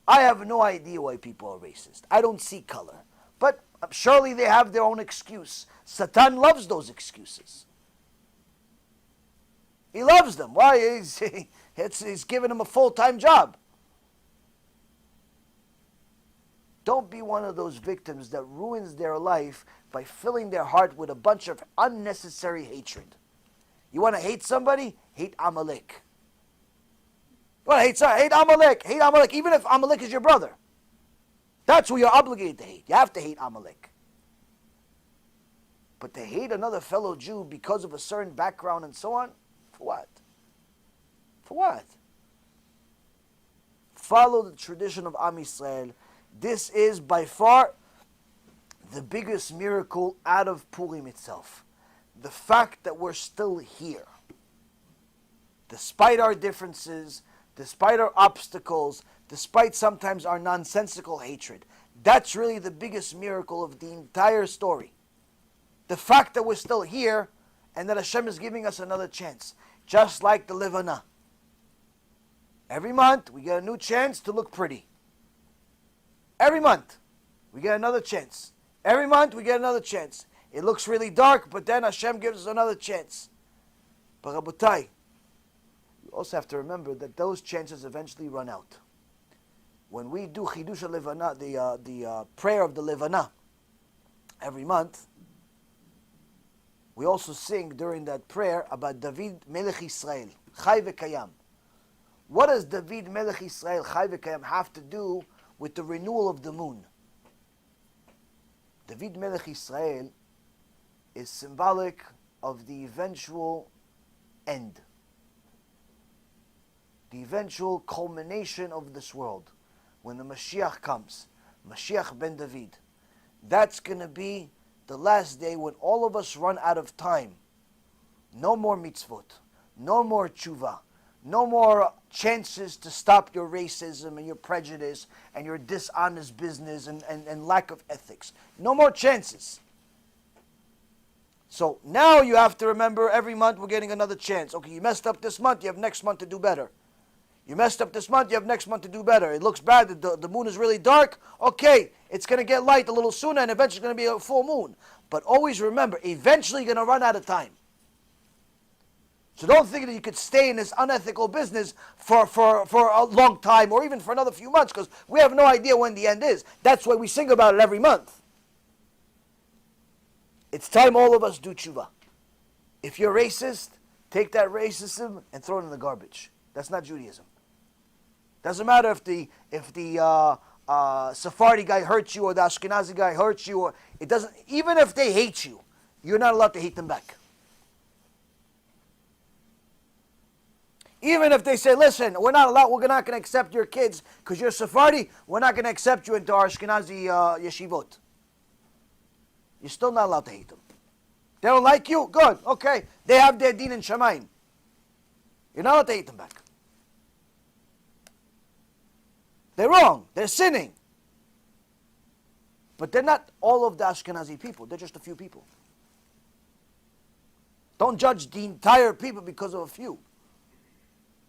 Speaker 1: I have no idea why people are racist. I don't see color. But surely they have their own excuse. Satan loves those excuses. He loves them. Why? He's giving him a full-time job. Don't be one of those victims that ruins their life by filling their heart with a bunch of unnecessary hatred. You want to hate somebody? Hate Amalek. You want to hate somebody? Hate Amalek. Hate Amalek, even if Amalek is your brother. That's who you're obligated to hate. You have to hate Amalek. But to hate another fellow Jew because of a certain background and so on, for what? For what? Follow the tradition of Am Yisrael. This is by far the biggest miracle out of Purim itself. The fact that we're still here. Despite our differences, despite our obstacles, despite sometimes our nonsensical hatred. That's really the biggest miracle of the entire story. The fact that we're still here and that Hashem is giving us another chance. Just like the Levana. Every month we get a new chance to look pretty. Every month we get another chance. Every month we get another chance. It looks really dark, but then Hashem gives us another chance. But Rabotai, you also have to remember that those chances eventually run out. When we do Chidush Levana, the prayer of the Levana, every month, we also sing during that prayer about David Melech Yisrael, Chai V'Kayam. What does David Melech Yisrael, Chai V'Kayam, have to do with the renewal of the moon? David Melech Yisrael is symbolic of the eventual end, the eventual culmination of this world. When the Mashiach comes, Mashiach ben David, that's going to be the last day when all of us run out of time. No more mitzvot, no more tshuva, no more chances to stop your racism and your prejudice and your dishonest business and lack of ethics. No more chances. So now you have to remember every month we're getting another chance. Okay, you messed up this month, you have next month to do better. You messed up this month, you have next month to do better. It looks bad, the moon is really dark. Okay, it's going to get light a little sooner and eventually it's going to be a full moon. But always remember, eventually you're going to run out of time. So don't think that you could stay in this unethical business for a long time or even for another few months, because we have no idea when the end is. That's why we sing about it every month. It's time all of us do tshuva. If you're racist, take that racism and throw it in the garbage. That's not Judaism. Doesn't matter if the Sephardi guy hurts you or the Ashkenazi guy hurts you, or it doesn't. Even if they hate you, you're not allowed to hate them back. Even if they say, listen, we're not going to accept your kids because you're Sephardi, we're not going to accept you into our Ashkenazi yeshivot. You're still not allowed to hate them. They don't like you? Good, okay. They have their din in Shamayim. You're not allowed to hate them back. They're wrong. They're sinning. But they're not all of the Ashkenazi people. They're just a few people. Don't judge the entire people because of a few.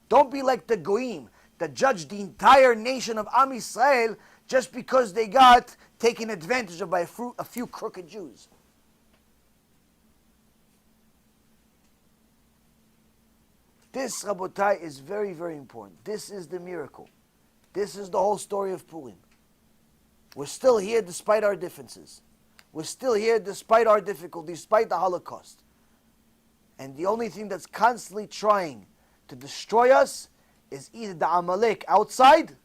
Speaker 1: Don't be like the Goyim that judge the entire nation of Am Yisrael just because they got taken advantage of by a few crooked Jews. This, Rabotai, is very, very important. This is the miracle. This is the whole story of Purim. We're still here despite our differences. We're still here despite our difficulties, despite the Holocaust. And the only thing that's constantly trying to destroy us is either the Amalek outside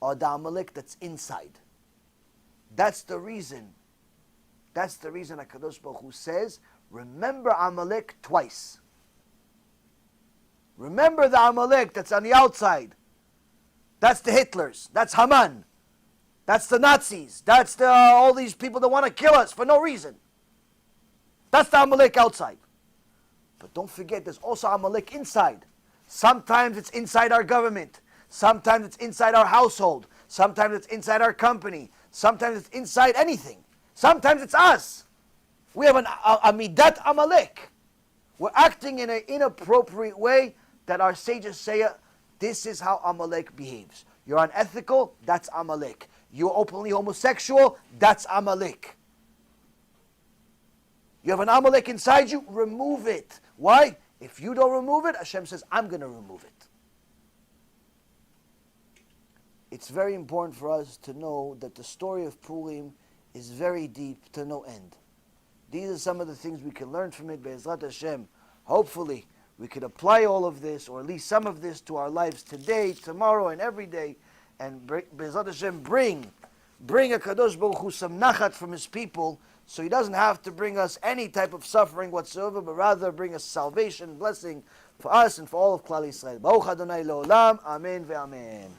Speaker 1: or the Amalek that's inside. That's the reason. That's the reason HaKadosh Baruch Hu says, remember Amalek twice. Remember the Amalek that's on the outside. That's the Hitlers. That's Haman. That's the Nazis. That's all these people that want to kill us for no reason. That's the Amalek outside. But don't forget, there's also Amalek inside. Sometimes it's inside our government. Sometimes it's inside our household. Sometimes it's inside our company. Sometimes it's inside anything. Sometimes it's us. We have a Midat Amalek. We're acting in an inappropriate way that our sages say, this is how Amalek behaves. You're unethical, that's Amalek. You're openly homosexual, that's Amalek. You have an Amalek inside you, remove it. Why? If you don't remove it, Hashem says, I'm going to remove it. It's very important for us to know that the story of Purim is very deep to no end. These are some of the things we can learn from it. Be'ezrat Hashem, hopefully we could apply all of this, or at least some of this, to our lives today, tomorrow, and every day. And Be'ezrat Hashem, bring a Kadosh Baruch Hu some nachat from His people, so He doesn't have to bring us any type of suffering whatsoever, but rather bring us salvation, blessing for us and for all of Klal Yisrael. Baruch Adonai Le'olam, Amen ve'amen.